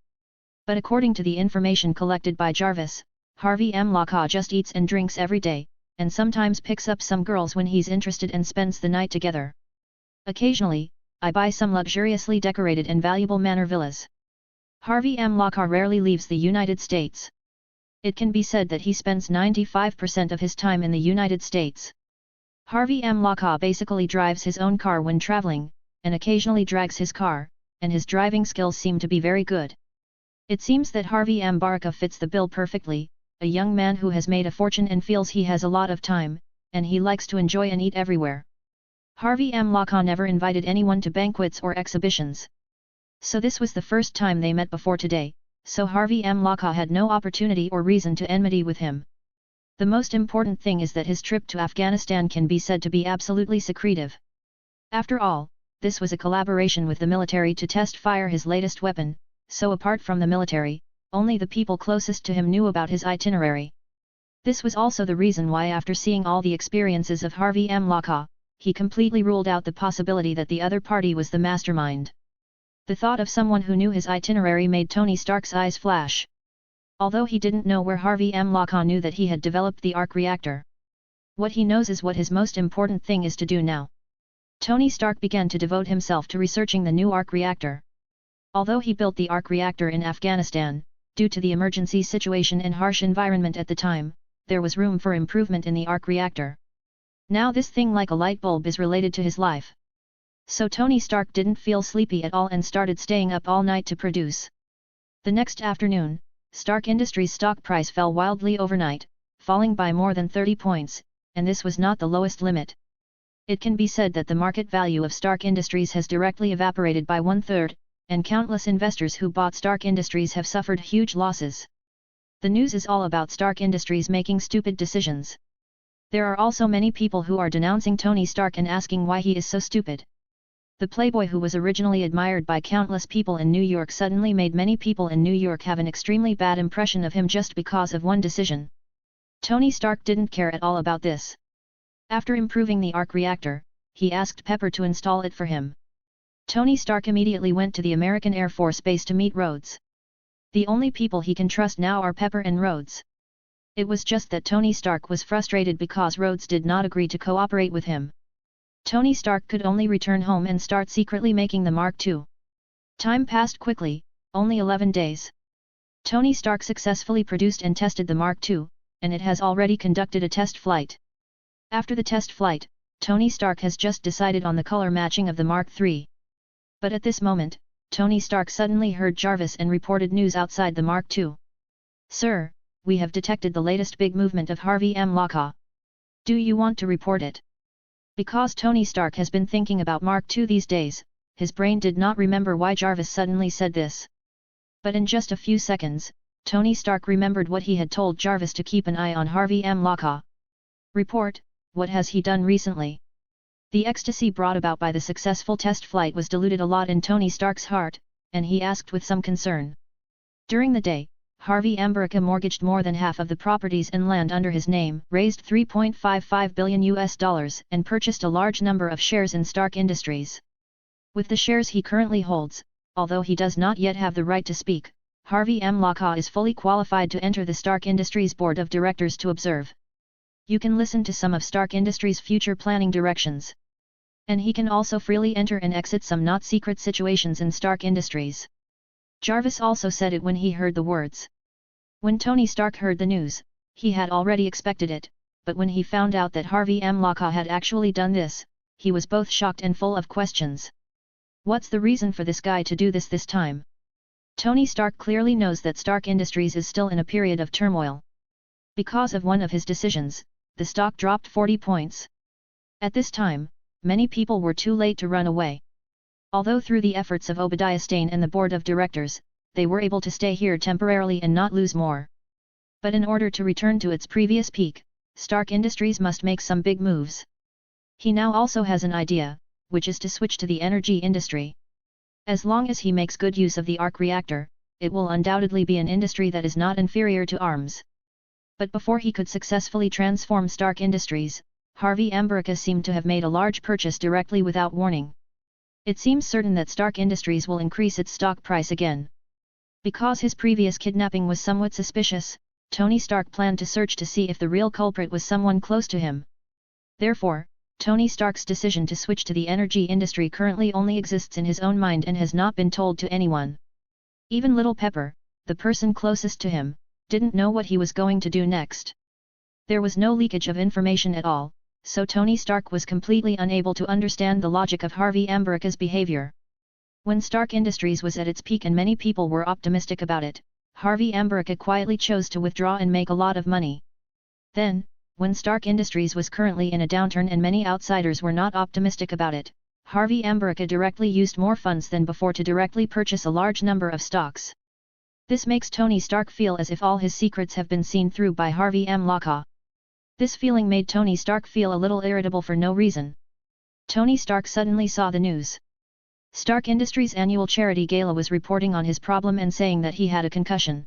But according to the information collected by Jarvis, Harvey M. Balekaw just eats and drinks every day, and sometimes picks up some girls when he's interested and spends the night together. Occasionally, I buy some luxuriously decorated and valuable manor villas. Harvey M. Balekaw rarely leaves the United States. It can be said that he spends 95% of his time in the United States. Harvey M. Balekaw basically drives his own car when traveling, and occasionally drags his car, and his driving skills seem to be very good. It seems that Harvey M. Balekaw fits the bill perfectly, a young man who has made a fortune and feels he has a lot of time, and he likes to enjoy and eat everywhere. Harvey M. Balekaw never invited anyone to banquets or exhibitions. So this was the first time they met before today, so Harvey M. Balekaw had no opportunity or reason to enmity with him. The most important thing is that his trip to Afghanistan can be said to be absolutely secretive. After all, this was a collaboration with the military to test fire his latest weapon, so apart from the military, only the people closest to him knew about his itinerary. This was also the reason why after seeing all the experiences of Harvey M. Balekaw, he completely ruled out the possibility that the other party was the mastermind. The thought of someone who knew his itinerary made Tony Stark's eyes flash. Although he didn't know where Harvey M. Balekaw knew that he had developed the arc reactor. What he knows is what his most important thing is to do now. Tony Stark began to devote himself to researching the new arc reactor. Although he built the arc reactor in Afghanistan, due to the emergency situation and harsh environment at the time, there was room for improvement in the arc reactor. Now this thing like a light bulb is related to his life. So Tony Stark didn't feel sleepy at all and started staying up all night to produce. The next afternoon, Stark Industries' stock price fell wildly overnight, falling by more than 30 points, and this was not the lowest limit. It can be said that the market value of Stark Industries has directly evaporated by 1/3, and countless investors who bought Stark Industries have suffered huge losses. The news is all about Stark Industries making stupid decisions. There are also many people who are denouncing Tony Stark and asking why he is so stupid. The playboy who was originally admired by countless people in New York suddenly made many people in New York have an extremely bad impression of him just because of one decision. Tony Stark didn't care at all about this. After improving the arc reactor, he asked Pepper to install it for him. Tony Stark immediately went to the American Air Force Base to meet Rhodes. The only people he can trust now are Pepper and Rhodes. It was just that Tony Stark was frustrated because Rhodes did not agree to cooperate with him. Tony Stark could only return home and start secretly making the Mark II. Time passed quickly, only 11 days. Tony Stark successfully produced and tested the Mark II, and it has already conducted a test flight. After the test flight, Tony Stark has just decided on the color matching of the Mark III. But at this moment, Tony Stark suddenly heard Jarvis and reported news outside the Mark II. "Sir, we have detected the latest big movement of Harvey M. Locke. Do you want to report it? Because Tony Stark has been thinking about Mark II these days, his brain did not remember why Jarvis suddenly said this. But in just a few seconds, Tony Stark remembered what he had told Jarvis to keep an eye on Harvey M. Locke. Report, what has he done recently? The ecstasy brought about by the successful test flight was diluted a lot in Tony Stark's heart, and he asked with some concern. During the day, Harvey America mortgaged more than half of the properties and land under his name, raised $3.55 billion and purchased a large number of shares in Stark Industries. With the shares he currently holds, although he does not yet have the right to speak, Harvey M. Locke is fully qualified to enter the Stark Industries Board of Directors to observe. You can listen to some of Stark Industries' future planning directions. And he can also freely enter and exit some not-secret situations in Stark Industries. Jarvis also said it when he heard the words. When Tony Stark heard the news, he had already expected it, but when he found out that Harvey M. Locke had actually done this, he was both shocked and full of questions. What's the reason for this guy to do this time? Tony Stark clearly knows that Stark Industries is still in a period of turmoil. Because of one of his decisions, the stock dropped 40 points. At this time, many people were too late to run away. Although through the efforts of Obadiah Stane and the board of directors, they were able to stay here temporarily and not lose more. But in order to return to its previous peak, Stark Industries must make some big moves. He now also has an idea, which is to switch to the energy industry. As long as he makes good use of the arc reactor, it will undoubtedly be an industry that is not inferior to arms. But before he could successfully transform Stark Industries, Harvey America seemed to have made a large purchase directly without warning. It seems certain that Stark Industries will increase its stock price again. Because his previous kidnapping was somewhat suspicious, Tony Stark planned to search to see if the real culprit was someone close to him. Therefore, Tony Stark's decision to switch to the energy industry currently only exists in his own mind and has not been told to anyone. Even Little Pepper, the person closest to him, didn't know what he was going to do next. There was no leakage of information at all, so Tony Stark was completely unable to understand the logic of Harvey America's behavior. When Stark Industries was at its peak and many people were optimistic about it, Harvey America quietly chose to withdraw and make a lot of money. Then, when Stark Industries was currently in a downturn and many outsiders were not optimistic about it, Harvey America directly used more funds than before to directly purchase a large number of stocks. This makes Tony Stark feel as if all his secrets have been seen through by Harvey M. Locke. This feeling made Tony Stark feel a little irritable for no reason. Tony Stark suddenly saw the news. Stark Industries' annual charity gala was reporting on his problem and saying that he had a concussion.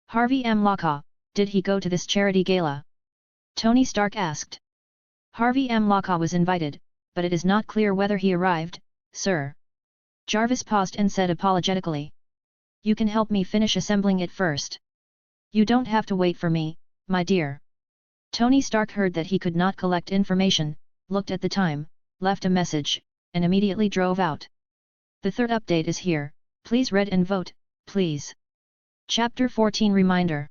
Harvey M. Locke, did he go to this charity gala? Tony Stark asked. Harvey M. Locke was invited, but it is not clear whether he arrived, sir. Jarvis paused and said apologetically. You can help me finish assembling it first. You don't have to wait for me, my dear. Tony Stark heard that he could not collect information, looked at the time, left a message, and immediately drove out. The third update is here, please read and vote, please. Chapter 14 Reminder.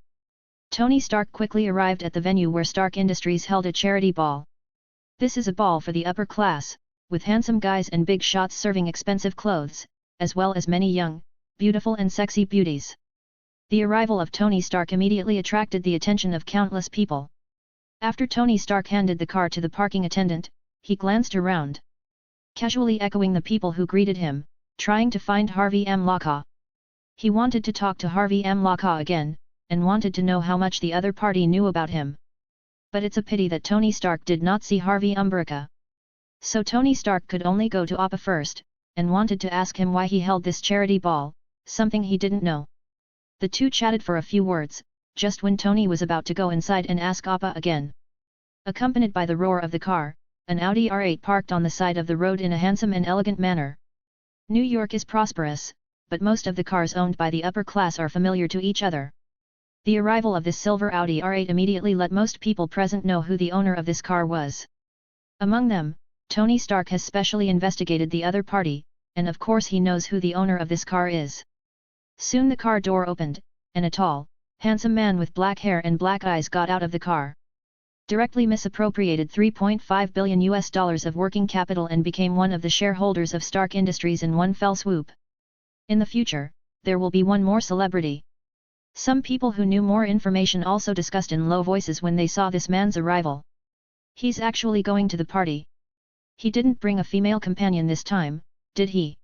Tony Stark quickly arrived at the venue where Stark Industries held a charity ball. This is a ball for the upper class, with handsome guys and big shots serving expensive clothes, as well as many young, beautiful and sexy beauties. The arrival of Tony Stark immediately attracted the attention of countless people. After Tony Stark handed the car to the parking attendant, he glanced around. Casually echoing the people who greeted him, trying to find Harvey M. Locke. He wanted to talk to Harvey M. Locke again, and wanted to know how much the other party knew about him. But it's a pity that Tony Stark did not see Harvey America. So Tony Stark could only go to Appa first, and wanted to ask him why he held this charity ball, something he didn't know. The two chatted for a few words, just when Tony was about to go inside and ask Appa again. Accompanied by the roar of the car, an Audi R8 parked on the side of the road in a handsome and elegant manner. New York is prosperous, but most of the cars owned by the upper class are familiar to each other. The arrival of this silver Audi R8 immediately let most people present know who the owner of this car was. Among them, Tony Stark has specially investigated the other party, and of course he knows who the owner of this car is. Soon the car door opened, and a tall, handsome man with black hair and black eyes got out of the car. Directly misappropriated $3.5 billion of working capital and became one of the shareholders of Stark Industries in one fell swoop. In the future, there will be one more celebrity. Some people who knew more information also discussed in low voices when they saw this man's arrival. He's actually going to the party. He didn't bring a female companion this time, did he?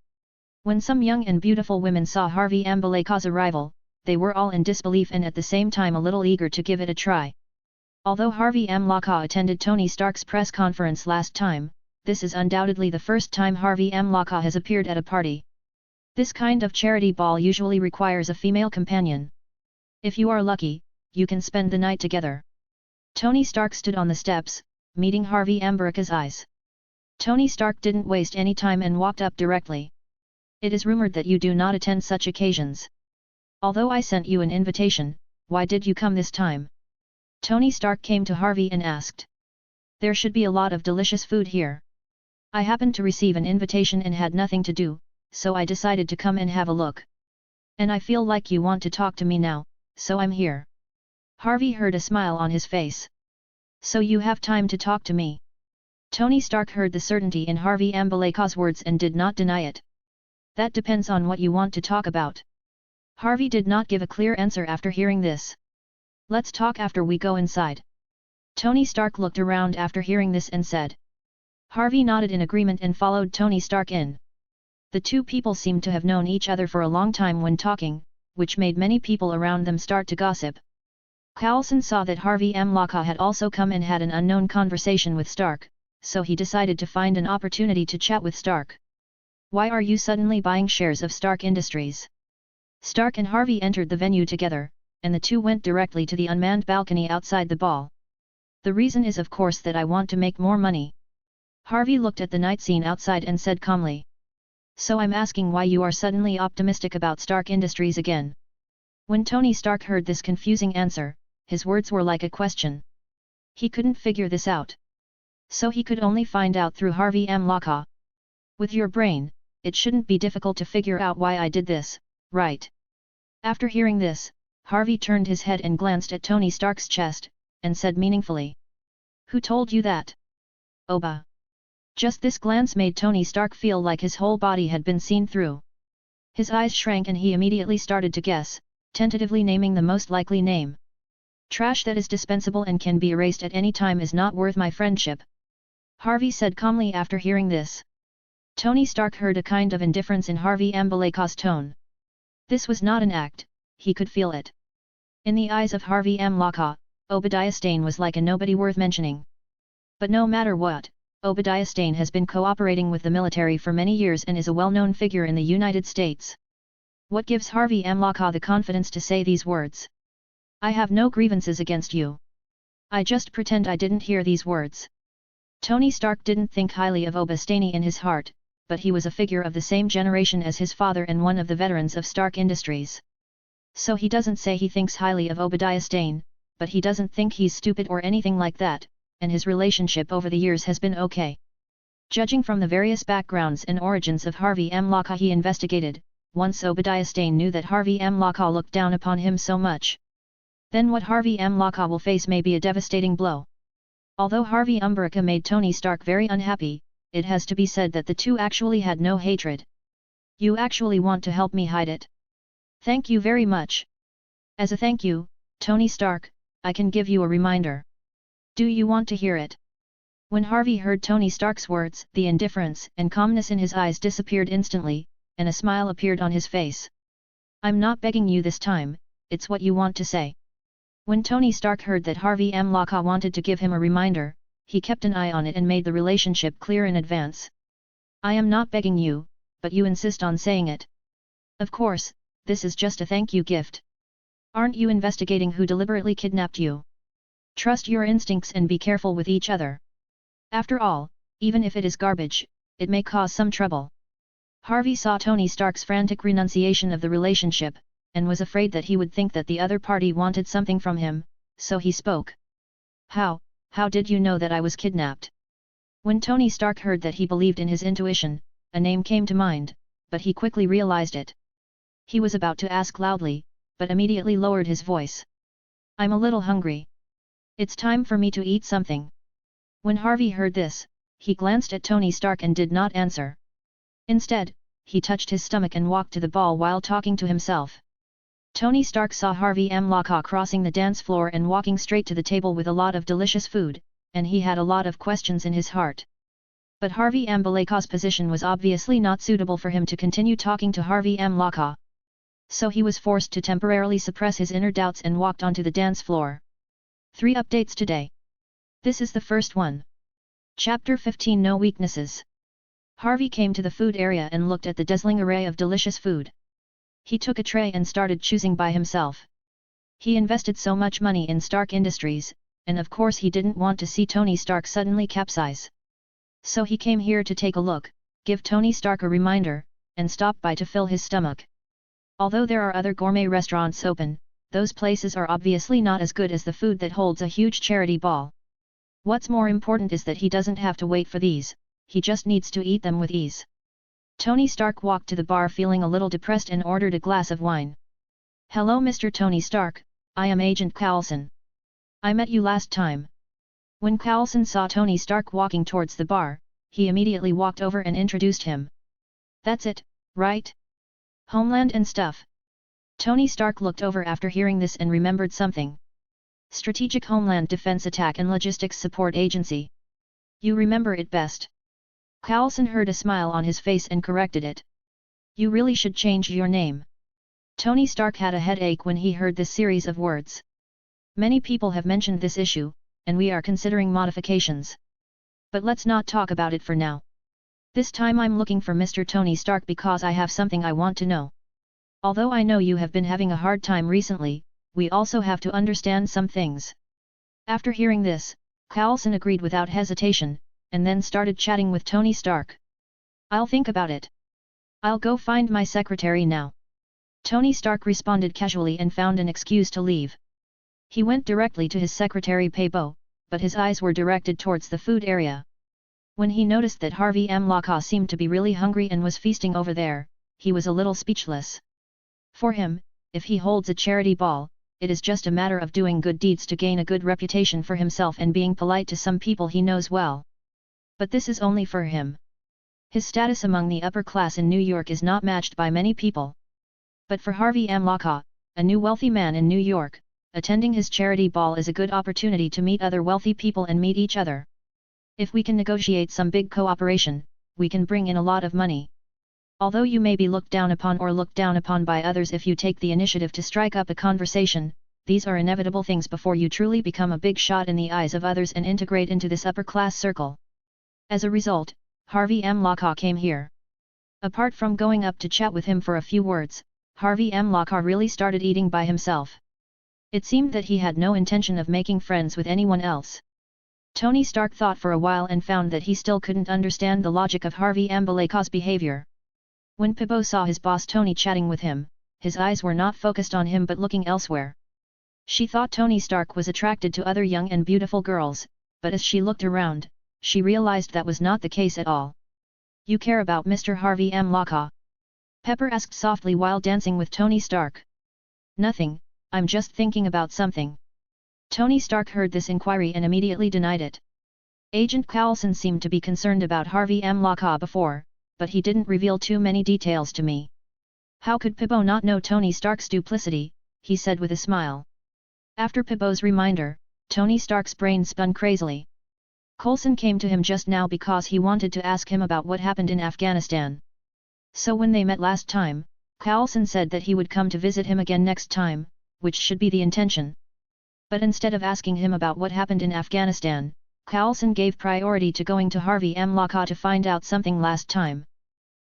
When some young and beautiful women saw Harvey Ambaleka's arrival, they were all in disbelief and at the same time a little eager to give it a try. Although Harvey Amlaka attended Tony Stark's press conference last time, this is undoubtedly the first time Harvey Amlaka has appeared at a party. This kind of charity ball usually requires a female companion. If you are lucky, you can spend the night together. Tony Stark stood on the steps, meeting Harvey Ambaleka's eyes. Tony Stark didn't waste any time and walked up directly. It is rumored that you do not attend such occasions. Although I sent you an invitation, why did you come this time? Tony Stark came to Harvey and asked. There should be a lot of delicious food here. I happened to receive an invitation and had nothing to do, so I decided to come and have a look. And I feel like you want to talk to me now, so I'm here. Harvey heard a smile on his face. So you have time to talk to me. Tony Stark heard the certainty in Harvey Ambaleka's words and did not deny it. That depends on what you want to talk about. Harvey did not give a clear answer after hearing this. Let's talk after we go inside. Tony Stark looked around after hearing this and said. Harvey nodded in agreement and followed Tony Stark in. The two people seemed to have known each other for a long time when talking, which made many people around them start to gossip. Coulson saw that Harvey Amlaka had also come and had an unknown conversation with Stark, so he decided to find an opportunity to chat with Stark. Why are you suddenly buying shares of Stark Industries? Stark and Harvey entered the venue together, and the two went directly to the unmanned balcony outside the ball. The reason is of course that I want to make more money. Harvey looked at the night scene outside and said calmly. So I'm asking why you are suddenly optimistic about Stark Industries again. When Tony Stark heard this confusing answer, his words were like a question. He couldn't figure this out. So he could only find out through Harvey Amlaka. With your brain, it shouldn't be difficult to figure out why I did this, right? After hearing this, Harvey turned his head and glanced at Tony Stark's chest, and said meaningfully. Who told you that? Oba. Just this glance made Tony Stark feel like his whole body had been seen through. His eyes shrank and he immediately started to guess, tentatively naming the most likely name. Trash that is dispensable and can be erased at any time is not worth my friendship. Harvey said calmly after hearing this. Tony Stark heard a kind of indifference in Harvey Ambaleka's tone. This was not an act, he could feel it. In the eyes of Harvey Amlaka, Obadiah Stane was like a nobody worth mentioning. But no matter what, Obadiah Stane has been cooperating with the military for many years and is a well-known figure in the United States. What gives Harvey Amlaka the confidence to say these words? I have no grievances against you. I just pretend I didn't hear these words. Tony Stark didn't think highly of Obadiah Stane in his heart, but he was a figure of the same generation as his father and one of the veterans of Stark Industries. So he doesn't say he thinks highly of Obadiah Stane, but he doesn't think he's stupid or anything like that, and his relationship over the years has been okay. Judging from the various backgrounds and origins of Harvey Amlaka he investigated, once Obadiah Stane knew that Harvey Amlaka looked down upon him so much. Then what Harvey Amlaka will face may be a devastating blow. Although Harvey Ambaleka made Tony Stark very unhappy, it has to be said that the two actually had no hatred. You actually want to help me hide it? Thank you very much. As a thank you, Tony Stark, I can give you a reminder. Do you want to hear it? When Harvey heard Tony Stark's words, the indifference and calmness in his eyes disappeared instantly, and a smile appeared on his face. I'm not begging you this time, it's what you want to say. When Tony Stark heard that Harvey Amlaka wanted to give him a reminder, he kept an eye on it and made the relationship clear in advance. I am not begging you, but you insist on saying it. Of course, this is just a thank you gift. Aren't you investigating who deliberately kidnapped you? Trust your instincts and be careful with each other. After all, even if it is garbage, it may cause some trouble. Harvey saw Tony Stark's frantic renunciation of the relationship, and was afraid that he would think that the other party wanted something from him, so he spoke. How did you know that I was kidnapped? When Tony Stark heard that he believed in his intuition, a name came to mind, but he quickly realized it. He was about to ask loudly, but immediately lowered his voice. I'm a little hungry. It's time for me to eat something. When Harvey heard this, he glanced at Tony Stark and did not answer. Instead, he touched his stomach and walked to the ball while talking to himself. Tony Stark saw Harvey M. Locke crossing the dance floor and walking straight to the table with a lot of delicious food, and he had a lot of questions in his heart. But Harvey M. Locke's position was obviously not suitable for him to continue talking to Harvey M. Locke. So he was forced to temporarily suppress his inner doubts and walked onto the dance floor. 3 updates today. This is the first one. Chapter 15 No Weaknesses. Harvey came to the food area and looked at the dazzling array of delicious food. He took a tray and started choosing by himself. He invested so much money in Stark Industries, and of course he didn't want to see Tony Stark suddenly capsize. So he came here to take a look, give Tony Stark a reminder, and stop by to fill his stomach. Although there are other gourmet restaurants open, those places are obviously not as good as the food that holds a huge charity ball. What's more important is that he doesn't have to wait for these, he just needs to eat them with ease. Tony Stark walked to the bar feeling a little depressed and ordered a glass of wine. "Hello Mr. Tony Stark, I am Agent Coulson. I met you last time." When Coulson saw Tony Stark walking towards the bar, he immediately walked over and introduced him. "That's it, right? Homeland and stuff." Tony Stark looked over after hearing this and remembered something. "Strategic Homeland Defense Attack and Logistics Support Agency. You remember it best." Coulson heard a smile on his face and corrected it. "You really should change your name." Tony Stark had a headache when he heard this series of words. Many people have mentioned this issue, and we are considering modifications. But let's not talk about it for now. This time I'm looking for Mr. Tony Stark because I have something I want to know. Although I know you have been having a hard time recently, we also have to understand some things. After hearing this, Coulson agreed without hesitation, and then started chatting with Tony Stark. "I'll think about it. I'll go find my secretary now." Tony Stark responded casually and found an excuse to leave. He went directly to his secretary Pebo, but his eyes were directed towards the food area. When he noticed that Harvey M. Locke seemed to be really hungry and was feasting over there, he was a little speechless. For him, if he holds a charity ball, it is just a matter of doing good deeds to gain a good reputation for himself and being polite to some people he knows well. But this is only for him. His status among the upper class in New York is not matched by many people. But for Harvey M. Locke, a new wealthy man in New York, attending his charity ball is a good opportunity to meet other wealthy people and meet each other. If we can negotiate some big cooperation, we can bring in a lot of money. Although you may be looked down upon by others if you take the initiative to strike up a conversation, these are inevitable things before you truly become a big shot in the eyes of others and integrate into this upper class circle. As a result, Harvey M. Locke came here. Apart from going up to chat with him for a few words, Harvey M. Locke really started eating by himself. It seemed that he had no intention of making friends with anyone else. Tony Stark thought for a while and found that he still couldn't understand the logic of Harvey M. Locke's behavior. When Pebo saw his boss Tony chatting with him, his eyes were not focused on him but looking elsewhere. She thought Tony Stark was attracted to other young and beautiful girls, but as she looked around, she realized that was not the case at all. "You care about Mr. Harvey M. Locke?" Pepper asked softly while dancing with Tony Stark. "Nothing, I'm just thinking about something." Tony Stark heard this inquiry and immediately denied it. Agent Coulson seemed to be concerned about Harvey M. Locke before, but he didn't reveal too many details to me. "How could Pebo not know Tony Stark's duplicity?" he said with a smile. After Pebo's reminder, Tony Stark's brain spun crazily. Coulson came to him just now because he wanted to ask him about what happened in Afghanistan. So when they met last time, Coulson said that he would come to visit him again next time, which should be the intention. But instead of asking him about what happened in Afghanistan, Coulson gave priority to going to Harvey M. Locke to find out something last time.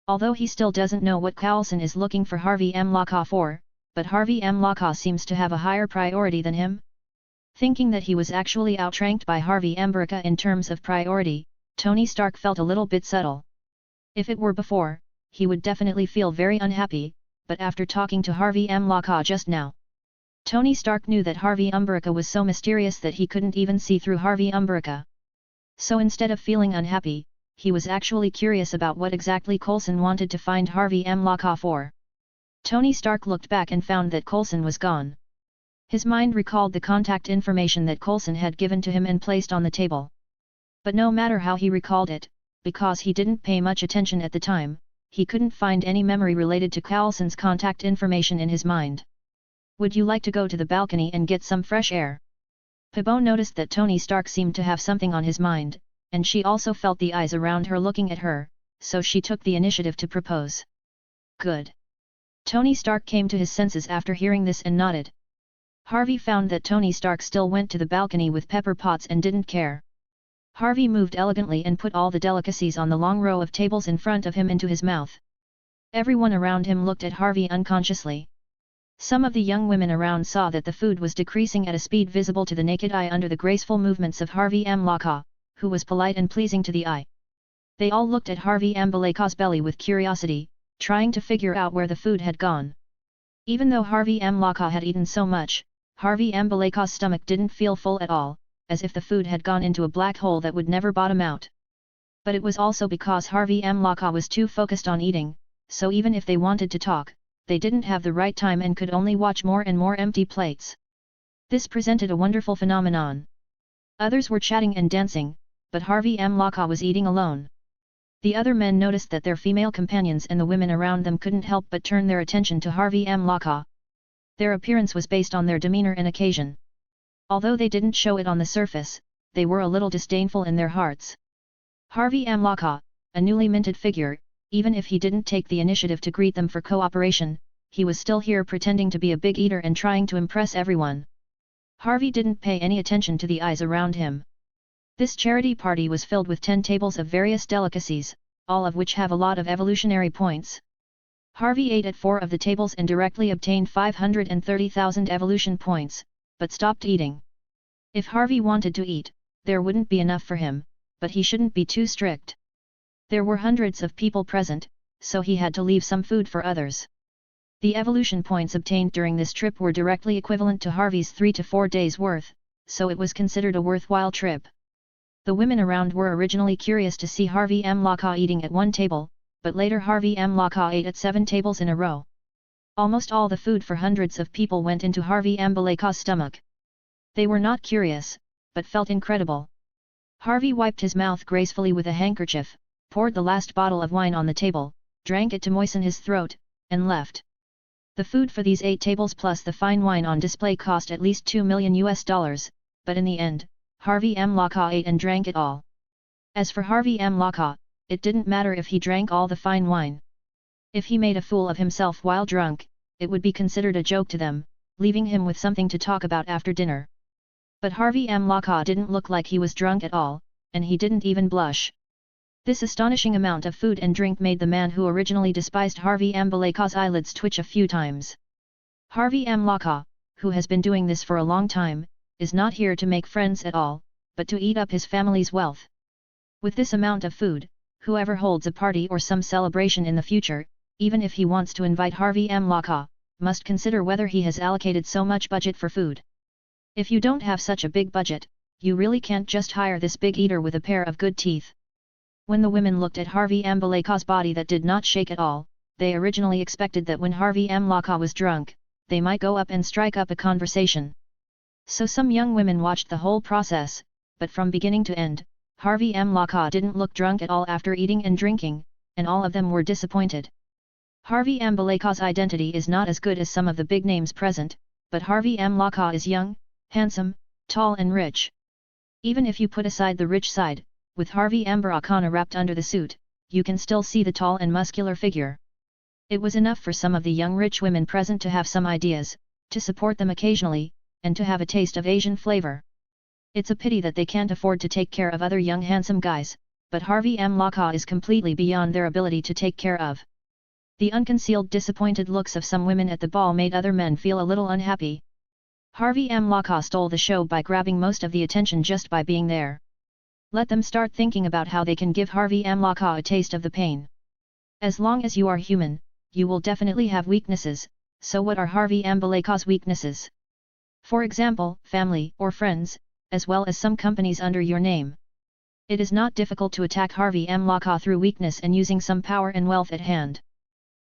Although he still doesn't know what Coulson is looking for Harvey M. Locke for, but Harvey M. Locke seems to have a higher priority than him. Thinking that he was actually outranked by Harvey M. Locke in terms of priority, Tony Stark felt a little bit subtle. If it were before, he would definitely feel very unhappy, but after talking to Harvey M. Locke just now, Tony Stark knew that Harvey M. Locke was so mysterious that he couldn't even see through Harvey M. Locke. So instead of feeling unhappy, he was actually curious about what exactly Coulson wanted to find Harvey M. Locke for. Tony Stark looked back and found that Coulson was gone. His mind recalled the contact information that Coulson had given to him and placed on the table. But no matter how he recalled it, because he didn't pay much attention at the time, he couldn't find any memory related to Coulson's contact information in his mind. Would you like to go to the balcony and get some fresh air? Pibon noticed that Tony Stark seemed to have something on his mind, and she also felt the eyes around her looking at her, so she took the initiative to propose. Good. Tony Stark came to his senses after hearing this and nodded. Harvey found that Tony Stark still went to the balcony with Pepper Potts and didn't care. Harvey moved elegantly and put all the delicacies on the long row of tables in front of him into his mouth. Everyone around him looked at Harvey unconsciously. Some of the young women around saw that the food was decreasing at a speed visible to the naked eye under the graceful movements of Harvey Amlaka, who was polite and pleasing to the eye. They all looked at Harvey Ambalaka's belly with curiosity, trying to figure out where the food had gone. Even though Harvey Amlaka had eaten so much, Harvey Ambalaka's stomach didn't feel full at all, as if the food had gone into a black hole that would never bottom out. But it was also because Harvey Amlaka was too focused on eating, so even if they wanted to talk, they didn't have the right time and could only watch more and more empty plates. This presented a wonderful phenomenon. Others were chatting and dancing, but Harvey Amlaka was eating alone. The other men noticed that their female companions and the women around them couldn't help but turn their attention to Harvey Amlaka. Their appearance was based on their demeanor and occasion. Although they didn't show it on the surface, they were a little disdainful in their hearts. Harvey Amlaka, a newly minted figure, even if he didn't take the initiative to greet them for cooperation, he was still here pretending to be a big eater and trying to impress everyone. Harvey didn't pay any attention to the eyes around him. This charity party was filled with 10 tables of various delicacies, all of which have a lot of evolutionary points. Harvey ate at 4 of the tables and directly obtained 530,000 evolution points, but stopped eating. If Harvey wanted to eat, there wouldn't be enough for him, but he shouldn't be too strict. There were hundreds of people present, so he had to leave some food for others. The evolution points obtained during this trip were directly equivalent to Harvey's 3 to 4 days' worth, so it was considered a worthwhile trip. The women around were originally curious to see Harvey Amlaka eating at one table, but later Harvey Amlaka ate at 7 tables in a row. Almost all the food for hundreds of people went into Harvey Ambalaka's stomach. They were not curious, but felt incredible. Harvey wiped his mouth gracefully with a handkerchief, poured the last bottle of wine on the table, drank it to moisten his throat, and left. The food for these 8 tables plus the fine wine on display cost at least $2 million, but in the end, Harvey Amlaka ate and drank it all. As for Harvey Amlaka, it didn't matter if he drank all the fine wine. If he made a fool of himself while drunk, it would be considered a joke to them, leaving him with something to talk about after dinner. But Harvey Amlaka didn't look like he was drunk at all, and he didn't even blush. This astonishing amount of food and drink made the man who originally despised Harvey Ambalaka's eyelids twitch a few times. Harvey Amlaka, who has been doing this for a long time, is not here to make friends at all, but to eat up his family's wealth. With this amount of food, whoever holds a party or some celebration in the future, even if he wants to invite Harvey Amlaka, must consider whether he has allocated so much budget for food. If you don't have such a big budget, you really can't just hire this big eater with a pair of good teeth. When the women looked at Harvey Ambalaka's body that did not shake at all, they originally expected that when Harvey Amlaka was drunk, they might go up and strike up a conversation. So some young women watched the whole process, but from beginning to end, Harvey Amlaka didn't look drunk at all after eating and drinking, and all of them were disappointed. Harvey Ambalaka's identity is not as good as some of the big names present, but Harvey Amlaka is young, handsome, tall and rich. Even if you put aside the rich side, with Harvey Ambalaka wrapped under the suit, you can still see the tall and muscular figure. It was enough for some of the young rich women present to have some ideas, to support them occasionally, and to have a taste of Asian flavor. It's a pity that they can't afford to take care of other young handsome guys, but Harvey Amlaka is completely beyond their ability to take care of. The unconcealed disappointed looks of some women at the ball made other men feel a little unhappy. Harvey Amlaka stole the show by grabbing most of the attention just by being there. Let them start thinking about how they can give Harvey Amlaka a taste of the pain. As long as you are human, you will definitely have weaknesses, so what are Harvey Ambalaka's weaknesses? For example, family or friends, as well as some companies under your name. It is not difficult to attack Harvey Amlaka through weakness and using some power and wealth at hand.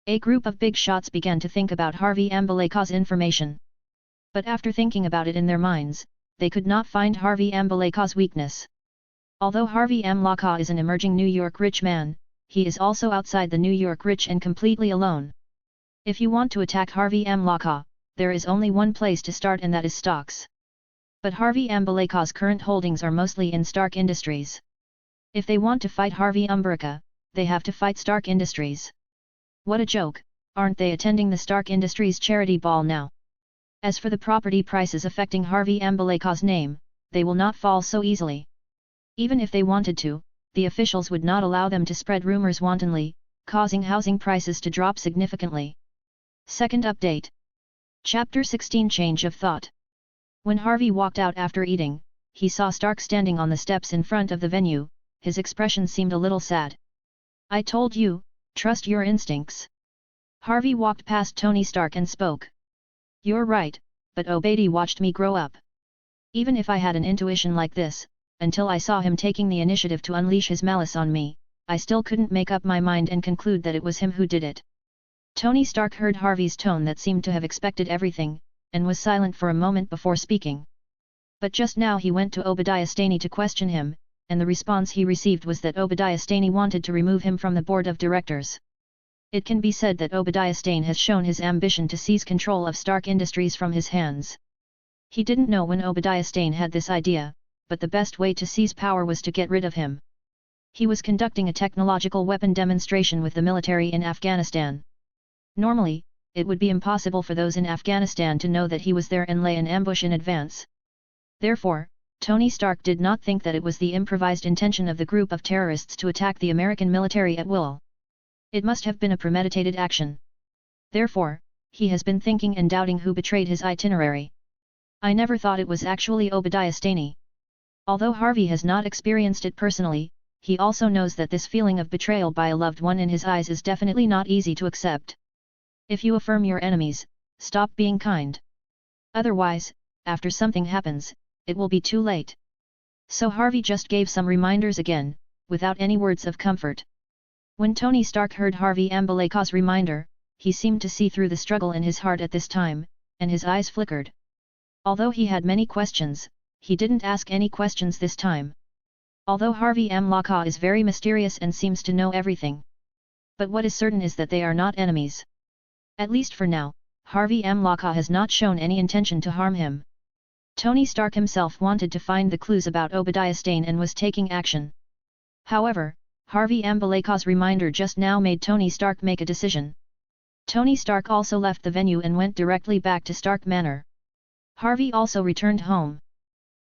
A group of big shots began to think about Harvey Ambalaka's information. But after thinking about it in their minds, they could not find Harvey Ambalaka's weakness. Although Harvey Amlaka is an emerging New York rich man, he is also outside the New York rich and completely alone. If you want to attack Harvey Amlaka, there is only one place to start, and that is stocks. But Harvey Ambaleka's current holdings are mostly in Stark Industries. If they want to fight Harvey Umbrica, they have to fight Stark Industries. What a joke, aren't they attending the Stark Industries charity ball now? As for the property prices affecting Harvey Ambaleka's name, they will not fall so easily. Even if they wanted to, the officials would not allow them to spread rumors wantonly, causing housing prices to drop significantly. Second update. Chapter 16 Change of Thought. When Harvey walked out after eating, he saw Stark standing on the steps in front of the venue. His expression seemed a little sad. "I told you, trust your instincts." Harvey walked past Tony Stark and spoke. "You're right, but Obadi watched me grow up. Even if I had an intuition like this, until I saw him taking the initiative to unleash his malice on me, I still couldn't make up my mind and conclude that it was him who did it." Tony Stark heard Harvey's tone that seemed to have expected everything, and was silent for a moment before speaking. But just now he went to Obadiah Stane to question him, and the response he received was that Obadiah Stane wanted to remove him from the board of directors. It can be said that Obadiah Stane has shown his ambition to seize control of Stark Industries from his hands. He didn't know when Obadiah Stane had this idea, but the best way to seize power was to get rid of him. He was conducting a technological weapon demonstration with the military in Afghanistan. Normally, it would be impossible for those in Afghanistan to know that he was there and lay an ambush in advance. Therefore, Tony Stark did not think that it was the improvised intention of the group of terrorists to attack the American military at will. It must have been a premeditated action. Therefore, he has been thinking and doubting who betrayed his itinerary. "I never thought it was actually Obadiah Stane." Although Harvey has not experienced it personally, he also knows that this feeling of betrayal by a loved one in his eyes is definitely not easy to accept. If you affirm your enemies, stop being kind. Otherwise, after something happens, it will be too late. So Harvey just gave some reminders again, without any words of comfort. When Tony Stark heard Harvey Ambaleka's reminder, he seemed to see through the struggle in his heart at this time, and his eyes flickered. Although he had many questions, he didn't ask any questions this time. Although Harvey Ambaleka is very mysterious and seems to know everything. But what is certain is that they are not enemies. At least for now, Harvey Ambaleka has not shown any intention to harm him. Tony Stark himself wanted to find the clues about Obadiah Stane and was taking action. However, Harvey Ambaleka's reminder just now made Tony Stark make a decision. Tony Stark also left the venue and went directly back to Stark Manor. Harvey also returned home.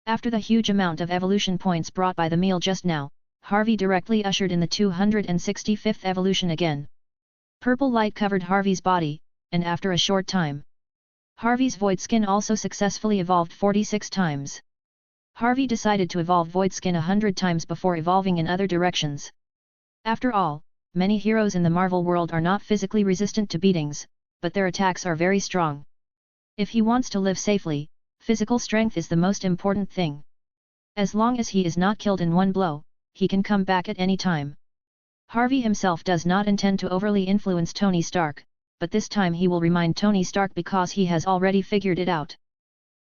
After the huge amount of evolution points brought by the meal just now, Harvey directly ushered in the 265th evolution again. Purple light covered Harvey's body, and after a short time, Harvey's void skin also successfully evolved 46 times. Harvey decided to evolve void skin 100 times before evolving in other directions. After all, many heroes in the Marvel world are not physically resistant to beatings, but their attacks are very strong. If he wants to live safely, physical strength is the most important thing. As long as he is not killed in one blow, he can come back at any time. Harvey himself does not intend to overly influence Tony Stark, but this time he will remind Tony Stark because he has already figured it out.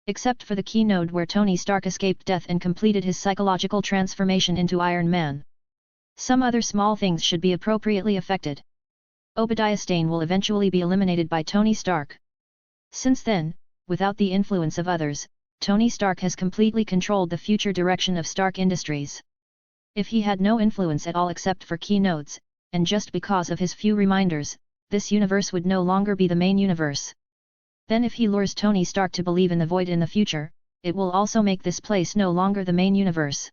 Except for the keynote where Tony Stark escaped death and completed his psychological transformation into Iron Man. Some other small things should be appropriately affected. Obadiah Stane will eventually be eliminated by Tony Stark. Since then, without the influence of others, Tony Stark has completely controlled the future direction of Stark Industries. If he had no influence at all except for keynotes, and just because of his few reminders, this universe would no longer be the main universe. Then if he lures Tony Stark to believe in the void in the future, it will also make this place no longer the main universe.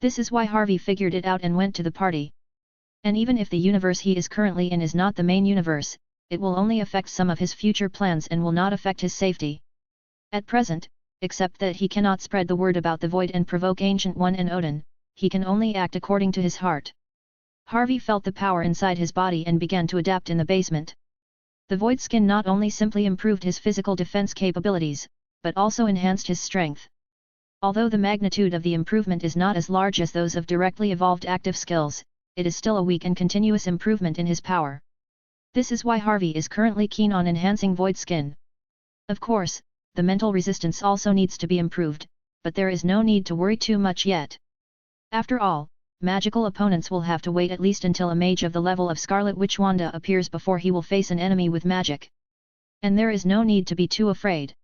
This is why Harvey figured it out and went to the party. And even if the universe he is currently in is not the main universe, it will only affect some of his future plans and will not affect his safety. At present, except that he cannot spread the word about the void and provoke Ancient One and Odin, he can only act according to his heart. Harvey felt the power inside his body and began to adapt in the basement. The void skin not only simply improved his physical defense capabilities, but also enhanced his strength. Although the magnitude of the improvement is not as large as those of directly evolved active skills, it is still a weak and continuous improvement in his power. This is why Harvey is currently keen on enhancing void skin. Of course, the mental resistance also needs to be improved, but there is no need to worry too much yet. After all, magical opponents will have to wait at least until a mage of the level of Scarlet Witch Wanda appears before he will face an enemy with magic. And there is no need to be too afraid.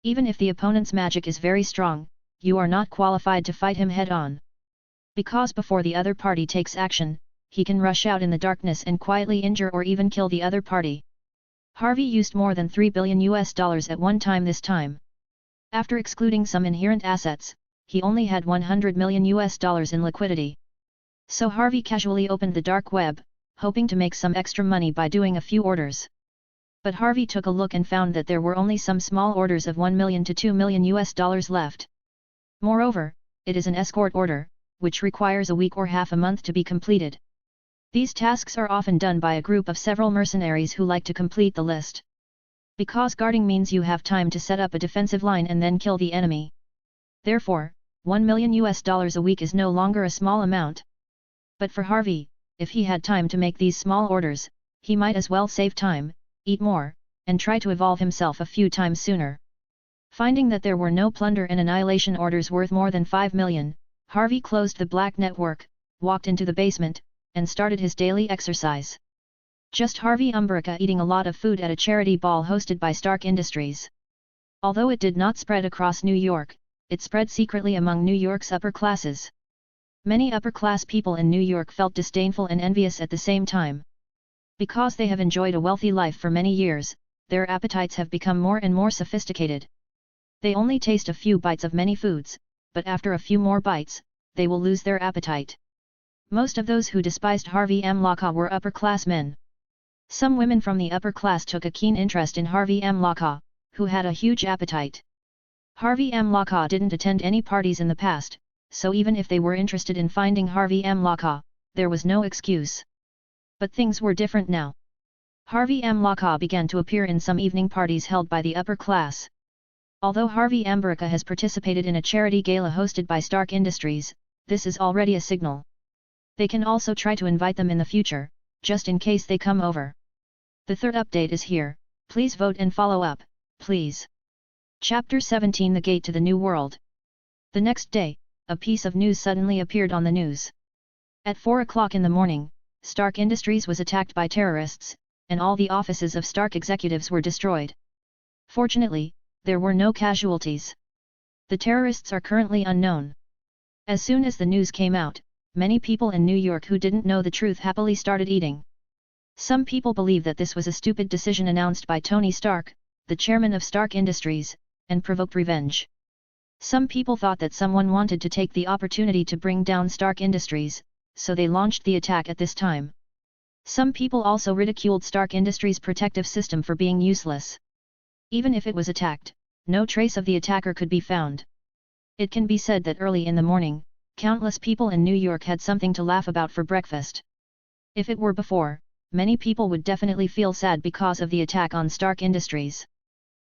Even if the opponent's magic is very strong, you are not qualified to fight him head-on. Because before the other party takes action, he can rush out in the darkness and quietly injure or even kill the other party. Harvey used more than $3 billion at one time this time. After excluding some inherent assets, he only had $100 million in liquidity. So Harvey casually opened the dark web, hoping to make some extra money by doing a few orders. But Harvey took a look and found that there were only some small orders of $1 million to $2 million left. Moreover, it is an escort order, which requires a week or half a month to be completed. These tasks are often done by a group of several mercenaries who like to complete the list. Because guarding means you have time to set up a defensive line and then kill the enemy. Therefore, $1 million a week is no longer a small amount. But for Harvey, if he had time to make these small orders, he might as well save time, eat more, and try to evolve himself a few times sooner. Finding that there were no plunder and annihilation orders worth more than $5 million, Harvey closed the black network, walked into the basement, and started his daily exercise. Just Harvey Umbrica eating a lot of food at a charity ball hosted by Stark Industries. Although it did not spread across New York, it spread secretly among New York's upper classes. Many upper-class people in New York felt disdainful and envious at the same time. Because they have enjoyed a wealthy life for many years, their appetites have become more and more sophisticated. They only taste a few bites of many foods, but after a few more bites, they will lose their appetite. Most of those who despised Harvey M. Laka were upper-class men. Some women from the upper class took a keen interest in Harvey M. Laka, who had a huge appetite. Harvey M. Laka didn't attend any parties in the past, so even if they were interested in finding Harvey M. Laka, there was no excuse. But things were different now. Harvey M. Laka began to appear in some evening parties held by the upper class. Although Harvey Umbrica has participated in a charity gala hosted by Stark Industries, this is already a signal. They can also try to invite them in the future, just in case they come over. The third update is here, please vote and follow up, please. Chapter 17 The Gate to the New World. The next day, a piece of news suddenly appeared on the news. At 4 o'clock in the morning, Stark Industries was attacked by terrorists, and all the offices of Stark executives were destroyed. Fortunately, there were no casualties. The terrorists are currently unknown. As soon as the news came out, many people in New York who didn't know the truth happily started eating. Some people believe that this was a stupid decision announced by Tony Stark, the chairman of Stark Industries, and provoked revenge. Some people thought that someone wanted to take the opportunity to bring down Stark Industries, so they launched the attack at this time. Some people also ridiculed Stark Industries' protective system for being useless. Even if it was attacked, no trace of the attacker could be found. It can be said that early in the morning, countless people in New York had something to laugh about for breakfast. If it were before, many people would definitely feel sad because of the attack on Stark Industries.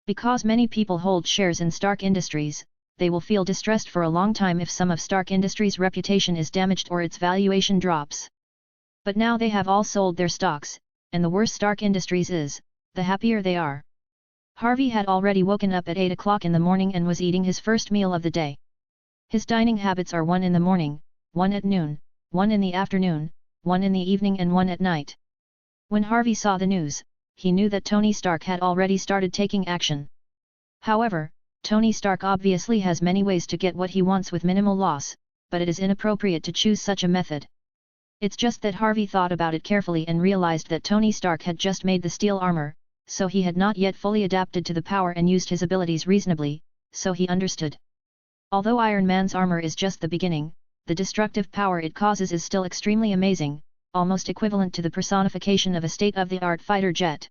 Because many people hold shares in Stark Industries, they will feel distressed for a long time if some of Stark Industries' reputation is damaged or its valuation drops. But now they have all sold their stocks, and the worse Stark Industries is, the happier they are. Harvey had already woken up at 8 o'clock in the morning and was eating his first meal of the day. His dining habits are 1 in the morning, 1 at noon, 1 in the afternoon, 1 in the evening and 1 at night. When Harvey saw the news, he knew that Tony Stark had already started taking action. However, Tony Stark obviously has many ways to get what he wants with minimal loss, but it is inappropriate to choose such a method. It's just that Harvey thought about it carefully and realized that Tony Stark had just made the steel armor, so he had not yet fully adapted to the power and used his abilities reasonably, so he understood. Although Iron Man's armor is just the beginning, the destructive power it causes is still extremely amazing, almost equivalent to the personification of a state-of-the-art fighter jet.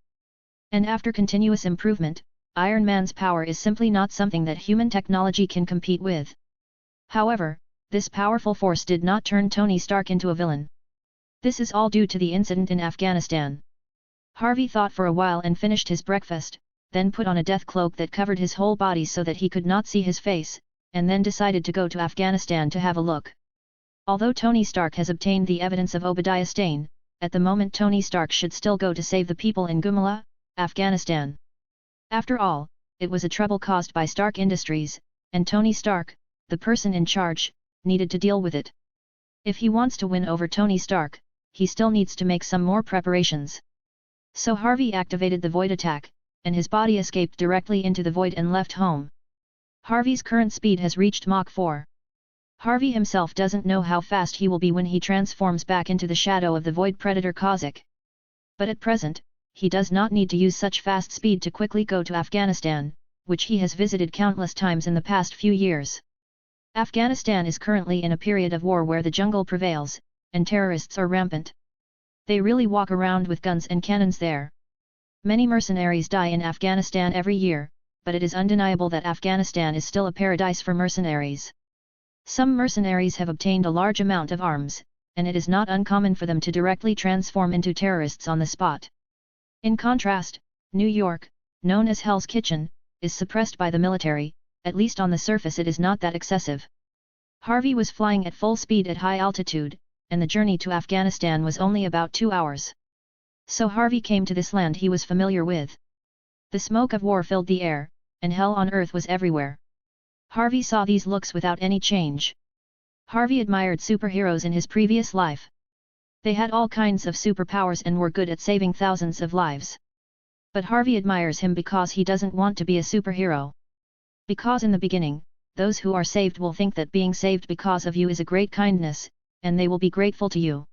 And after continuous improvement, Iron Man's power is simply not something that human technology can compete with. However, this powerful force did not turn Tony Stark into a villain. This is all due to the incident in Afghanistan. Harvey thought for a while and finished his breakfast, then put on a death cloak that covered his whole body so that he could not see his face, and then decided to go to Afghanistan to have a look. Although Tony Stark has obtained the evidence of Obadiah Stane, at the moment Tony Stark should still go to save the people in Gumala, Afghanistan. After all, it was a trouble caused by Stark Industries, and Tony Stark, the person in charge, needed to deal with it. If he wants to win over Tony Stark, he still needs to make some more preparations. So Harvey activated the Void Attack, and his body escaped directly into the void and left home. Harvey's current speed has reached Mach 4. Harvey himself doesn't know how fast he will be when he transforms back into the shadow of the void predator Kozak. But at present, he does not need to use such fast speed to quickly go to Afghanistan, which he has visited countless times in the past few years. Afghanistan is currently in a period of war where the jungle prevails, and terrorists are rampant. They really walk around with guns and cannons there. Many mercenaries die in Afghanistan every year, but it is undeniable that Afghanistan is still a paradise for mercenaries. Some mercenaries have obtained a large amount of arms, and it is not uncommon for them to directly transform into terrorists on the spot. In contrast, New York, known as Hell's Kitchen, is suppressed by the military, at least on the surface it is not that excessive. Harvey was flying at full speed at high altitude, and the journey to Afghanistan was only about 2 hours. So Harvey came to this land he was familiar with. The smoke of war filled the air, and hell on earth was everywhere. Harvey saw these looks without any change. Harvey admired superheroes in his previous life. They had all kinds of superpowers and were good at saving thousands of lives. But Harvey admires him because he doesn't want to be a superhero. Because in the beginning, those who are saved will think that being saved because of you is a great kindness, and they will be grateful to you.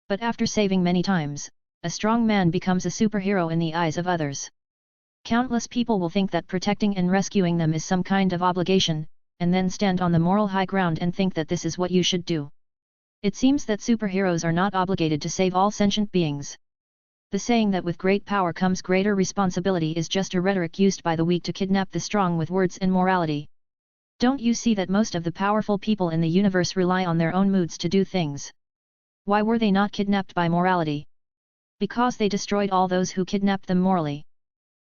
But after saving many times, a strong man becomes a superhero in the eyes of others. Countless people will think that protecting and rescuing them is some kind of obligation, and then stand on the moral high ground and think that this is what you should do. It seems that superheroes are not obligated to save all sentient beings. The saying that with great power comes greater responsibility is just a rhetoric used by the weak to kidnap the strong with words and morality. Don't you see that most of the powerful people in the universe rely on their own moods to do things? Why were they not kidnapped by morality? Because they destroyed all those who kidnapped them morally.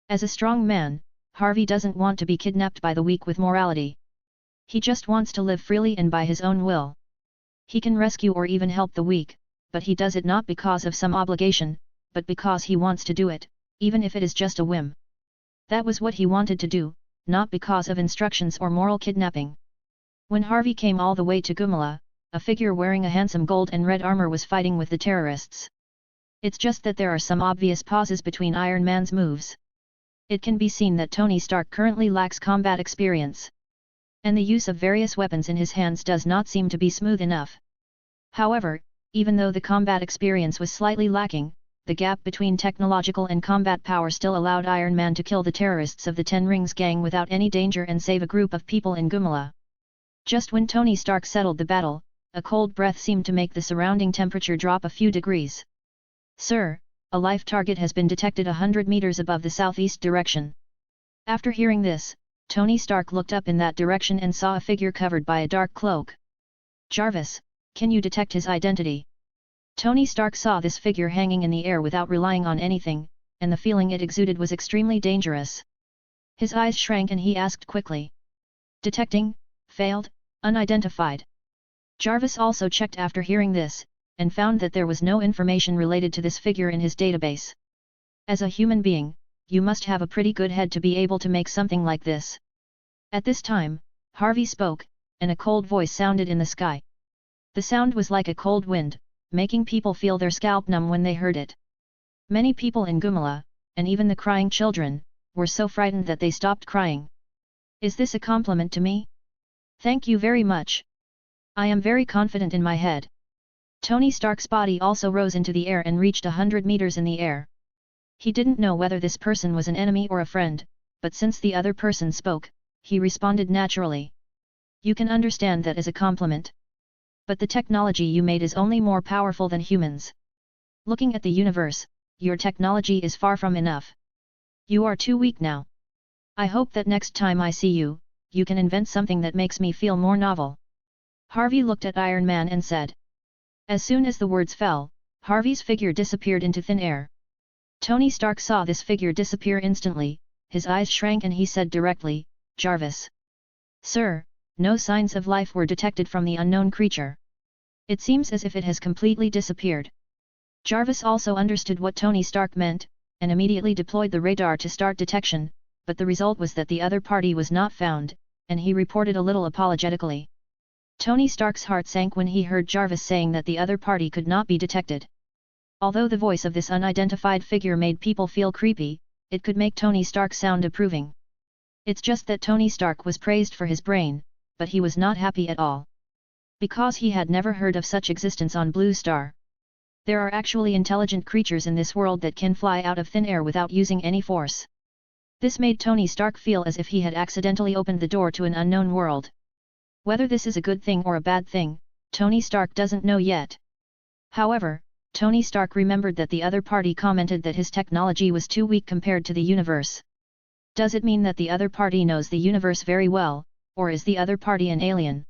As a strong man, Harvey doesn't want to be kidnapped by the weak with morality. He just wants to live freely and by his own will. He can rescue or even help the weak, but he does it not because of some obligation, but because he wants to do it, even if it is just a whim. That was what he wanted to do, not because of instructions or moral kidnapping. When Harvey came all the way to Gumala, a figure wearing a handsome gold and red armor was fighting with the terrorists. It's just that there are some obvious pauses between Iron Man's moves. It can be seen that Tony Stark currently lacks combat experience. And the use of various weapons in his hands does not seem to be smooth enough. However, even though the combat experience was slightly lacking, the gap between technological and combat power still allowed Iron Man to kill the terrorists of the Ten Rings gang without any danger and save a group of people in Gumala. Just when Tony Stark settled the battle, a cold breath seemed to make the surrounding temperature drop a few degrees. "Sir, a life target has been detected 100 meters above the southeast direction." After hearing this, Tony Stark looked up in that direction and saw a figure covered by a dark cloak. "Jarvis, can you detect his identity?" Tony Stark saw this figure hanging in the air without relying on anything, and the feeling it exuded was extremely dangerous. His eyes shrank and he asked quickly. "Detecting, failed, unidentified." Jarvis also checked after hearing this, and found that there was no information related to this figure in his database. As a human being, you must have a pretty good head to be able to make something like this. At this time, Harvey spoke, and a cold voice sounded in the sky. The sound was like a cold wind, making people feel their scalp numb when they heard it. Many people in Gumala, and even the crying children, were so frightened that they stopped crying. "Is this a compliment to me? Thank you very much. I am very confident in my head." Tony Stark's body also rose into the air and reached 100 meters in the air. He didn't know whether this person was an enemy or a friend, but since the other person spoke, he responded naturally. "You can understand that as a compliment. But the technology you made is only more powerful than humans. Looking at the universe, your technology is far from enough. You are too weak now. I hope that next time I see you, you can invent something that makes me feel more novel." Harvey looked at Iron Man and said. As soon as the words fell, Harvey's figure disappeared into thin air. Tony Stark saw this figure disappear instantly, his eyes shrank and he said directly, "Jarvis." "Sir, no signs of life were detected from the unknown creature. It seems as if it has completely disappeared." Jarvis also understood what Tony Stark meant, and immediately deployed the radar to start detection, but the result was that the other party was not found, and he reported a little apologetically. Tony Stark's heart sank when he heard Jarvis saying that the other party could not be detected. Although the voice of this unidentified figure made people feel creepy, it could make Tony Stark sound approving. It's just that Tony Stark was praised for his brain, but he was not happy at all. Because he had never heard of such existence on Blue Star. There are actually intelligent creatures in this world that can fly out of thin air without using any force. This made Tony Stark feel as if he had accidentally opened the door to an unknown world. Whether this is a good thing or a bad thing, Tony Stark doesn't know yet. However, Tony Stark remembered that the other party commented that his technology was too weak compared to the universe. Does it mean that the other party knows the universe very well, or is the other party an alien?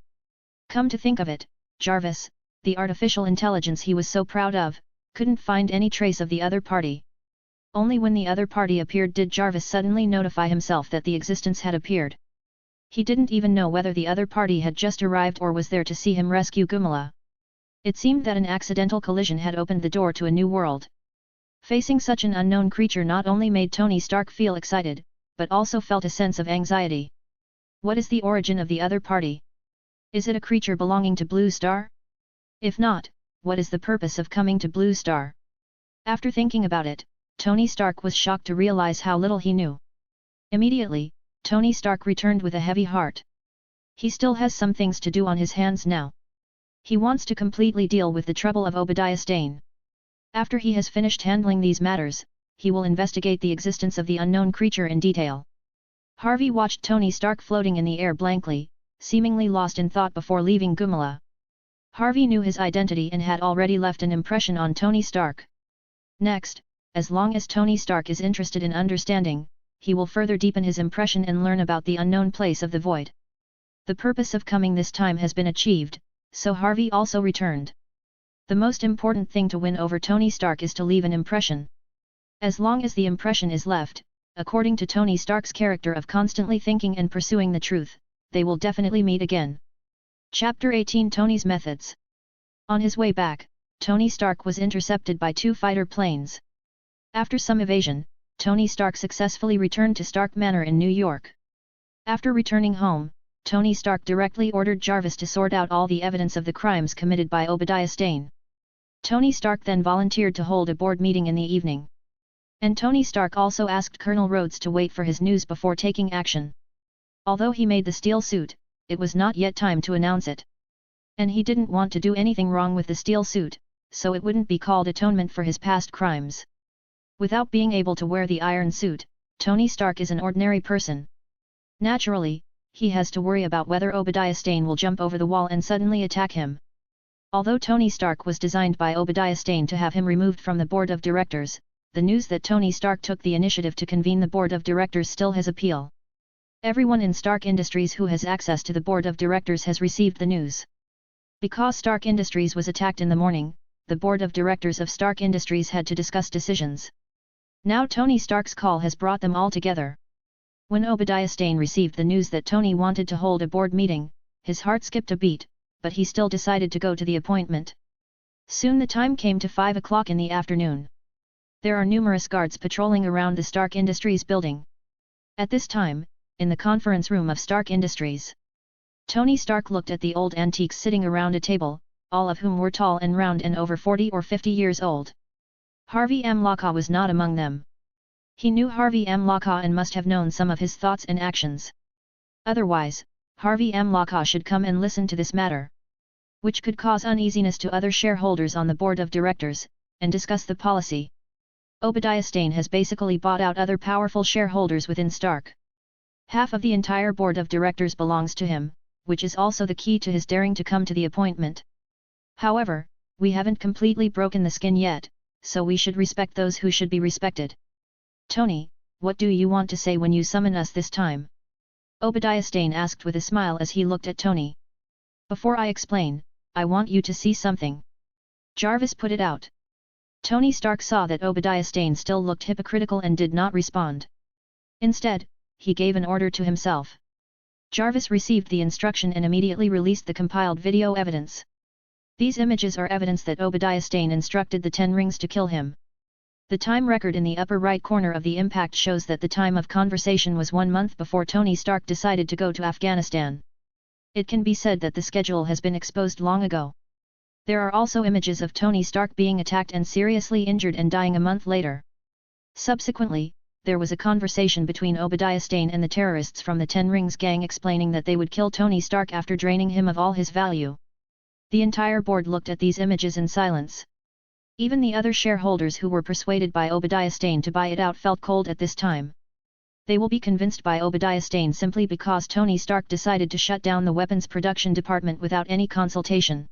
Come to think of it, Jarvis, the artificial intelligence he was so proud of, couldn't find any trace of the other party. Only when the other party appeared did Jarvis suddenly notify himself that the existence had appeared. He didn't even know whether the other party had just arrived or was there to see him rescue Gumala. It seemed that an accidental collision had opened the door to a new world. Facing such an unknown creature not only made Tony Stark feel excited, but also felt a sense of anxiety. What is the origin of the other party? Is it a creature belonging to Blue Star? If not, what is the purpose of coming to Blue Star? After thinking about it, Tony Stark was shocked to realize how little he knew. Immediately, Tony Stark returned with a heavy heart. He still has some things to do on his hands now. He wants to completely deal with the trouble of Obadiah Stane. After he has finished handling these matters, he will investigate the existence of the unknown creature in detail. Harvey watched Tony Stark floating in the air blankly, seemingly lost in thought before leaving Gumala. Harvey knew his identity and had already left an impression on Tony Stark. Next, as long as Tony Stark is interested in understanding, he will further deepen his impression and learn about the unknown place of the void. The purpose of coming this time has been achieved, so Harvey also returned. The most important thing to win over Tony Stark is to leave an impression. As long as the impression is left, according to Tony Stark's character of constantly thinking and pursuing the truth, they will definitely meet again. Chapter 18 Tony's Methods. On his way back, Tony Stark was intercepted by 2 fighter planes. After some evasion, Tony Stark successfully returned to Stark Manor in New York. After returning home, Tony Stark directly ordered Jarvis to sort out all the evidence of the crimes committed by Obadiah Stane. Tony Stark then volunteered to hold a board meeting in the evening. And Tony Stark also asked Colonel Rhodes to wait for his news before taking action. Although he made the steel suit, it was not yet time to announce it. And he didn't want to do anything wrong with the steel suit, so it wouldn't be called atonement for his past crimes. Without being able to wear the iron suit, Tony Stark is an ordinary person. Naturally, he has to worry about whether Obadiah Stane will jump over the wall and suddenly attack him. Although Tony Stark was designed by Obadiah Stane to have him removed from the board of directors, the news that Tony Stark took the initiative to convene the board of directors still has appeal. Everyone in Stark Industries who has access to the board of directors has received the news. Because Stark Industries was attacked in the morning, the board of directors of Stark Industries had to discuss decisions. Now Tony Stark's call has brought them all together. When Obadiah Stane received the news that Tony wanted to hold a board meeting, his heart skipped a beat, but he still decided to go to the appointment. Soon the time came to 5 o'clock in the afternoon. There are numerous guards patrolling around the Stark Industries building. At this time, in the conference room of Stark Industries, Tony Stark looked at the old antiques sitting around a table, all of whom were tall and round and over 40 or 50 years old. Harvey M. Locke was not among them. He knew Harvey M. Locke and must have known some of his thoughts and actions. Otherwise, Harvey M. Locke should come and listen to this matter, which could cause uneasiness to other shareholders on the board of directors, and discuss the policy. Obadiah Stane has basically bought out other powerful shareholders within Stark. Half of the entire board of directors belongs to him, which is also the key to his daring to come to the appointment. However, we haven't completely broken the skin yet, so we should respect those who should be respected. Tony, what do you want to say when you summon us this time? Obadiah Stane asked with a smile as he looked at Tony. Before I explain, I want you to see something. Jarvis put it out. Tony Stark saw that Obadiah Stane still looked hypocritical and did not respond. Instead, he gave an order to himself. Jarvis received the instruction and immediately released the compiled video evidence. These images are evidence that Obadiah Stane instructed the 10 rings to kill him. The time record in the upper right corner of the impact shows that the time of conversation was 1 month before Tony Stark decided to go to Afghanistan. It can be said that the schedule has been exposed long ago. There are also images of Tony Stark being attacked and seriously injured and dying a month later. Subsequently, there was a conversation between Obadiah Stane and the terrorists from the Ten Rings gang explaining that they would kill Tony Stark after draining him of all his value. The entire board looked at these images in silence. Even the other shareholders who were persuaded by Obadiah Stane to buy it out felt cold at this time. They will be convinced by Obadiah Stane simply because Tony Stark decided to shut down the weapons production department without any consultation.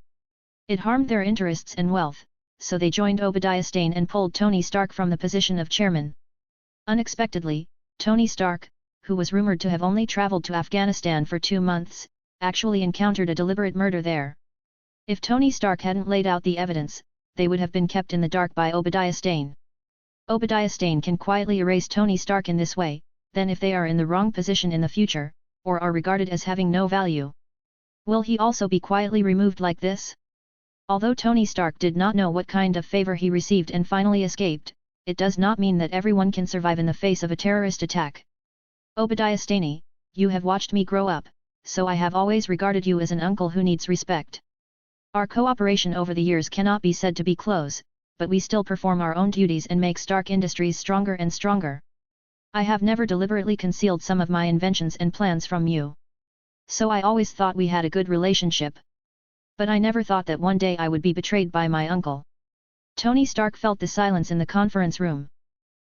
It harmed their interests and wealth, so they joined Obadiah Stane and pulled Tony Stark from the position of chairman. Unexpectedly, Tony Stark, who was rumored to have only traveled to Afghanistan for 2 months, actually encountered a deliberate murder there. If Tony Stark hadn't laid out the evidence, they would have been kept in the dark by Obadiah Stane. Obadiah Stane can quietly erase Tony Stark in this way, then if they are in the wrong position in the future, or are regarded as having no value, will he also be quietly removed like this? Although Tony Stark did not know what kind of favor he received and finally escaped, it does not mean that everyone can survive in the face of a terrorist attack. Obadiah Stane, you have watched me grow up, so I have always regarded you as an uncle who needs respect. Our cooperation over the years cannot be said to be close, but we still perform our own duties and make Stark Industries stronger and stronger. I have never deliberately concealed some of my inventions and plans from you. So I always thought we had a good relationship. But I never thought that one day I would be betrayed by my uncle. Tony Stark felt the silence in the conference room.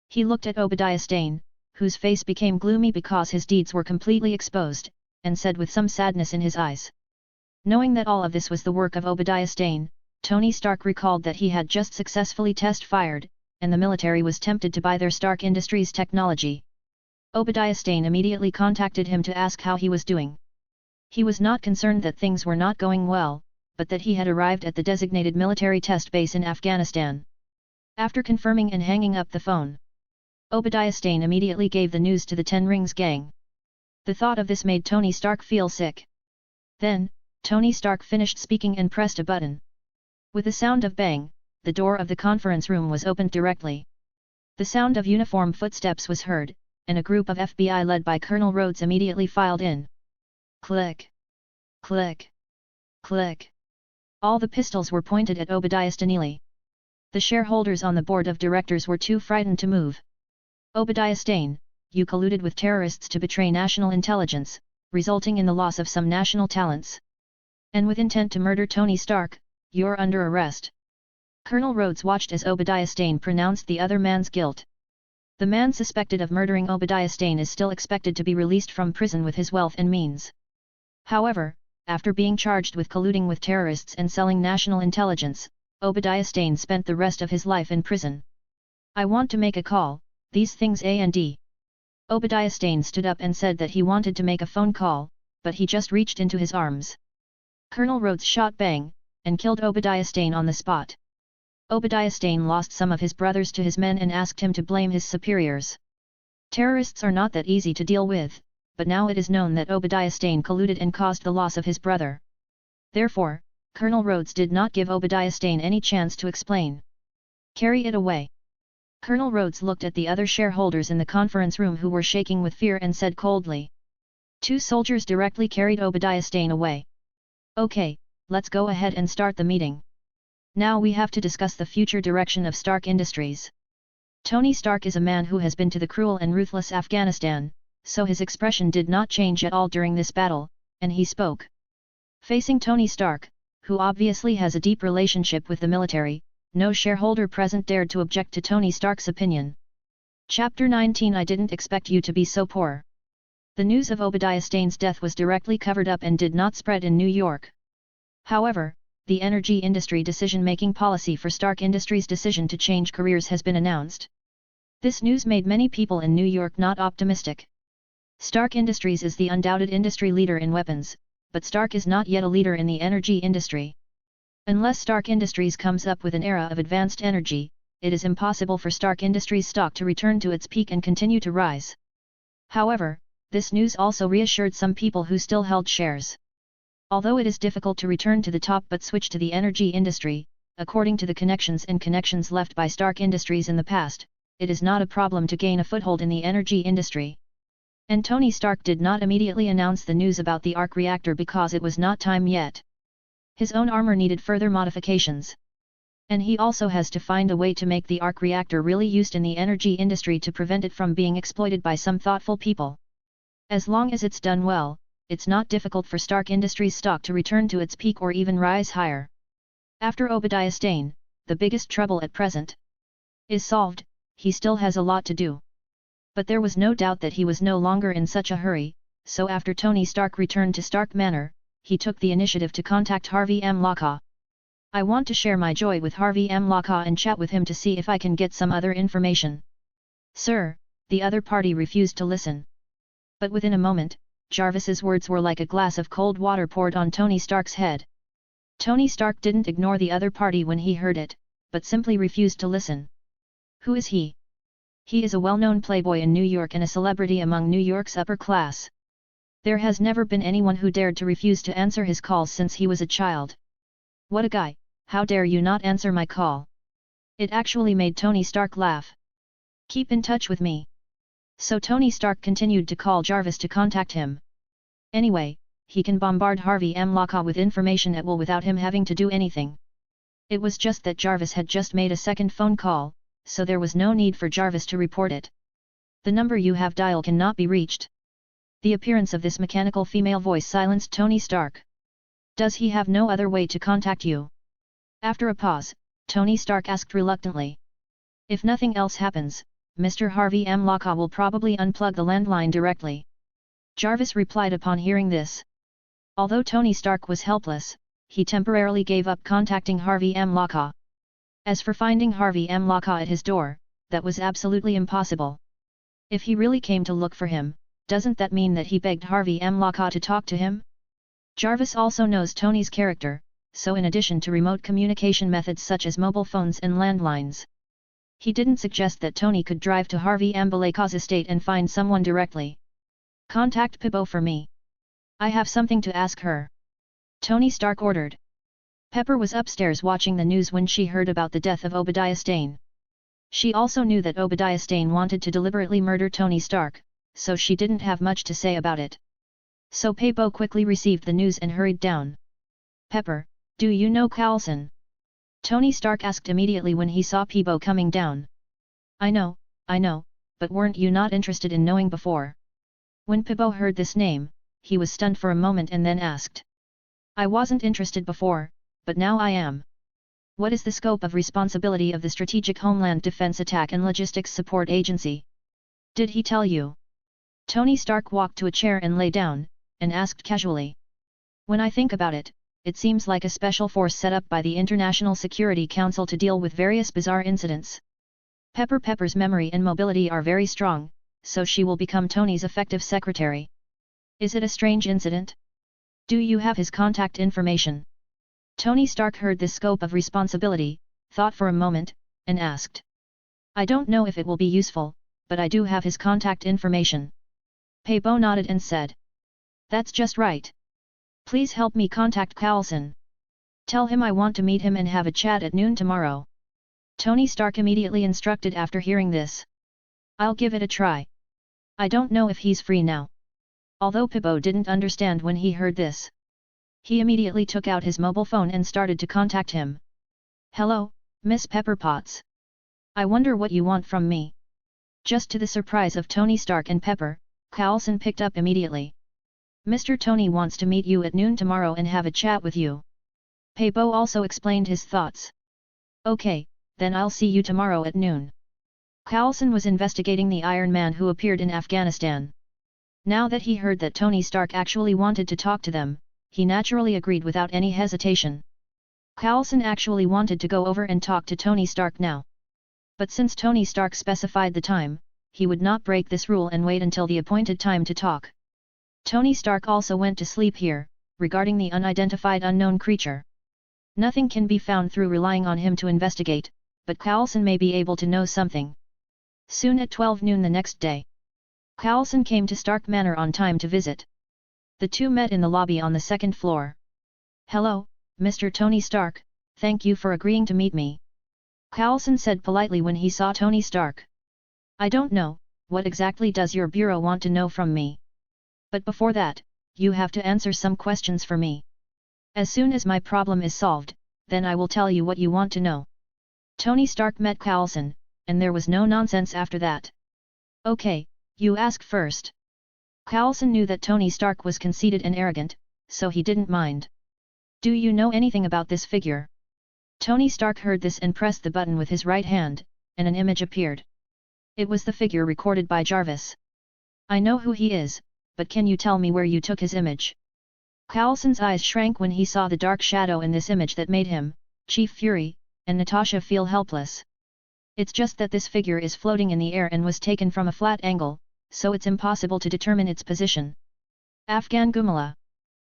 He looked at Obadiah Stane, whose face became gloomy because his deeds were completely exposed, and said with some sadness in his eyes. Knowing that all of this was the work of Obadiah Stane, Tony Stark recalled that he had just successfully test-fired, and the military was tempted to buy their Stark Industries technology. Obadiah Stane immediately contacted him to ask how he was doing. He was not concerned that things were not going well, but that he had arrived at the designated military test base in Afghanistan. After confirming and hanging up the phone, Obadiah Stane immediately gave the news to the Ten Rings gang. The thought of this made Tony Stark feel sick. Then, Tony Stark finished speaking and pressed a button. With a sound of bang, the door of the conference room was opened directly. The sound of uniform footsteps was heard, and a group of FBI led by Colonel Rhodes immediately filed in. Click! Click! Click! All the pistols were pointed at Obadiah Stane. The shareholders on the board of directors were too frightened to move. Obadiah Stane, you colluded with terrorists to betray national intelligence, resulting in the loss of some national talents. And with intent to murder Tony Stark, you're under arrest. Colonel Rhodes watched as Obadiah Stane pronounced the other man's guilt. The man suspected of murdering Obadiah Stane is still expected to be released from prison with his wealth and means. However, after being charged with colluding with terrorists and selling national intelligence, Obadiah Stane spent the rest of his life in prison. I want to make a call, these things A&D. Obadiah Stane stood up and said that he wanted to make a phone call, but he just reached into his arms. Colonel Rhodes shot bang, and killed Obadiah Stane on the spot. Obadiah Stane lost some of his brothers to his men and asked him to blame his superiors. Terrorists are not that easy to deal with, but now it is known that Obadiah Stane colluded and caused the loss of his brother. Therefore, Colonel Rhodes did not give Obadiah Stane any chance to explain. Carry it away. Colonel Rhodes looked at the other shareholders in the conference room who were shaking with fear and said coldly. 2 soldiers directly carried Obadiah Stane away. Okay, let's go ahead and start the meeting. Now we have to discuss the future direction of Stark Industries. Tony Stark is a man who has been to the cruel and ruthless Afghanistan, so his expression did not change at all during this battle, and he spoke. Facing Tony Stark, who obviously has a deep relationship with the military, no shareholder present dared to object to Tony Stark's opinion. Chapter 19 I didn't expect you to be so poor. The news of Obadiah Stane's death was directly covered up and did not spread in New York. However, the energy industry decision-making policy for Stark Industries' decision to change careers has been announced. This news made many people in New York not optimistic. Stark Industries is the undoubted industry leader in weapons, but Stark is not yet a leader in the energy industry. Unless Stark Industries comes up with an era of advanced energy, it is impossible for Stark Industries stock to return to its peak and continue to rise. However, this news also reassured some people who still held shares. Although it is difficult to return to the top but switch to the energy industry, according to the connections left by Stark Industries in the past, it is not a problem to gain a foothold in the energy industry. And Tony Stark did not immediately announce the news about the arc reactor because it was not time yet. His own armor needed further modifications. And he also has to find a way to make the arc reactor really used in the energy industry to prevent it from being exploited by some thoughtful people. As long as it's done well, it's not difficult for Stark Industries stock to return to its peak or even rise higher. After Obadiah Stane, the biggest trouble at present is solved. He still has a lot to do. But there was no doubt that he was no longer in such a hurry, so after Tony Stark returned to Stark Manor, he took the initiative to contact Harvey M. Locke. I want to share my joy with Harvey M. Locke and chat with him to see if I can get some other information. Sir, the other party refused to listen. But within a moment, Jarvis's words were like a glass of cold water poured on Tony Stark's head. Tony Stark didn't ignore the other party when he heard it, but simply refused to listen. Who is he? He is a well-known playboy in New York and a celebrity among New York's upper class. There has never been anyone who dared to refuse to answer his calls since he was a child. What a guy, how dare you not answer my call? It actually made Tony Stark laugh. Keep in touch with me. So Tony Stark continued to call Jarvis to contact him. Anyway, he can bombard Harvey M. Locke with information at will without him having to do anything. It was just that Jarvis had just made a second phone call, so there was no need for Jarvis to report it. The number you have dialed cannot be reached. The appearance of this mechanical female voice silenced Tony Stark. Does he have no other way to contact you? After a pause, Tony Stark asked reluctantly. If nothing else happens, Mr. Harvey M. Locke will probably unplug the landline directly. Jarvis replied upon hearing this. Although Tony Stark was helpless, he temporarily gave up contacting Harvey M. Locke. As for finding Harvey M. Locke at his door, that was absolutely impossible. If he really came to look for him, doesn't that mean that he begged Harvey M. Locke to talk to him? Jarvis also knows Tony's character, so in addition to remote communication methods such as mobile phones and landlines, he didn't suggest that Tony could drive to Harvey M. Locke's estate and find someone directly. Contact Pippo for me. I have something to ask her. Tony Stark ordered. Pepper was upstairs watching the news when she heard about the death of Obadiah Stane. She also knew that Obadiah Stane wanted to deliberately murder Tony Stark, so she didn't have much to say about it. So Pippo quickly received the news and hurried down. Pepper, do you know Coulson? Tony Stark asked immediately when he saw Pippo coming down. I know, but weren't you not interested in knowing before? When Pippo heard this name, he was stunned for a moment and then asked. I wasn't interested before, but now I am. What is the scope of responsibility of the Strategic Homeland Defense Attack and Logistics Support Agency? Did he tell you? Tony Stark walked to a chair and lay down, and asked casually. When I think about it, it seems like a special force set up by the International Security Council to deal with various bizarre incidents. Pepper's memory and mobility are very strong, so she will become Tony's effective secretary. Is it a strange incident? Do you have his contact information? Tony Stark heard this scope of responsibility, thought for a moment, and asked. I don't know if it will be useful, but I do have his contact information. Pippo nodded and said. That's just right. Please help me contact Coulson. Tell him I want to meet him and have a chat at noon tomorrow. Tony Stark immediately instructed after hearing this. I'll give it a try. I don't know if he's free now. Although Pippo didn't understand when he heard this. He immediately took out his mobile phone and started to contact him. Hello, Miss Pepperpotts. I wonder what you want from me. Just to the surprise of Tony Stark and Pepper, Coulson picked up immediately. Mr. Tony wants to meet you at noon tomorrow and have a chat with you. Pippo also explained his thoughts. Okay, then I'll see you tomorrow at noon. Coulson was investigating the Iron Man who appeared in Afghanistan. Now that he heard that Tony Stark actually wanted to talk to them, he naturally agreed without any hesitation. Coulson actually wanted to go over and talk to Tony Stark now. But since Tony Stark specified the time, he would not break this rule and wait until the appointed time to talk. Tony Stark also went to sleep here, regarding the unidentified unknown creature. Nothing can be found through relying on him to investigate, but Coulson may be able to know something. Soon at 12 noon the next day, Coulson came to Stark Manor on time to visit. The two met in the lobby on the second floor. Hello, Mr. Tony Stark, thank you for agreeing to meet me. Coulson said politely when he saw Tony Stark. I don't know, what exactly does your bureau want to know from me? But before that, you have to answer some questions for me. As soon as my problem is solved, then I will tell you what you want to know. Tony Stark met Coulson, and there was no nonsense after that. Okay, you ask first. Coulson knew that Tony Stark was conceited and arrogant, so he didn't mind. Do you know anything about this figure? Tony Stark heard this and pressed the button with his right hand, and an image appeared. It was the figure recorded by Jarvis. I know who he is, but can you tell me where you took his image? Coulson's eyes shrank when he saw the dark shadow in this image that made him, Chief Fury, and Natasha feel helpless. It's just that this figure is floating in the air and was taken from a flat angle, so it's impossible to determine its position. Afghan Gumala.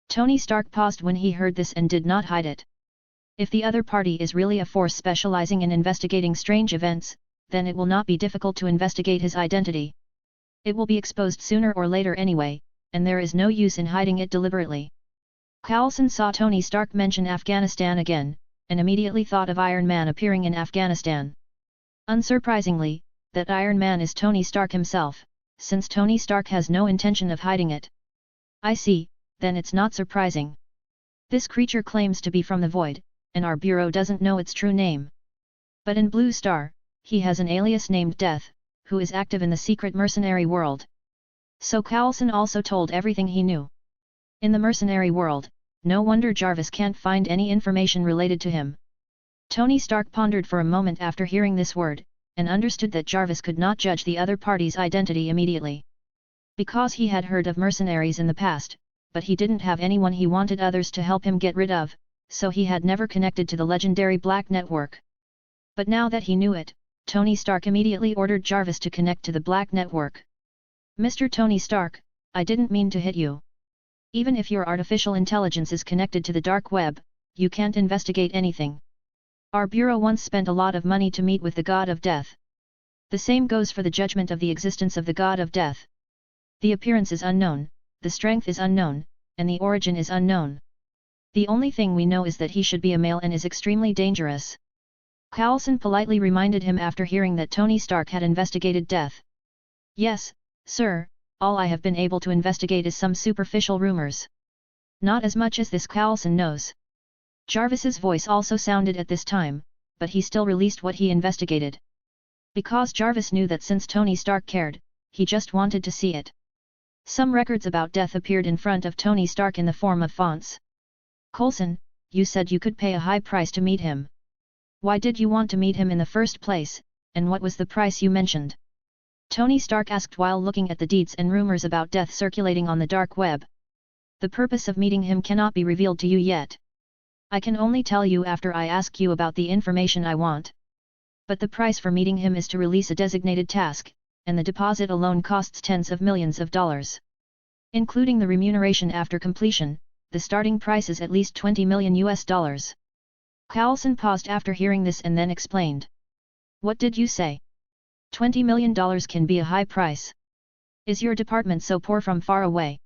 Tony Stark paused when he heard this and did not hide it. If the other party is really a force specializing in investigating strange events, then it will not be difficult to investigate his identity. It will be exposed sooner or later anyway, and there is no use in hiding it deliberately. Coulson saw Tony Stark mention Afghanistan again, and immediately thought of Iron Man appearing in Afghanistan. Unsurprisingly, that Iron Man is Tony Stark himself, since Tony Stark has no intention of hiding it. I see, then it's not surprising. This creature claims to be from the void, and our bureau doesn't know its true name. But in Blue Star, he has an alias named Death, who is active in the secret mercenary world. So Coulson also told everything he knew. In the mercenary world, no wonder Jarvis can't find any information related to him. Tony Stark pondered for a moment after hearing this word, and understood that Jarvis could not judge the other party's identity immediately. Because he had heard of mercenaries in the past, but he didn't have anyone he wanted others to help him get rid of, so he had never connected to the legendary Black Network. But now that he knew it, Tony Stark immediately ordered Jarvis to connect to the Black Network. Mr. Tony Stark, I didn't mean to hit you. Even if your artificial intelligence is connected to the dark web, you can't investigate anything. Our bureau once spent a lot of money to meet with the God of Death. The same goes for the judgment of the existence of the God of Death. The appearance is unknown, the strength is unknown, and the origin is unknown. The only thing we know is that he should be a male and is extremely dangerous. Coulson politely reminded him after hearing that Tony Stark had investigated Death. Yes, sir, all I have been able to investigate is some superficial rumors. Not as much as this Coulson knows. Jarvis's voice also sounded at this time, but he still released what he investigated. Because Jarvis knew that since Tony Stark cared, he just wanted to see it. Some records about Death appeared in front of Tony Stark in the form of fonts. Coulson, you said you could pay a high price to meet him. Why did you want to meet him in the first place, and what was the price you mentioned? Tony Stark asked while looking at the deeds and rumors about Death circulating on the dark web. The purpose of meeting him cannot be revealed to you yet. I can only tell you after I ask you about the information I want. But the price for meeting him is to release a designated task, and the deposit alone costs tens of millions of dollars. Including the remuneration after completion, the starting price is at least $20 million. Coulson paused after hearing this and then explained. What did you say? $20 million can be a high price. Is your department so poor from far away?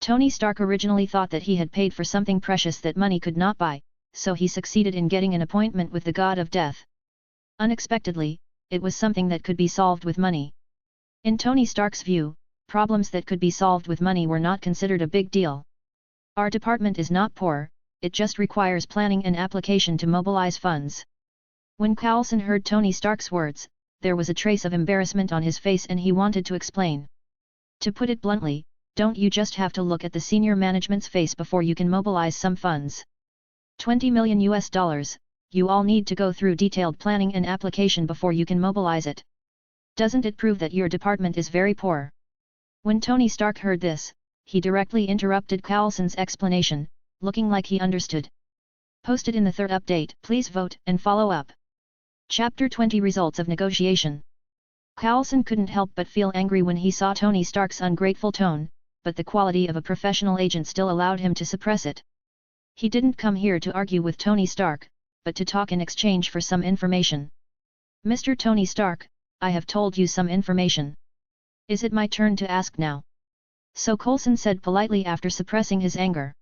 Tony Stark originally thought that he had paid for something precious that money could not buy, so he succeeded in getting an appointment with the God of Death. Unexpectedly, it was something that could be solved with money. In Tony Stark's view, problems that could be solved with money were not considered a big deal. Our department is not poor, it just requires planning and application to mobilize funds. When Coulson heard Tony Stark's words, there was a trace of embarrassment on his face and he wanted to explain. To put it bluntly, don't you just have to look at the senior management's face before you can mobilize some funds? $20 million, you all need to go through detailed planning and application before you can mobilize it. Doesn't it prove that your department is very poor? When Tony Stark heard this, he directly interrupted Coulson's explanation, looking like he understood. Posted in the third update. Please vote and follow up. Chapter 20 Results of Negotiation. Coulson couldn't help but feel angry when he saw Tony Stark's ungrateful tone, but the quality of a professional agent still allowed him to suppress it. He didn't come here to argue with Tony Stark, but to talk in exchange for some information. Mr. Tony Stark, I have told you some information. Is it my turn to ask now? So Coulson said politely after suppressing his anger.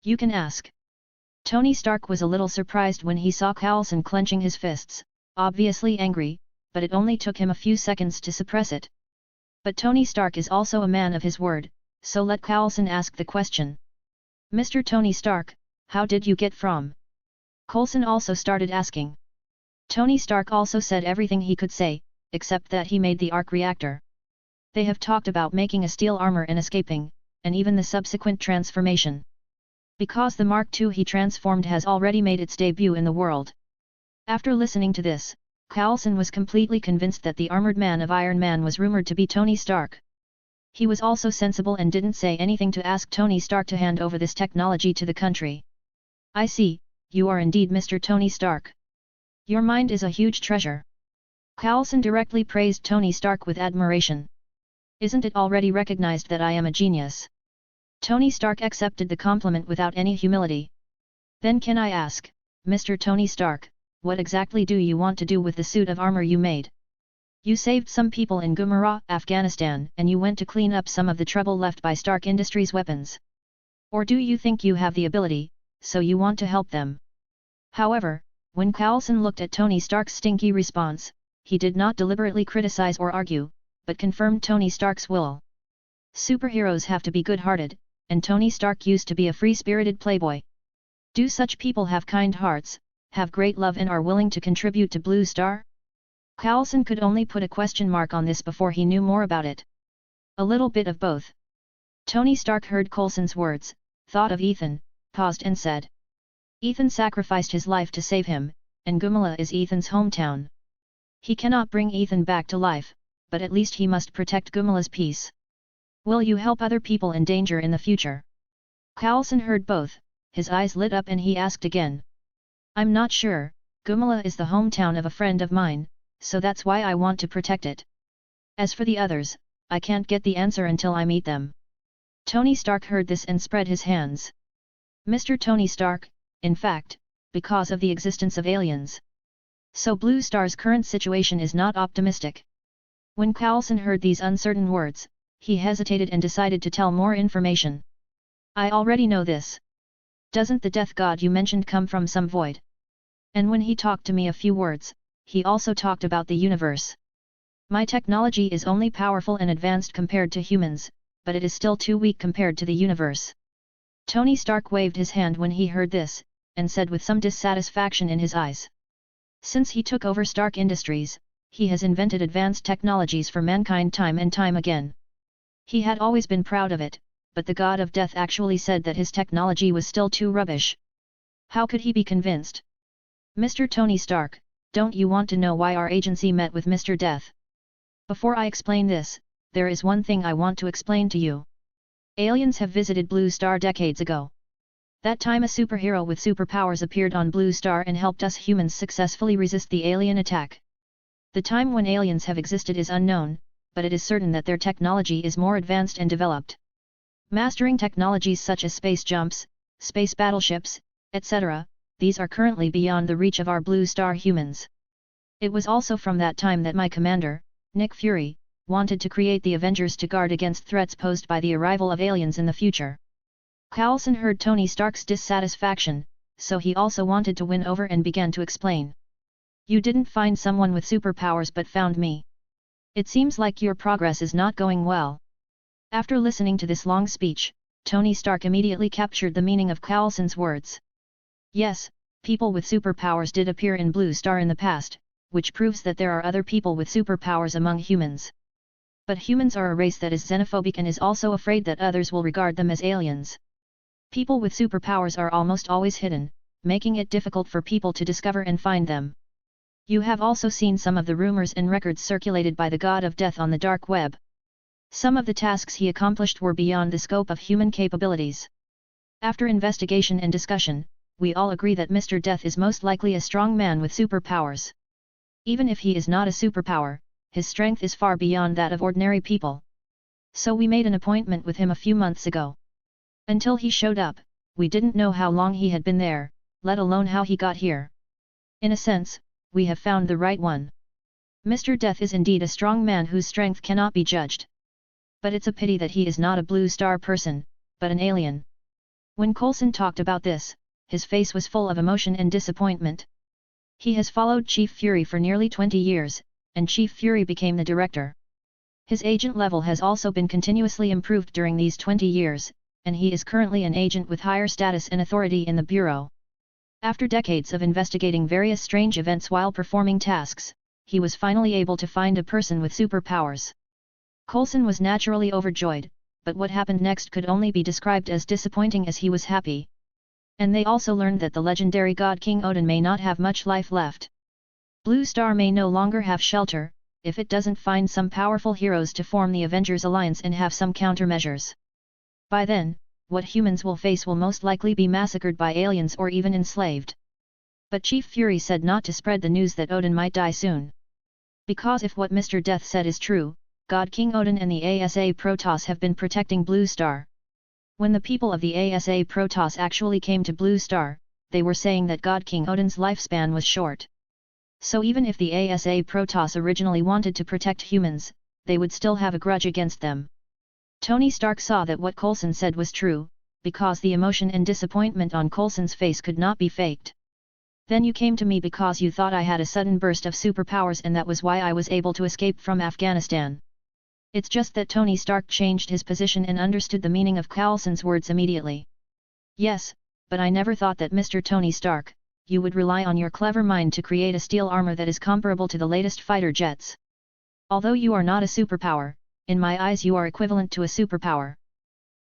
You can ask. Tony Stark was a little surprised when he saw Coulson clenching his fists, obviously angry, but it only took him a few seconds to suppress it. But Tony Stark is also a man of his word, so let Coulson ask the question. Mr. Tony Stark, how did you get from? Coulson also started asking. Tony Stark also said everything he could say, except that he made the arc reactor. They have talked about making a steel armor and escaping, and even the subsequent transformation. Because the Mark II he transformed has already made its debut in the world. After listening to this, Coulson was completely convinced that the armored man of Iron Man was rumored to be Tony Stark. He was also sensible and didn't say anything to ask Tony Stark to hand over this technology to the country. I see, you are indeed Mr. Tony Stark. Your mind is a huge treasure. Coulson directly praised Tony Stark with admiration. Isn't it already recognized that I am a genius? Tony Stark accepted the compliment without any humility. Then can I ask, Mr. Tony Stark, what exactly do you want to do with the suit of armor you made? You saved some people in Gumarah, Afghanistan, and you went to clean up some of the trouble left by Stark Industries weapons. Or do you think you have the ability, so you want to help them? However, when Coulson looked at Tony Stark's stinky response, he did not deliberately criticize or argue, but confirmed Tony Stark's will. Superheroes have to be good-hearted, and Tony Stark used to be a free-spirited playboy. Do such people have kind hearts, have great love and are willing to contribute to Blue Star? Coulson could only put a question mark on this before he knew more about it. A little bit of both. Tony Stark heard Coulson's words, thought of Ethan, paused and said. Ethan sacrificed his life to save him, and Gumarah is Ethan's hometown. He cannot bring Ethan back to life, but at least he must protect Gumarah's peace. Will you help other people in danger in the future? Coulson heard both, his eyes lit up and he asked again. I'm not sure, Gumarah is the hometown of a friend of mine, so that's why I want to protect it. As for the others, I can't get the answer until I meet them. Tony Stark heard this and spread his hands. Mr. Tony Stark, in fact, because of the existence of aliens. So Blue Star's current situation is not optimistic. When Coulson heard these uncertain words, he hesitated and decided to tell more information. I already know this. Doesn't the death god you mentioned come from some void? And when he talked to me a few words, he also talked about the universe. My technology is only powerful and advanced compared to humans, but it is still too weak compared to the universe. Tony Stark waved his hand when he heard this, and said with some dissatisfaction in his eyes. Since he took over Stark Industries, he has invented advanced technologies for mankind time and time again. He had always been proud of it, but the god of death actually said that his technology was still too rubbish. How could he be convinced? Mr. Tony Stark, don't you want to know why our agency met with Mr. Death? Before I explain this, there is one thing I want to explain to you. Aliens have visited Blue Star decades ago. That time a superhero with superpowers appeared on Blue Star and helped us humans successfully resist the alien attack. The time when aliens have existed is unknown, but it is certain that their technology is more advanced and developed. Mastering technologies such as space jumps, space battleships, etc., these are currently beyond the reach of our Blue Star humans. It was also from that time that my commander, Nick Fury, wanted to create the Avengers to guard against threats posed by the arrival of aliens in the future. Coulson heard Tony Stark's dissatisfaction, so he also wanted to win over and began to explain. You didn't find someone with superpowers but found me. It seems like your progress is not going well. After listening to this long speech, Tony Stark immediately captured the meaning of Coulson's words. Yes, people with superpowers did appear in Blue Star in the past, which proves that there are other people with superpowers among humans. But humans are a race that is xenophobic and is also afraid that others will regard them as aliens. People with superpowers are almost always hidden, making it difficult for people to discover and find them. You have also seen some of the rumors and records circulated by the god of death on the dark web. Some of the tasks he accomplished were beyond the scope of human capabilities. After investigation and discussion, we all agree that Mr. Death is most likely a strong man with superpowers. Even if he is not a superpower, his strength is far beyond that of ordinary people. So we made an appointment with him a few months ago. Until he showed up, we didn't know how long he had been there, let alone how he got here. In a sense, we have found the right one. Mr. Death is indeed a strong man whose strength cannot be judged. But it's a pity that he is not a Blue Star person, but an alien. When Coulson talked about this, his face was full of emotion and disappointment. He has followed Chief Fury for nearly 20 years, and Chief Fury became the director. His agent level has also been continuously improved during these 20 years, and he is currently an agent with higher status and authority in the Bureau. After decades of investigating various strange events while performing tasks, he was finally able to find a person with superpowers. Coulson was naturally overjoyed, but what happened next could only be described as disappointing as he was happy. And they also learned that the legendary god King Odin may not have much life left. Blue Star may no longer have shelter, if it doesn't find some powerful heroes to form the Avengers Alliance and have some countermeasures. By then, what humans will face will most likely be massacred by aliens or even enslaved. But Chief Fury said not to spread the news that Odin might die soon. Because if what Mr. Death said is true, God King Odin and the ASA Protoss have been protecting Blue Star. When the people of the ASA Protoss actually came to Blue Star, they were saying that God King Odin's lifespan was short. So even if the ASA Protoss originally wanted to protect humans, they would still have a grudge against them. Tony Stark saw that what Coulson said was true, because the emotion and disappointment on Coulson's face could not be faked. Then you came to me because you thought I had a sudden burst of superpowers and that was why I was able to escape from Afghanistan. It's just that Tony Stark changed his position and understood the meaning of Coulson's words immediately. Yes, but I never thought that Mr. Tony Stark, you would rely on your clever mind to create a steel armor that is comparable to the latest fighter jets. Although you are not a superpower, in my eyes you are equivalent to a superpower.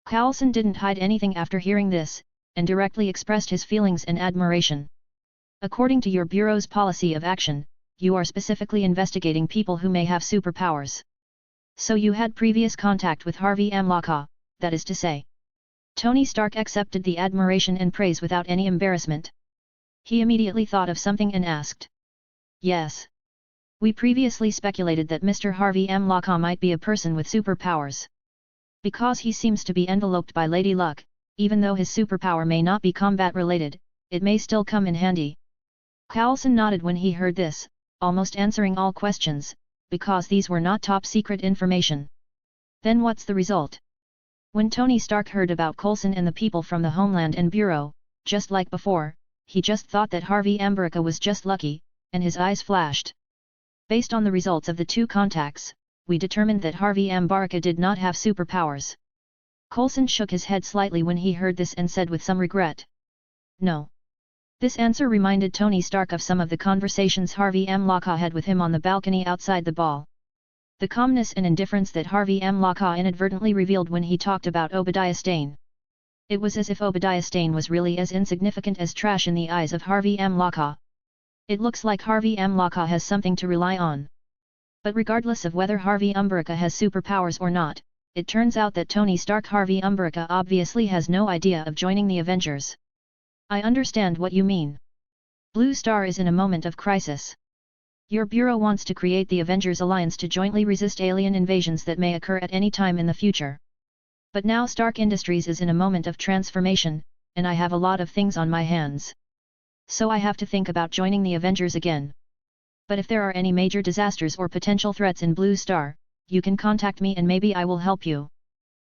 Coulson didn't hide anything after hearing this, and directly expressed his feelings and admiration. According to your Bureau's policy of action, you are specifically investigating people who may have superpowers. So you had previous contact with Harvey Amlaka, that is to say. Tony Stark accepted the admiration and praise without any embarrassment. He immediately thought of something and asked. Yes. We previously speculated that Mr. Harvey Amlaka might be a person with superpowers. Because he seems to be enveloped by Lady Luck, even though his superpower may not be combat-related, it may still come in handy. Coulson nodded when he heard this, almost answering all questions, because these were not top-secret information. Then what's the result? When Tony Stark heard about Coulson and the people from the Homeland and Bureau, just like before, he just thought that Harvey Amlaka was just lucky, and his eyes flashed. Based on the results of the two contacts, we determined that Harvey Amlaka did not have superpowers. Coulson shook his head slightly when he heard this and said with some regret. No. This answer reminded Tony Stark of some of the conversations Harvey Amlaka had with him on the balcony outside the ball. The calmness and indifference that Harvey Amlaka inadvertently revealed when he talked about Obadiah Stane. It was as if Obadiah Stane was really as insignificant as trash in the eyes of Harvey Amlaka. It looks like Harvey Amlaka has something to rely on. But regardless of whether Harvey Amlaka has superpowers or not, it turns out that Tony Stark Harvey Amlaka obviously has no idea of joining the Avengers. I understand what you mean. Blue Star is in a moment of crisis. Your Bureau wants to create the Avengers Alliance to jointly resist alien invasions that may occur at any time in the future. But now Stark Industries is in a moment of transformation, and I have a lot of things on my hands. So I have to think about joining the Avengers again. But if there are any major disasters or potential threats in Blue Star, you can contact me and maybe I will help you.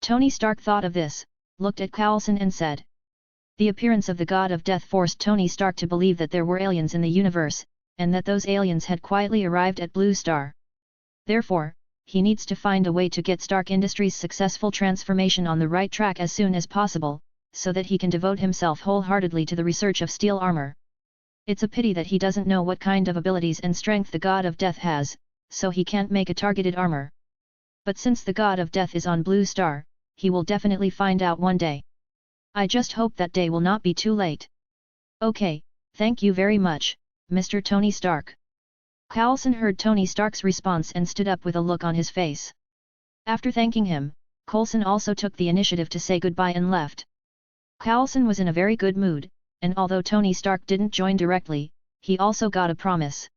Tony Stark thought of this, looked at Coulson and said. The appearance of the God of Death forced Tony Stark to believe that there were aliens in the universe, and that those aliens had quietly arrived at Blue Star. Therefore, he needs to find a way to get Stark Industries' successful transformation on the right track as soon as possible, so that he can devote himself wholeheartedly to the research of steel armor. It's a pity that he doesn't know what kind of abilities and strength the God of Death has, so he can't make a targeted armor. But since the God of Death is on Blue Star, he will definitely find out one day. I just hope that day will not be too late. Okay, thank you very much, Mr. Tony Stark. Coulson heard Tony Stark's response and stood up with a look on his face. After thanking him, Coulson also took the initiative to say goodbye and left. Coulson was in a very good mood, and although Tony Stark didn't join directly, he also got a promise.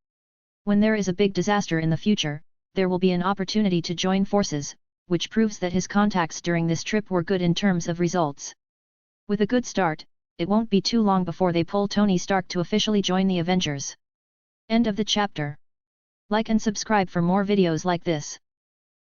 When there is a big disaster in the future, there will be an opportunity to join forces, which proves that his contacts during this trip were good in terms of results. With a good start, it won't be too long before they pull Tony Stark to officially join the Avengers. End of the chapter. Like and subscribe for more videos like this.